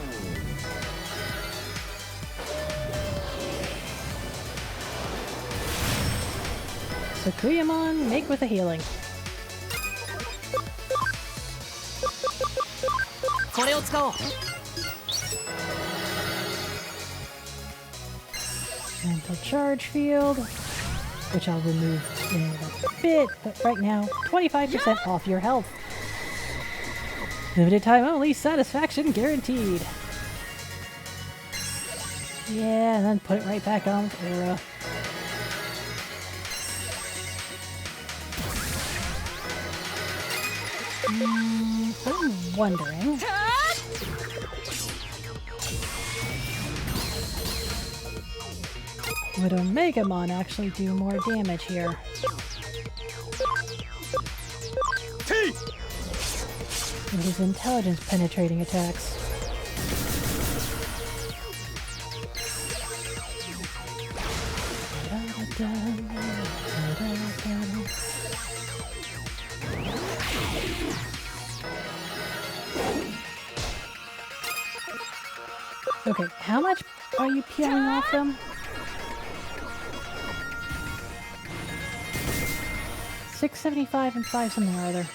Sakuyamon, make with a healing. これを使おう。 Mental charge field, which I'll remove in a bit, but right now, 25% off your health. Limited time only, satisfaction guaranteed. Yeah, and then put it right back on with Aura. I'm wondering. Would Omegamon actually do more damage here? T! With his intelligence penetrating attacks. Okay, how much are you peeling off them? 675 and 5 something or other.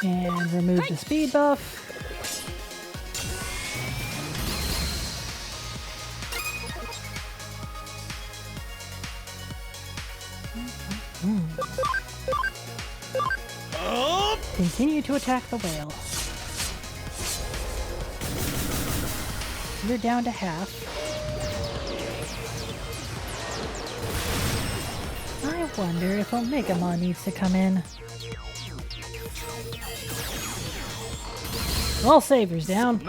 And remove the speed buff. Continue to attack the whale. You're down to half. I wonder if Omegamon needs to come in. All savers down.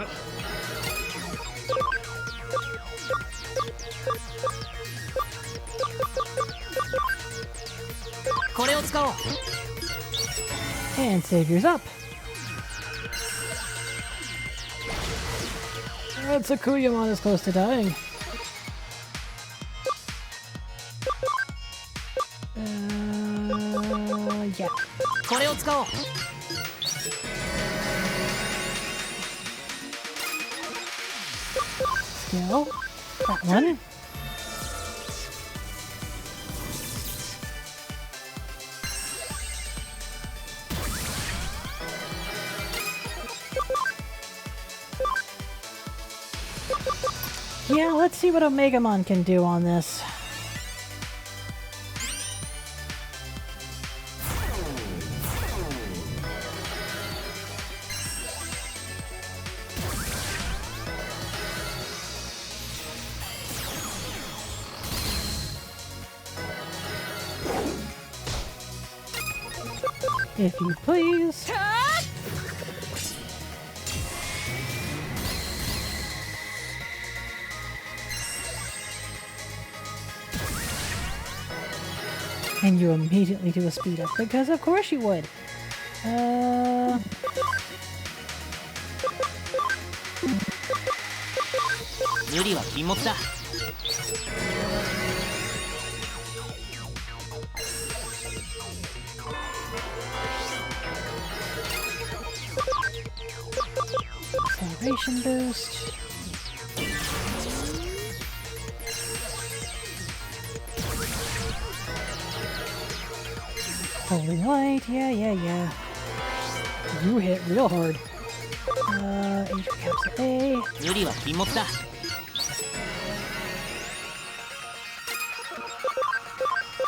And savior's up. Tsukuyamon is close to dying. Yeah. Skill. That one. Yeah, let's see what Omegamon can do on this. If you please. And you immediately do a speed up, because of course you would. Acceleration boost. Holy light, yeah. You hit real hard. Age capsule A.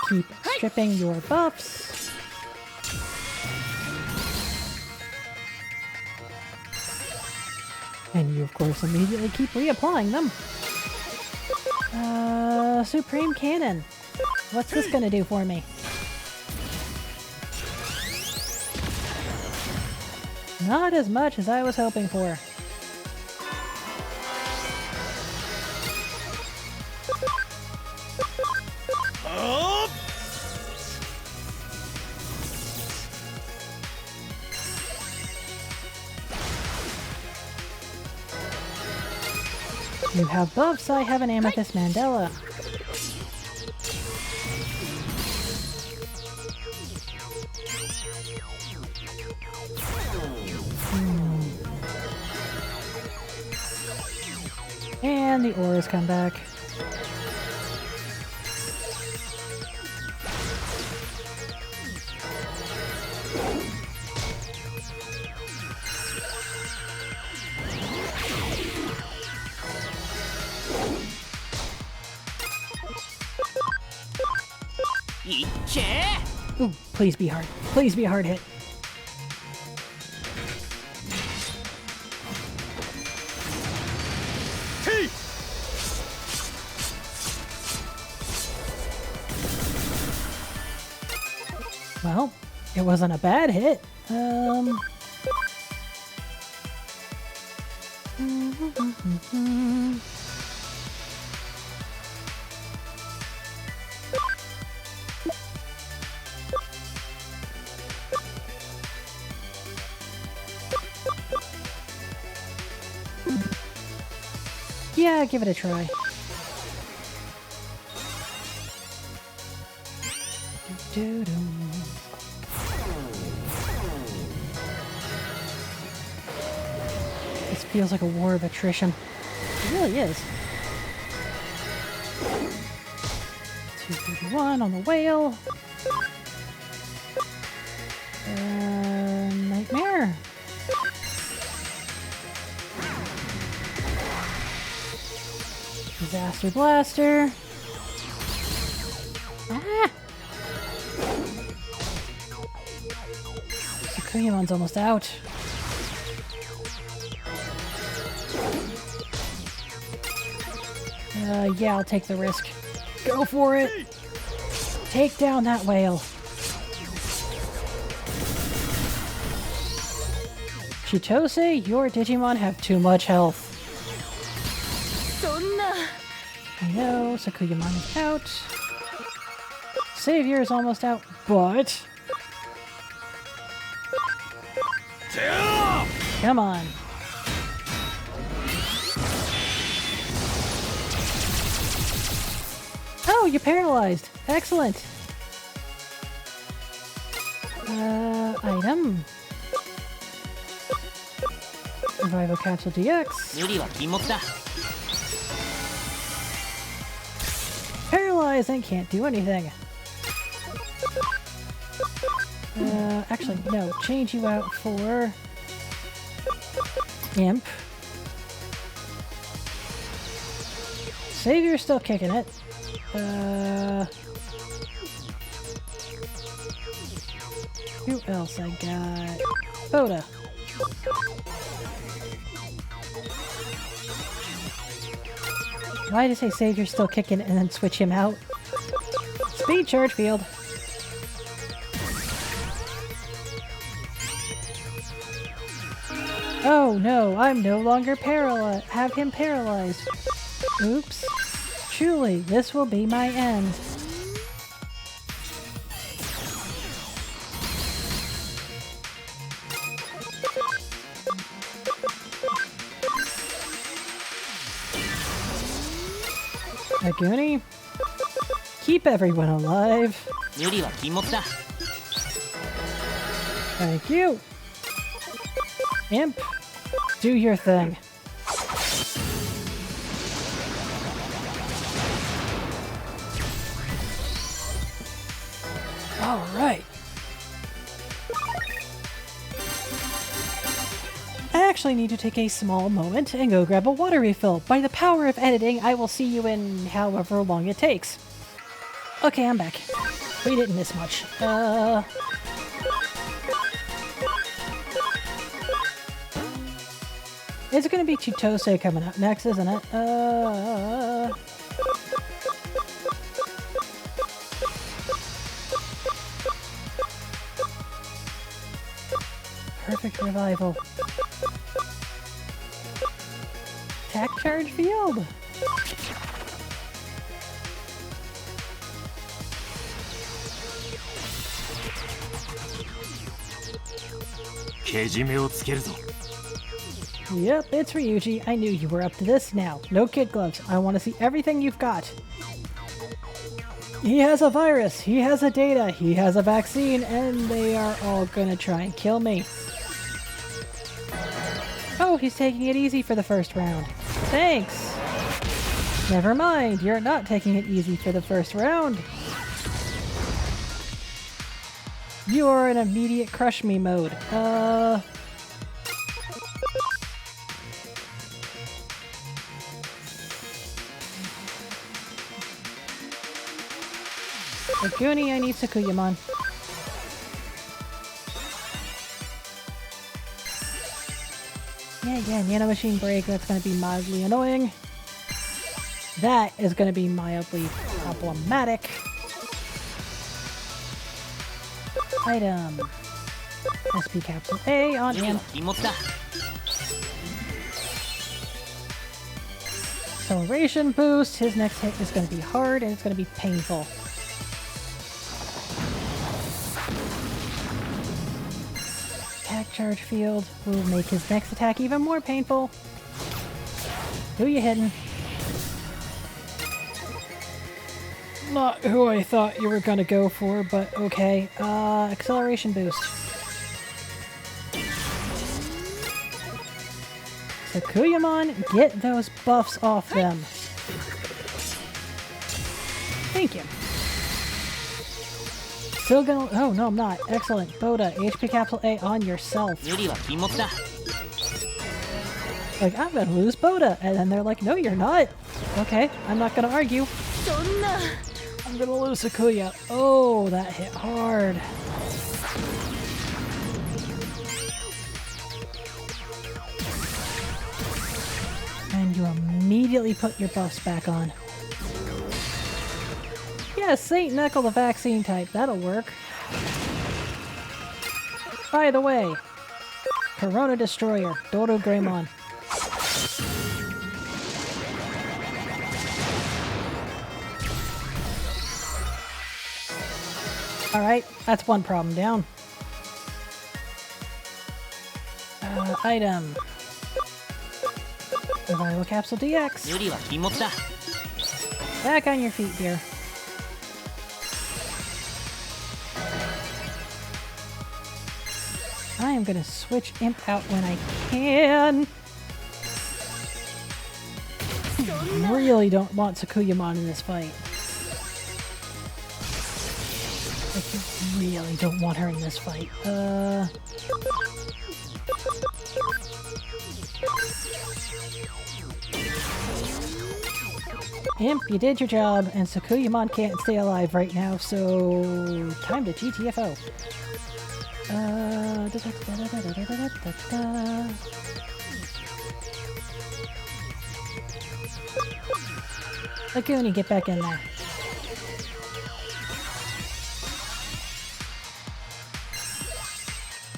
Keep stripping your buffs. And you, of course, immediately keep reapplying them. Supreme Cannon. What's this gonna do for me? Not as much as I was hoping for. You have buffs, I have an Amethyst Mandela. And the auras come back. Ooh, please be hard. Please be a hard hit. Well, it wasn't a bad hit. Yeah, give it a try. This feels like a war of attrition. It really is. 231 on the whale. Nightmare. Disaster Blaster. Ah! Kuyamon's almost out. Yeah, I'll take the risk. Go for it! Take down that whale. Chitose, your Digimon have too much health. I know, Sakuyamon is out. Savior is almost out, but... Come on. Oh, you're paralyzed. Excellent. Item. Revival Capsule DX. 無理は禁物だ。 Paralyzed and can't do anything. Actually, no. Change you out for... Imp. Savior's still kicking it. Who else I got? Boda. Why did I say Savior's still kicking and then switch him out? Speed charge field. Oh no, I'm no longer paralyzed. Have him paralyzed. Oops. Truly, this will be my end. Aguni, keep everyone alive. 無理は禁物だ。 Thank you. Imp, do your thing. All right. I actually need to take a small moment and go grab a water refill. By the power of editing, I will see you in however long it takes. Okay, I'm back. We didn't miss much. It's gonna be Chitose coming up next, isn't it? Perfect revival. Attack charge field. Yep, it's Ryuji. I knew you were up to this. Now, no kid gloves. I want to see everything you've got. He has a virus, he has a data, he has a vaccine, and they are all gonna try and kill me. Oh, he's taking it easy for the first round. Thanks! Never mind, you're not taking it easy for the first round. You are in immediate crush me mode. Aguni, I need Sakuyamon. Yeah, Nano Machine Break, that's gonna be mildly annoying. That is gonna be mildly problematic. Item. SP capsule A on 無理 him. は禁物だ。 Acceleration boost. His next hit is going to be hard and it's going to be painful. Attack charge field will make his next attack even more painful. Who you hitting? Not who I thought you were going to go for, but okay. Acceleration boost. So Kuyamon, get those buffs off them. Thank you. Still gonna... Oh, no, I'm not. Excellent. Boda, HP Capsule A on yourself. 無理は禁物だ。 Like, I'm gonna lose Boda. And then they're like, no, you're not. Okay, I'm not gonna argue. そんな I'm gonna lose Sakuya. Oh, that hit hard. And you immediately put your buffs back on. Yes, Saint Knuckle the vaccine type. That'll work. By the way, Corona Destroyer, Dodo Greymon. Alright, that's one problem down. Item. Survival Capsule DX. 無理は禁物だ。 Back on your feet, dear. I am gonna switch Imp out when I can. Really don't want Sakuyamon in this fight. Like, you really don't want her in this fight. Imp, you did your job, and Sakuyamon can't stay alive right now, so... time to GTFO. Lagoonie, get back in there.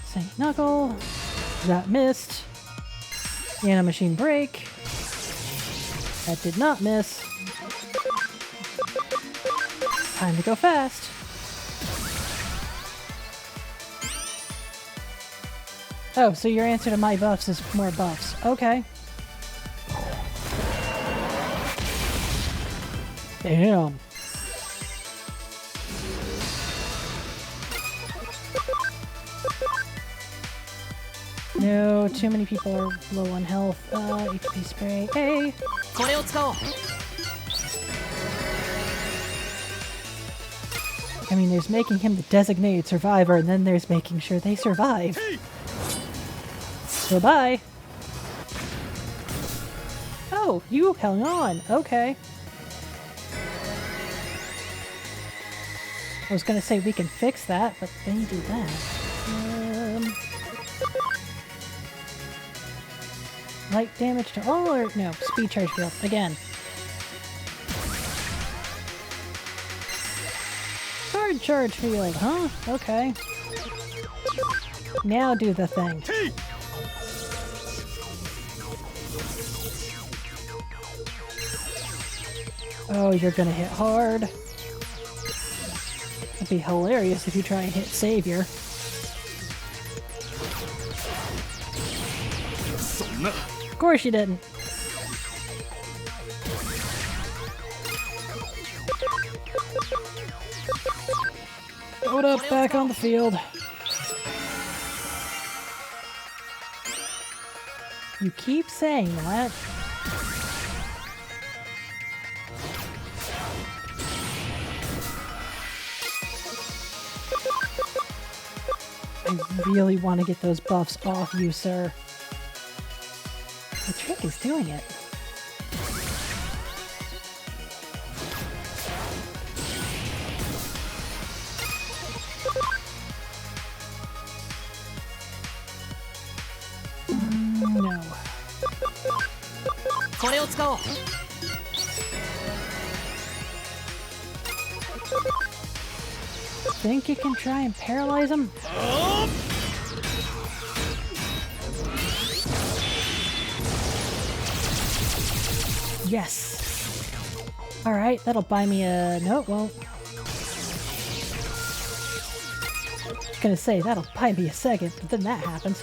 Saint Knuckle. That missed. Nano Machine Break. That did not miss. Time to go fast. Oh, so your answer to my buffs is more buffs. Okay. Damn. No, too many people are low on health. HP spray. Hey! これを使おう。 I mean, there's making him the designated survivor, and then there's making sure they survive. So bye. Oh, you held on. Okay. I was gonna say we can fix that, but then you do that. Light damage to all, or no, speed charge field again. Hard charge field, huh? Okay. Now do the thing. Oh, you're gonna hit hard. It'd be hilarious if you try and hit Savior. そんな Of course you didn't. Hold up, back on the field. You keep saying that. I really want to get those buffs off you, sir. The trick is doing it. No. これを使おう。 こ think you can try and paralyze him? Yes. Alright, that'll buy me a... No, it won't. I was gonna say, that'll buy me a second, but then that happens.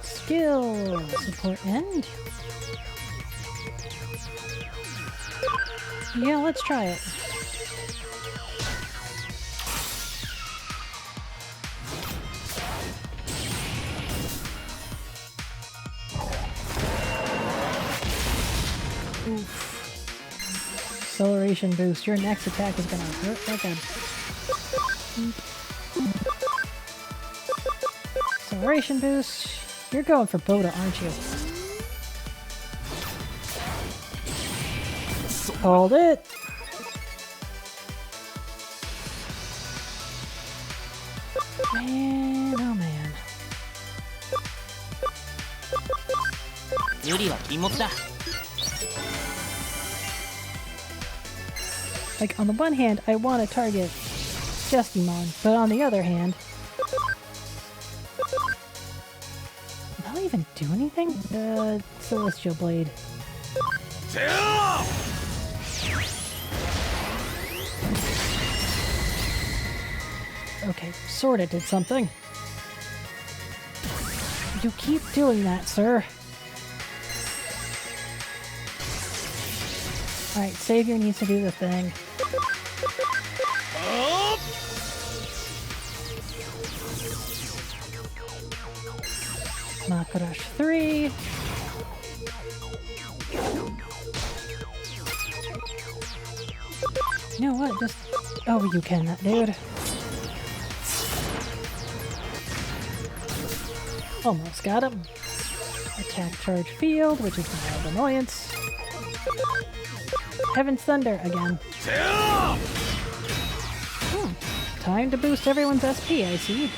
Skill support end. Yeah, let's try it. Oof. Acceleration boost. Your next attack is gonna hurt like a... Acceleration boost. You're going for Boda, aren't you? Hold it! Man, oh man. 無理は禁物だ。 Like, on the one hand, I want to target Digimon, but on the other hand... Will I even do anything? Celestial Blade. Okay, sorta did something. You keep doing that, sir. Alright, Savior needs to do the thing. Makarash 3. You know what? Just... Oh, you can that, dude. Almost got him. Attack charge field, which is mild annoyance. Heaven's Thunder again. Time to boost everyone's SP, I see.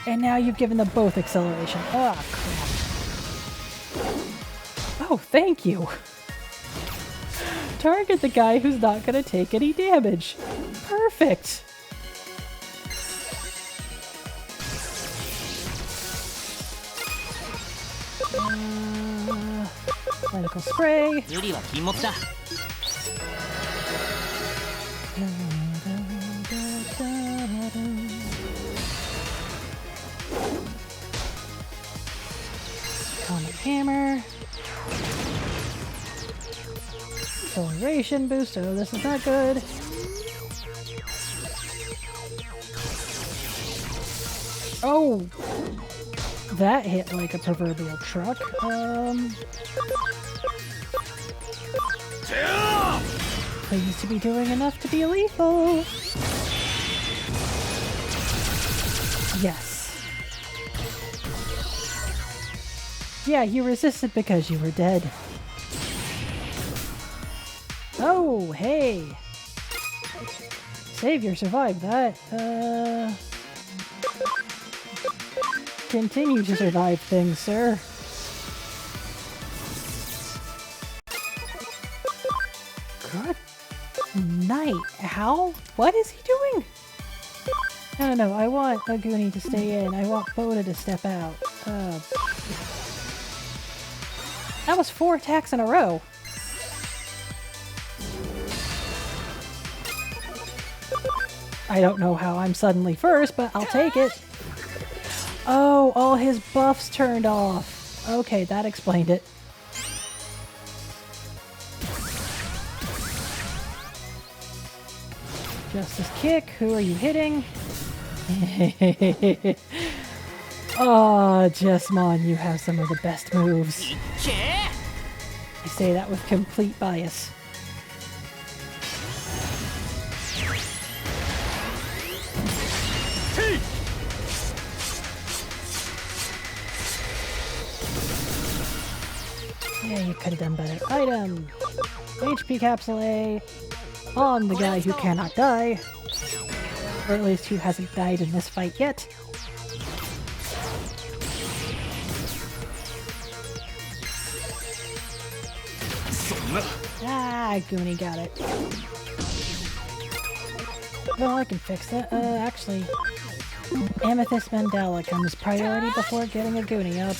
And now you've given them both acceleration. Ah, crap. Oh, thank you. Target the guy who's not gonna take any damage. Perfect. Medical spray. 無理は禁物だ。 Comet hammer. Acceleration boost. Oh, this is not good. Oh! That hit like a proverbial truck. Please to be doing enough to be lethal. Yes. Yeah, you resisted because you were dead. Oh, hey! Savior survived that. Continue to survive things, sir. Good night. How? What is he doing? I don't know. I want Aguni to stay in. I want Boda to step out. That was 4 attacks in a row. I don't know how I'm suddenly first, but I'll take it. Oh, all his buffs turned off. Okay, that explained it. Justice Kick, who are you hitting? Oh, Jesmon, you have some of the best moves. I say that with complete bias. Yeah, you could have done better. Item! HP Capsule A on the guy who cannot die. Or at least who hasn't died in this fight yet. な。 Ah, Goonie got it. Well, I can fix that. Actually, Amethyst Mandala comes priority before getting a Goonie up.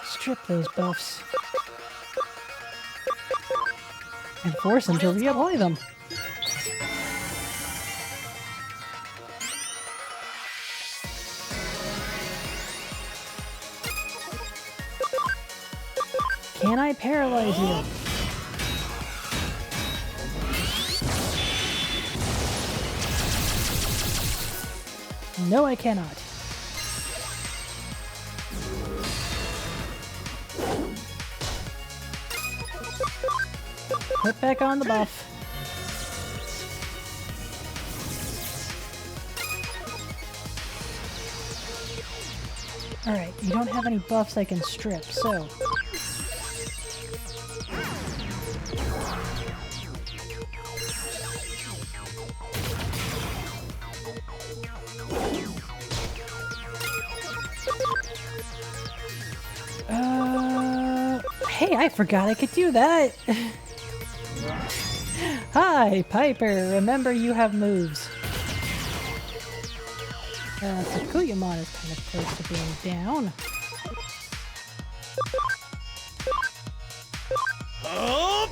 Strip those buffs. And force him to reapply them. Can I paralyze you? No, I cannot. Put back on the buff. Alright, you don't have any buffs I can strip, so... Hey, I forgot I could do that! Hi, Piper! Remember you have moves. Sakuyamon is kind of close to being down. Up!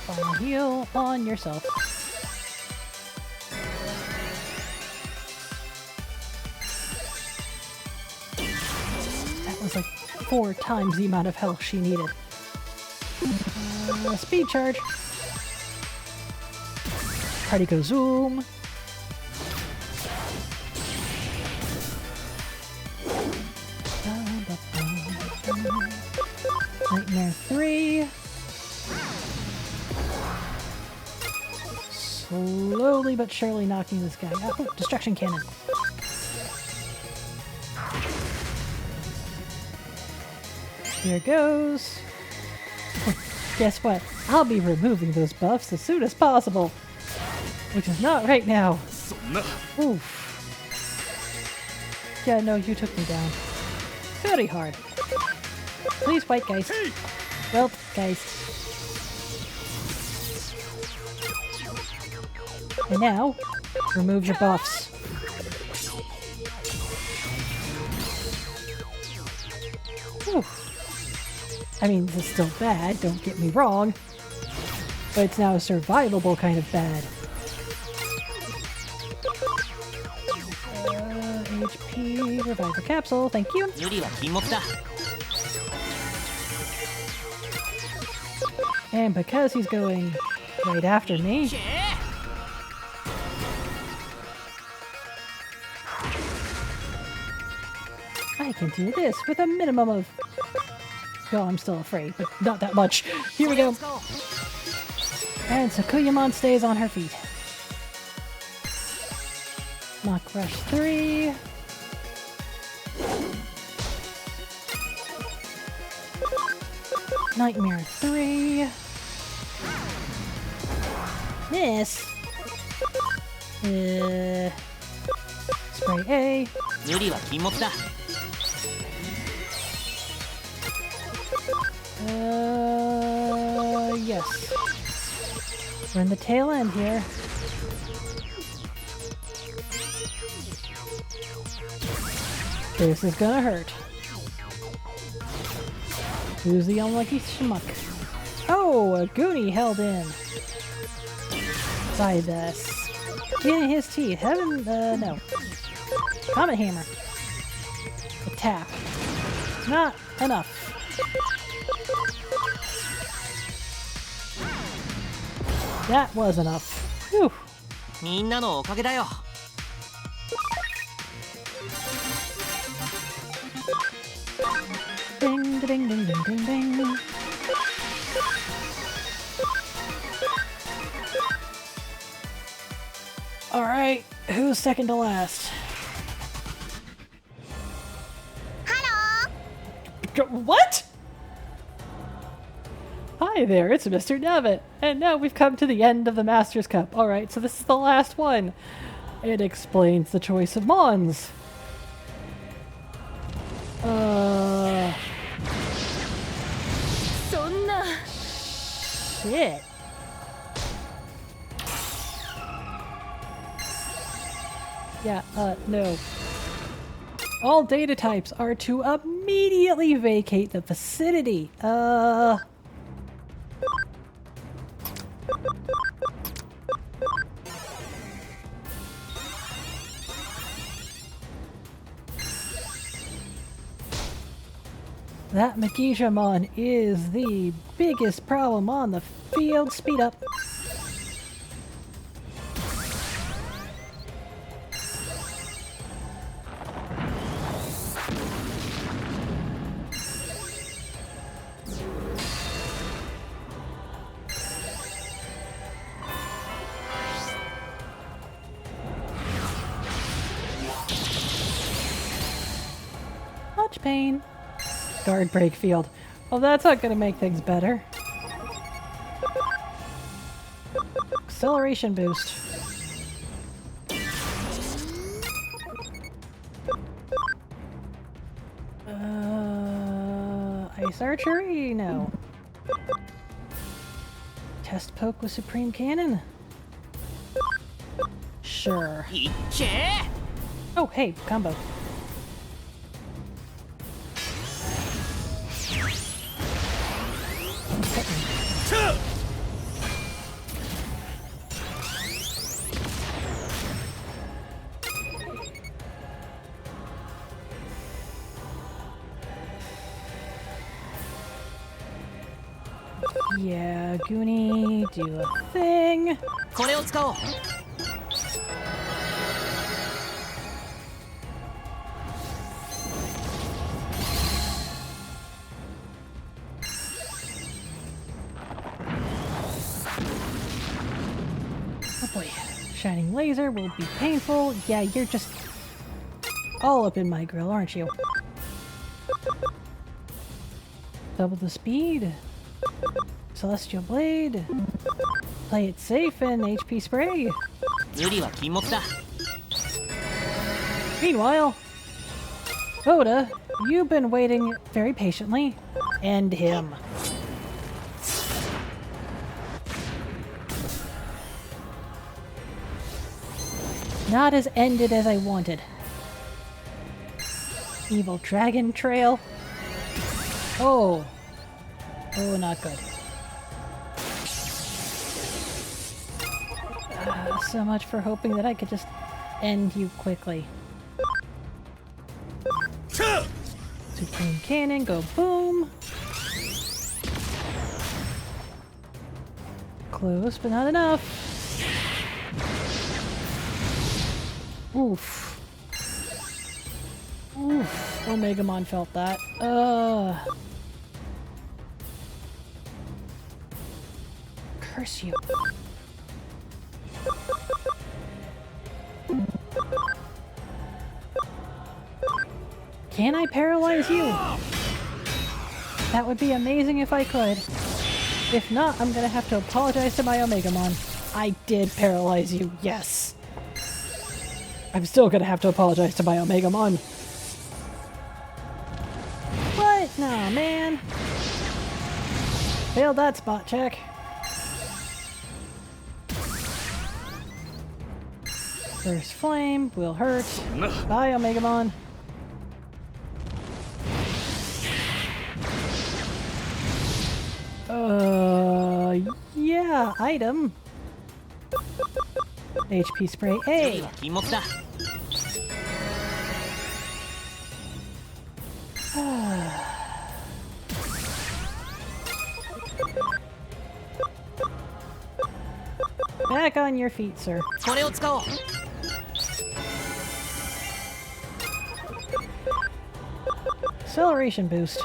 Final heal on yourself. That was like 4 times the amount of health she needed. Speed charge. Particle zoom. Nightmare 3. Slowly but surely knocking this guy out. Oh, destruction cannon. Here goes. Guess what? I'll be removing those buffs as soon as possible. Which is not right now. そんな。 Oof. Yeah, no, you took me down. Very hard. Please fight, guys. Well, guys. And now, remove your buffs. Whew. I mean, this is still bad, don't get me wrong. But it's now a survivable kind of bad. HP, revive the capsule, thank you. ユリは禁物だ。 And because he's going right after me, I can do this with a minimum of... Oh, I'm still afraid, but not that much. Here we go. And Sakuyamon stays on her feet. Mock Rush 3. Nightmare 3. Miss. Spray A. ユリは禁物だ。 Yes. We're in the tail end here. This is gonna hurt. Who's the unlucky schmuck? Oh, a Goonie held in by the skin in his teeth. Heaven, no. Comet Hammer. A tap. Not enough. That was enough. Whew. みんなのおかげだよ。 Ding, ding, ding, ding, ding, ding. Alright, who's second to last? Hello. What? Hi, Hi there, it's Mr. Nabbit, and now we've come to the end of the Master's Cup. Alright, so this is the last one. It explains the choice of Mons. Shit. Yeah, no. All data types are to immediately vacate the vicinity. That Magijamon is the biggest problem on the field. Speed up. Much pain. Guard break field. Well, that's not going to make things better. Acceleration boost. Ice archery? No. Test poke with supreme cannon? Sure. いっけー Oh, hey, combo. Yeah, Goonie, do a thing. これを使おう Oh boy. Shining laser will be painful. Yeah, you're just all up in my grill, aren't you? Double the speed. Celestial blade. Play it safe and HP spray. 無理は禁物だ Meanwhile, Voda, you've been waiting very patiently. End him. Not as ended as I wanted. Evil dragon trail. Oh. Oh, not good. So much for hoping that I could just end you quickly. Supreme cannon, go boom. Close, but not enough. Oof. Oof. Omegamon felt that. Curse you. Can I paralyze you? That would be amazing if I could. If not, I'm gonna have to apologize to my Omegamon. I did paralyze you, yes. I'm still gonna have to apologize to my Omegamon. What? Nah, man. Failed that spot check. First flame will hurt. Bye, Omegamon. Yeah, item. HP spray 無理 A. は禁物だ Back on your feet, sir. これを使おう Acceleration boost.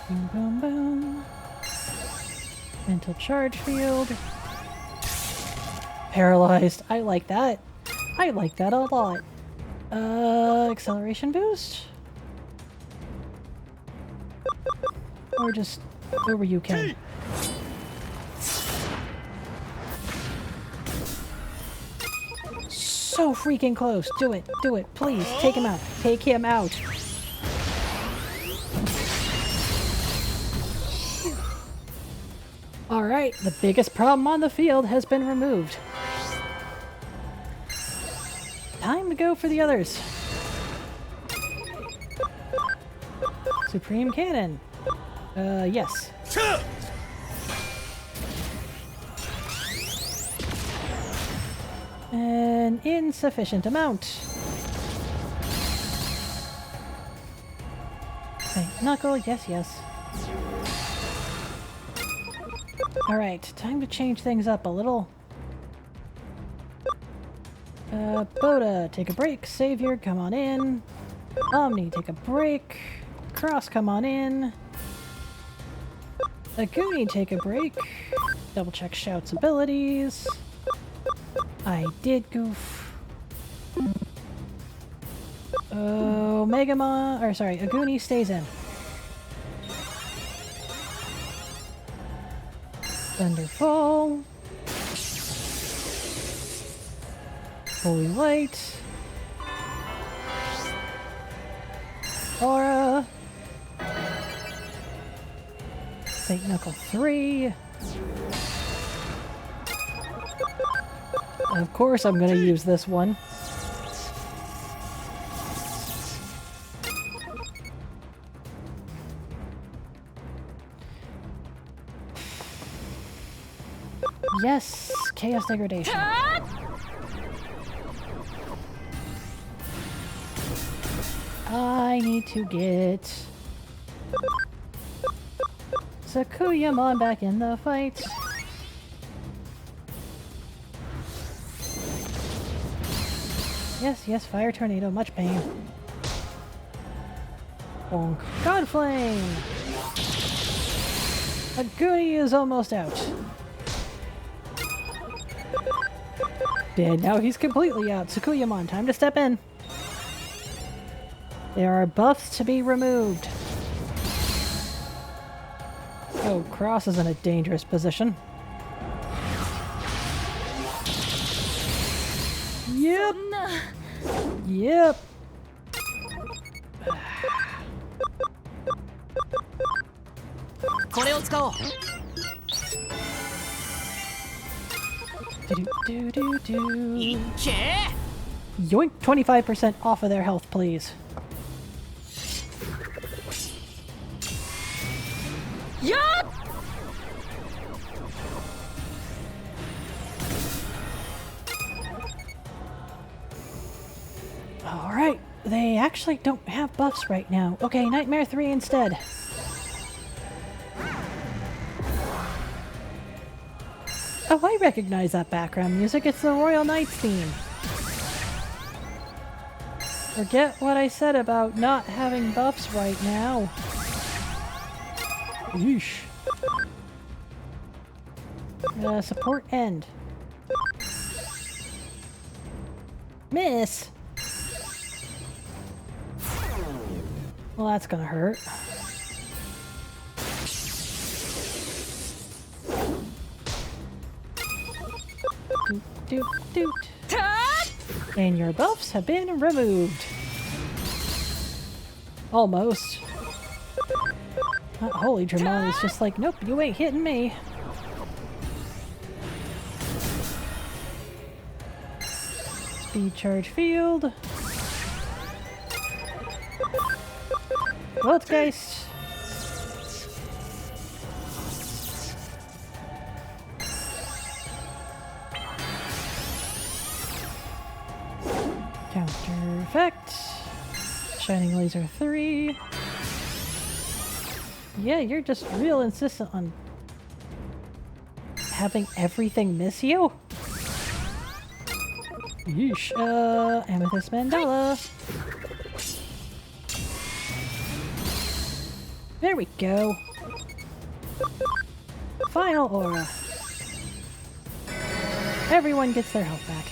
Boom, boom, boom. Mental charge field. Paralyzed. I like that. I like that a lot. Acceleration boost? Or just over you can. So freaking close. Do it. Do it. Please. Take him out. Take him out. Alright, the biggest problem on the field has been removed. Time to go for the others. Supreme Cannon. Yes. An insufficient amount. Saint Knuckle, yes, yes. Alright, time to change things up a little. Boda, take a break. Savior, come on in. Omni, take a break. Cross, come on in. Aguni, take a break. Double check Shout's abilities. I did goof. Oh, Megamon, or sorry, Aguni stays in. Thunderfall. Holy Light. Aura. Saint Knuckle 3. Of course I'm gonna use this one. Yes! Chaos Degradation. I need to get Sakuyamon back in the fight. Yes, yes, Fire Tornado, much pain. Bonk. God Flame! Aguni is almost out. Dead. Now he's completely out. Sakuyamon, time to step in. There are buffs to be removed. Oh, Cross is in a dangerous position. Yep. Yep. Do-do-do-do. Yoink, 25% off of their health, please. Yup! Alright, they actually don't have buffs right now. Okay, Nightmare 3 instead. Oh, I recognize that background music. It's the Royal Knights theme. Forget what I said about not having buffs right now. Yeesh. Support end. Miss! Well, that's gonna hurt. Doot, doot, doot. And your buffs have been removed. Almost. Holy Dramon is just like, nope, you ain't hitting me. Speed charge field. Voltgeist. Counter effect. Shining Laser 3. Yeah, you're just real insistent on having everything miss you? Yeesh. Amethyst Mandala. There we go. Final aura. Everyone gets their health back.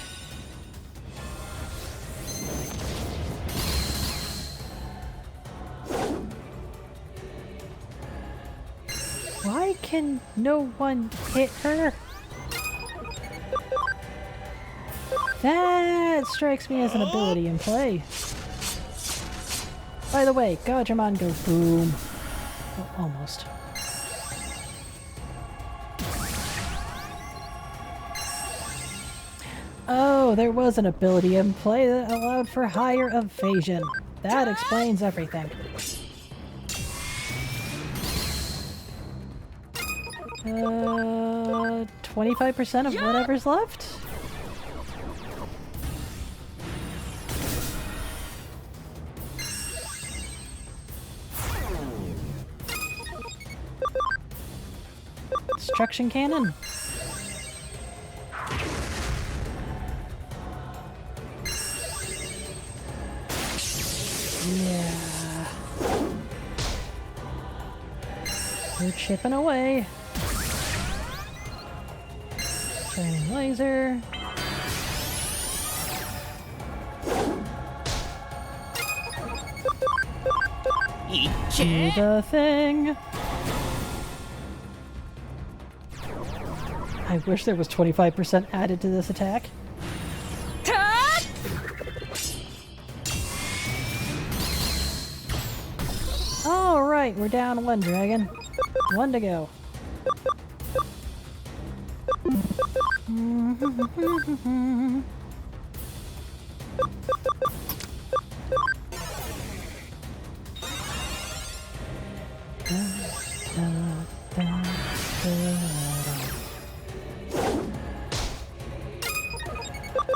Why can no one hit her? That strikes me as an ability in play. By the way, Digimon go boom. Well, almost. Oh, there was an ability in play that allowed for higher evasion. That explains everything. 25% of whatever's left? Destruction cannon. Yeah. We're chipping away. Shining laser. Do the thing. I wish there was 25% added to this attack. Alright, we're down one dragon. One to go.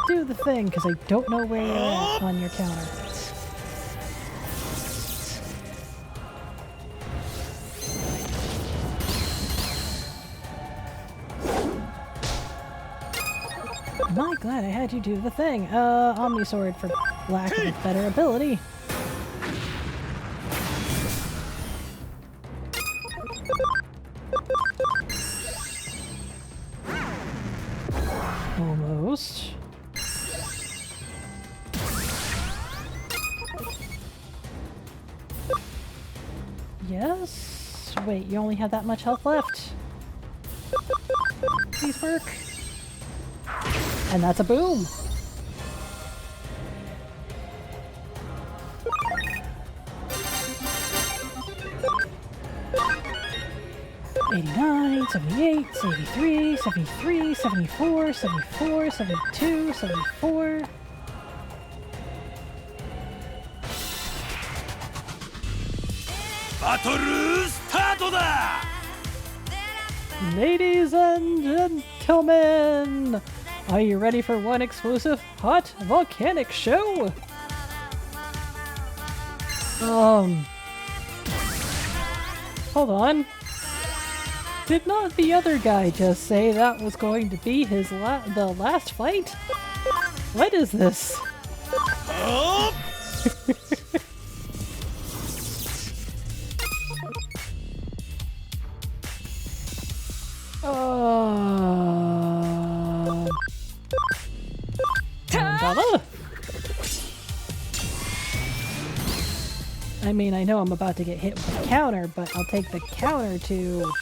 Do the thing, because I don't know where you're at on your counter. Am I glad I had you do the thing? Omni Sword for lack of a better ability. Almost. Yes? Wait, you only have that much health left? Please work. And that's a boom! $89, $78, $83, $73, $74, $74, $72, $74. Battle start da! Ladies and gentlemen, are you ready for one exclusive hot volcanic show? Hold on. Did not the other guy just say that was going to be his the last fight? What is this? Up! Mandala? I mean, I know I'm about to get hit with a counter, but I'll take the counter to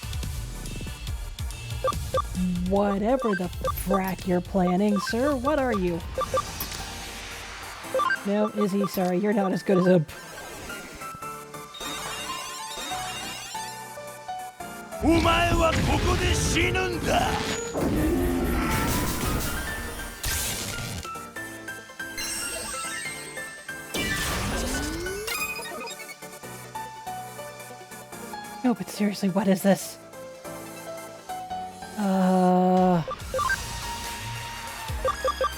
whatever the frack you're planning, sir. What are you? No, Izzy, sorry, you're not as good as him. Omae wa koko de shinun da! No, but seriously, what is this?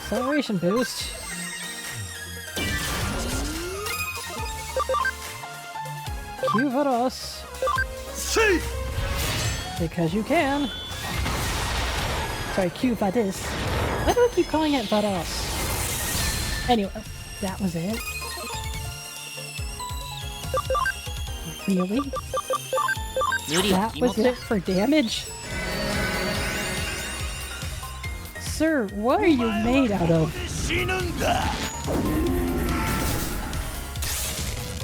Acceleration boost. Q Vados. See! Because you can. Sorry, Q Vadis. Why do I keep calling it Vados? Anyway, that was it. Really? That was it for damage? Sir, what are you made out of?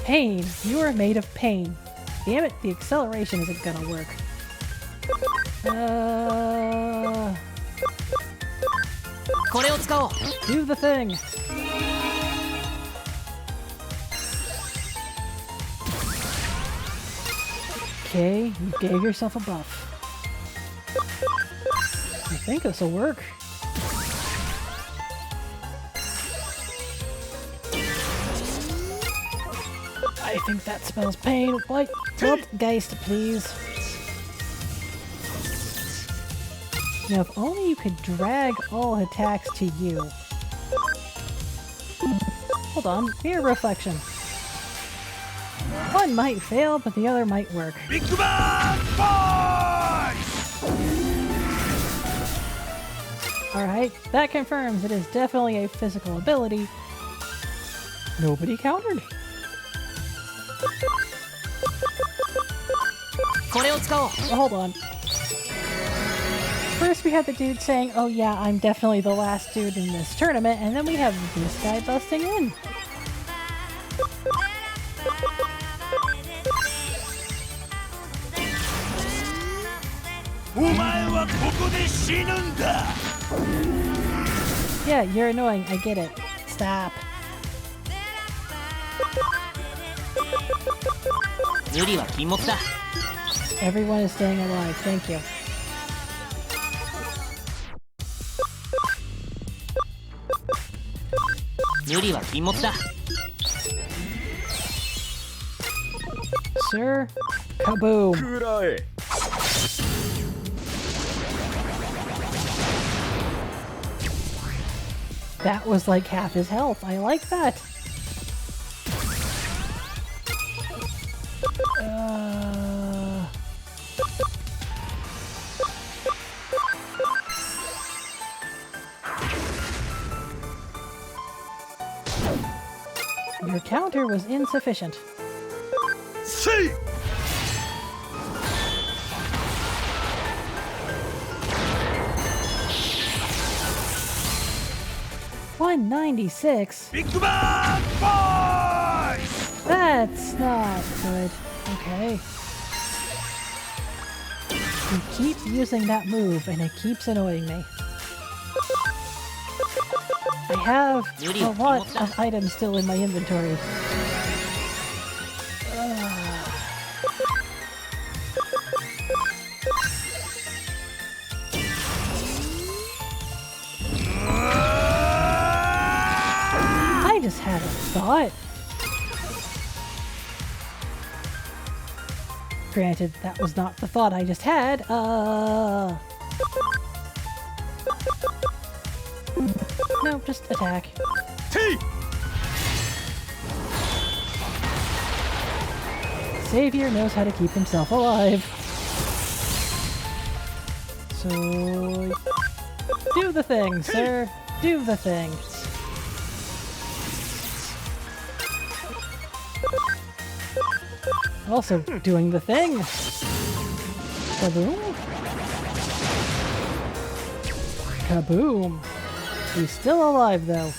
Pain. You are made of pain. Damn it, the acceleration isn't gonna work. これを使おう。 Do the thing. Okay, you gave yourself a buff. I think this will work. I think that spells pain. What? Geist, please. Now, if only you could drag all attacks to you. Hold on, mirror reflection. One might fail, but the other might work. Digimon boys! Alright, that confirms it is definitely a physical ability. Nobody countered. これを使おう。 Hold on. First we had the dude saying, oh yeah, I'm definitely the last dude in this tournament, and then we have this guy busting in. お前はここで死ぬんだ。 Yeah, you're annoying, I get it. Stop. 無理は禁物だ。 Everyone is staying alive, thank you. 無理は禁物だ。 Sir, kaboom. くらえ。 That was like half his health. I like that. Your counter was insufficient. See! 196? Digimon boys! That's not good. Okay. You keep using that move and it keeps annoying me. I have a lot of items still in my inventory. I just had a thought. Granted, that was not the thought I just had. No, just attack. T! Savior knows how to keep himself alive. So... do the thing, sir. Do the thing. Also doing the thing. Kaboom. Kaboom. He's still alive, though.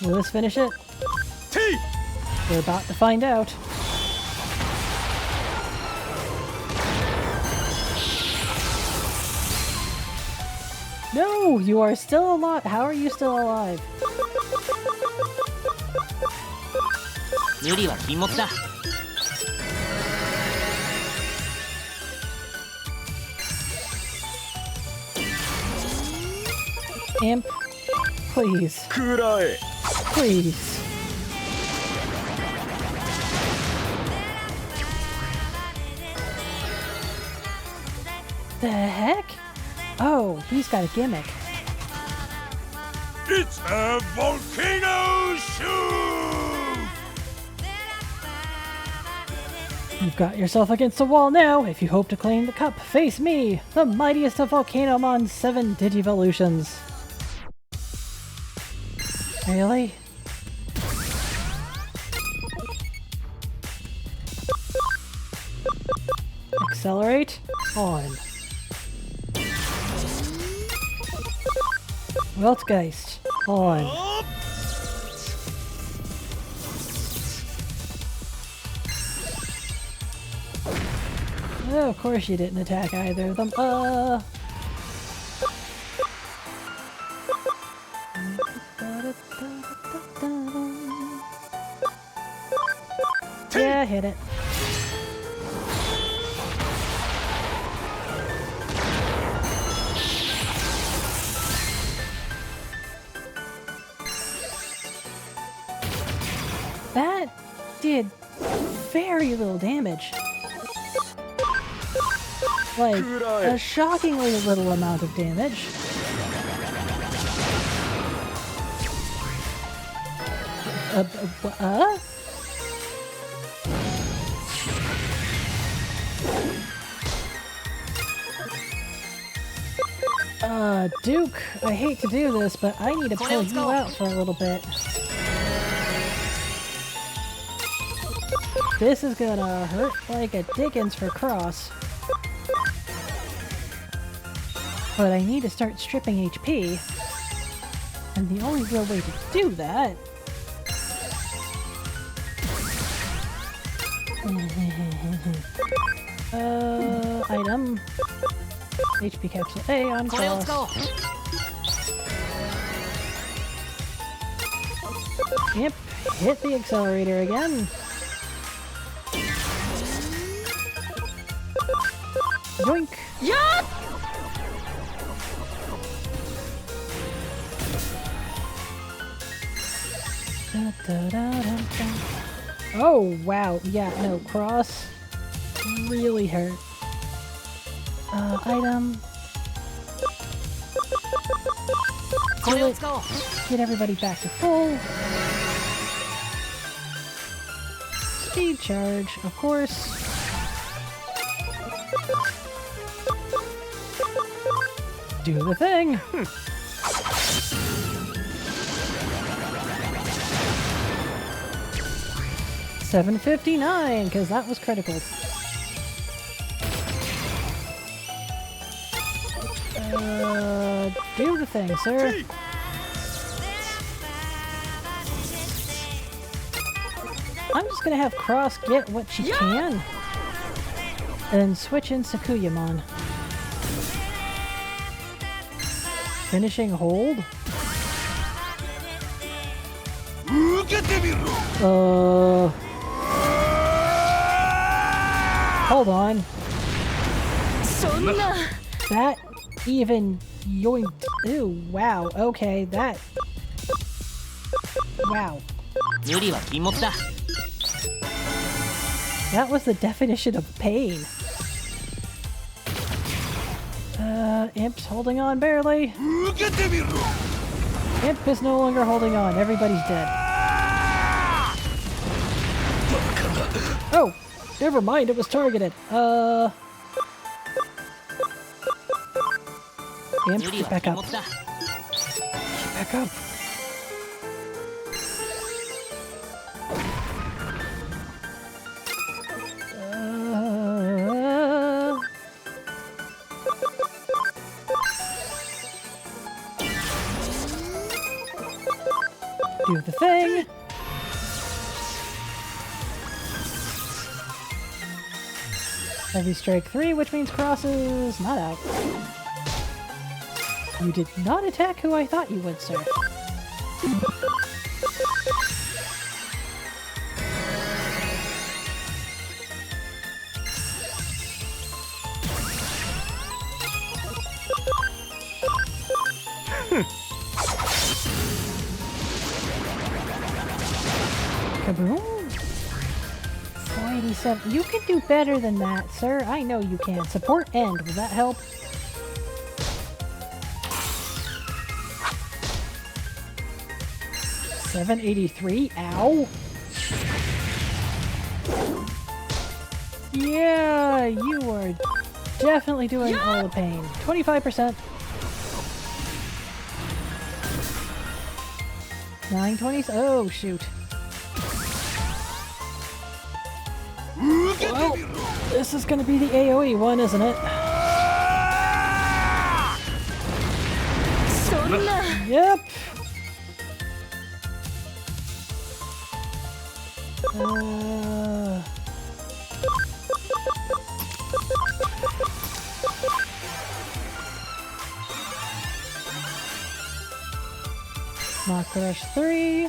Will this finish it? T! We're about to find out. No! You are still alive! How are you still alive? 無理は禁物だ。 Imp, please. くらえ。 Please. The heck? Oh, he's got a gimmick. It's a volcano shoe! You've got yourself against the wall now. If you hope to claim the cup, face me, the mightiest of Volcanomon's 7 Digivolutions. Really? Accelerate. On. Weltgeist. On. Oh, of course you didn't attack either of them. Yeah, hit it. That did very little damage. Like, a shockingly little amount of damage. Duke, I hate to do this, but I need to pull you out for a little bit. This is gonna hurt like a dickens for Cross. But I need to start stripping HP. And the only real way to do that item. HP capsule A on Cross. Yep, hit the accelerator again. Yoink! Yeah! Oh, wow. Yeah, no, Cross really hurt. Item. Kill it. Get everybody back to full. Speed charge, of course. Do the thing. 759, because that was critical. Do the thing, sir. I'm just gonna have Cross get what she can. And switch in Sakuyamon. Finishing hold? Hold on. That even yoinked. Ew, wow. Okay, that. Wow. That was the definition of pain. Imp's holding on barely. Imp is no longer holding on. Everybody's dead. Oh! Never mind, it was targeted. Imp, get back up. Get back up. Do the thing. Heavy Strike 3, which means Cross is not out. You did not attack who I thought you would, sir. Kaboom! 487. You can do better than that, sir. I know you can. Support end. Will that help? $783? Ow! Yeah, you are definitely doing all the pain. 25%. 920s? Oh, shoot. Well, this is gonna be the AoE one, isn't it? Yep. Mach Rush 3.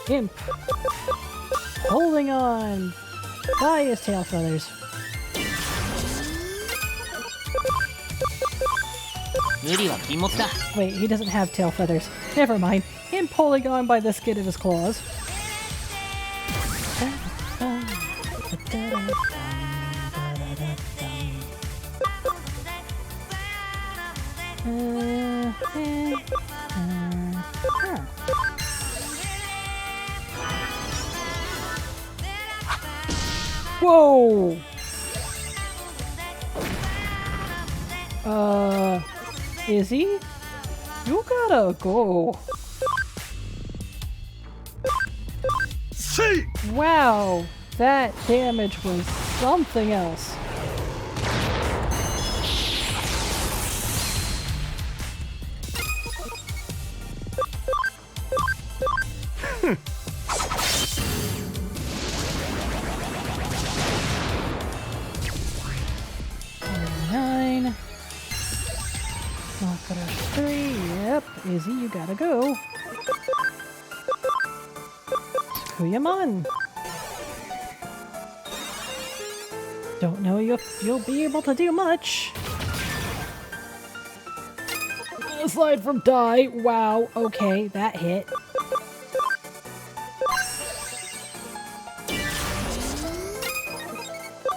Imp. Holding on by his tail feathers. 無理は禁物だ。 Wait, he doesn't have tail feathers. Never mind. Him pulling on by the skin of his claws. Whoa! Is he? You gotta go. See! Wow, that damage was something else. Nine. Mach Rush 3. Yep, Izzy, you gotta go. Takuyamon. Don't know if you'll be able to do much. Slide from die. Wow. Okay, that hit.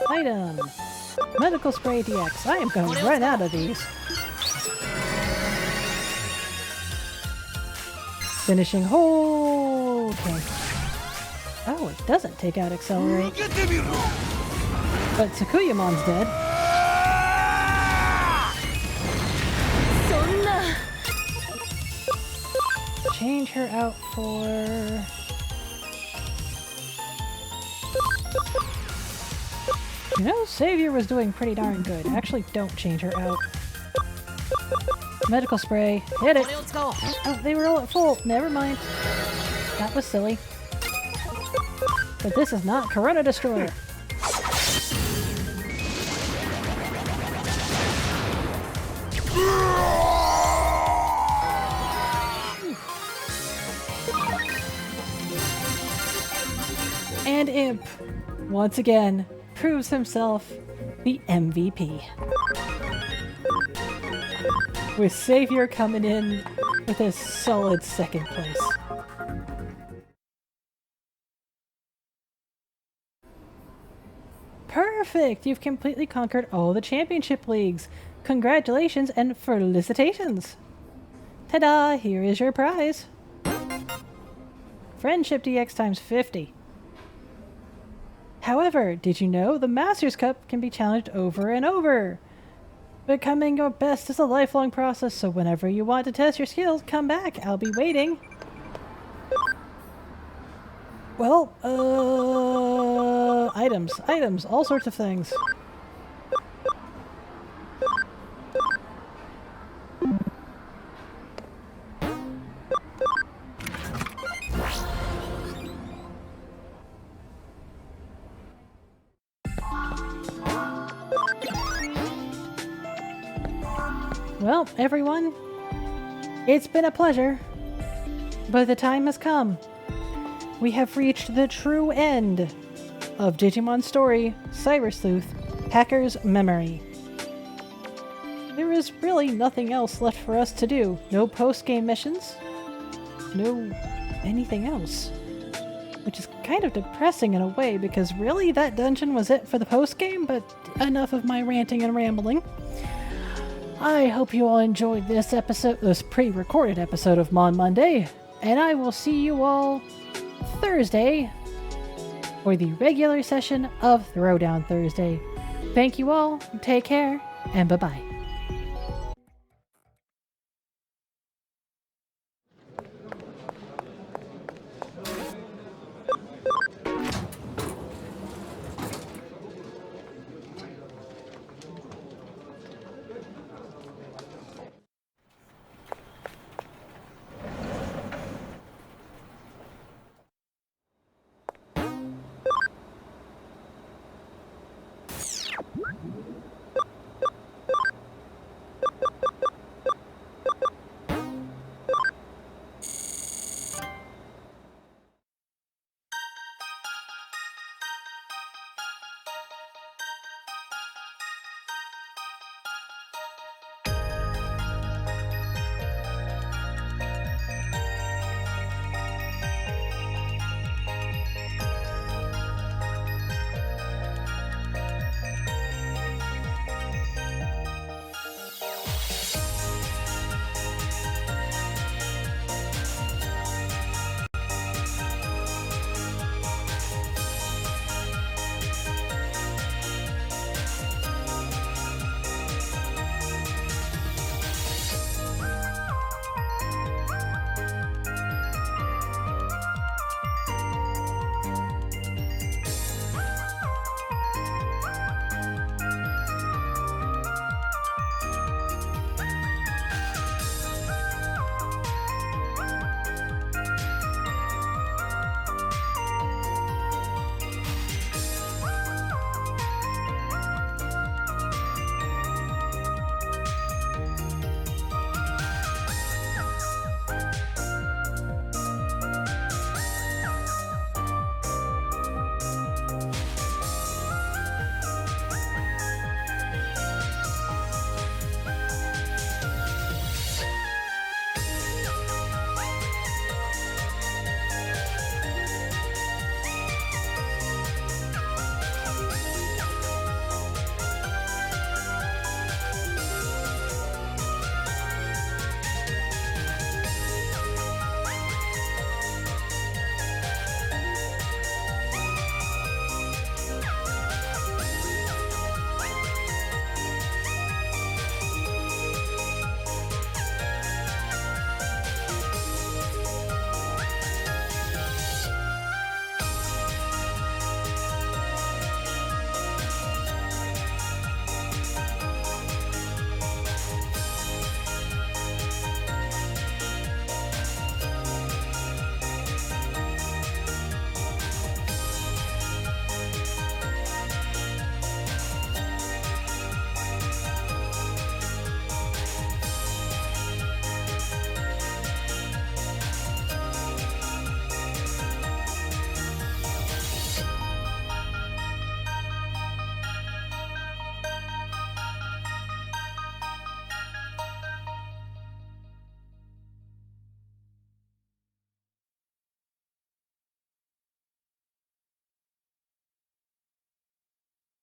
Item. Medical Spray DX. I am going to run out of these. Finishing hold. Okay. Oh, it doesn't take out Accelerate. 受けてみろ But Takuyamon's dead. そんな Change her out for... You know, Savior was doing pretty darn good. Actually, don't change her out. Medical Spray. Hit it! これを使おう。 Oh, they were all at full. Never mind. That was silly. But this is not Corona Destroyer. And Imp, once again, proves himself the MVP. With Savior coming in with a solid second place. Perfect! You've completely conquered all the championship leagues. Congratulations and felicitations! Ta-da! Here is your prize. Friendship DX times 50. However, did you know the Masters Cup can be challenged over and over? Becoming your best is a lifelong process, so whenever you want to test your skills, come back. I'll be waiting. Well, items, all sorts of things. Well, everyone, it's been a pleasure, but the time has come. We have reached the true end of Digimon's story, Cyber Sleuth, Hacker's Memory. There is really nothing else left for us to do. No post-game missions, no anything else. Which is kind of depressing in a way, because really that dungeon was it for the post-game, but enough of my ranting and rambling. I hope you all enjoyed this episode, this pre-recorded episode of Mon Monday, and I will see you all Thursday for the regular session of Throwdown Thursday. Thank you all, take care, and bye-bye.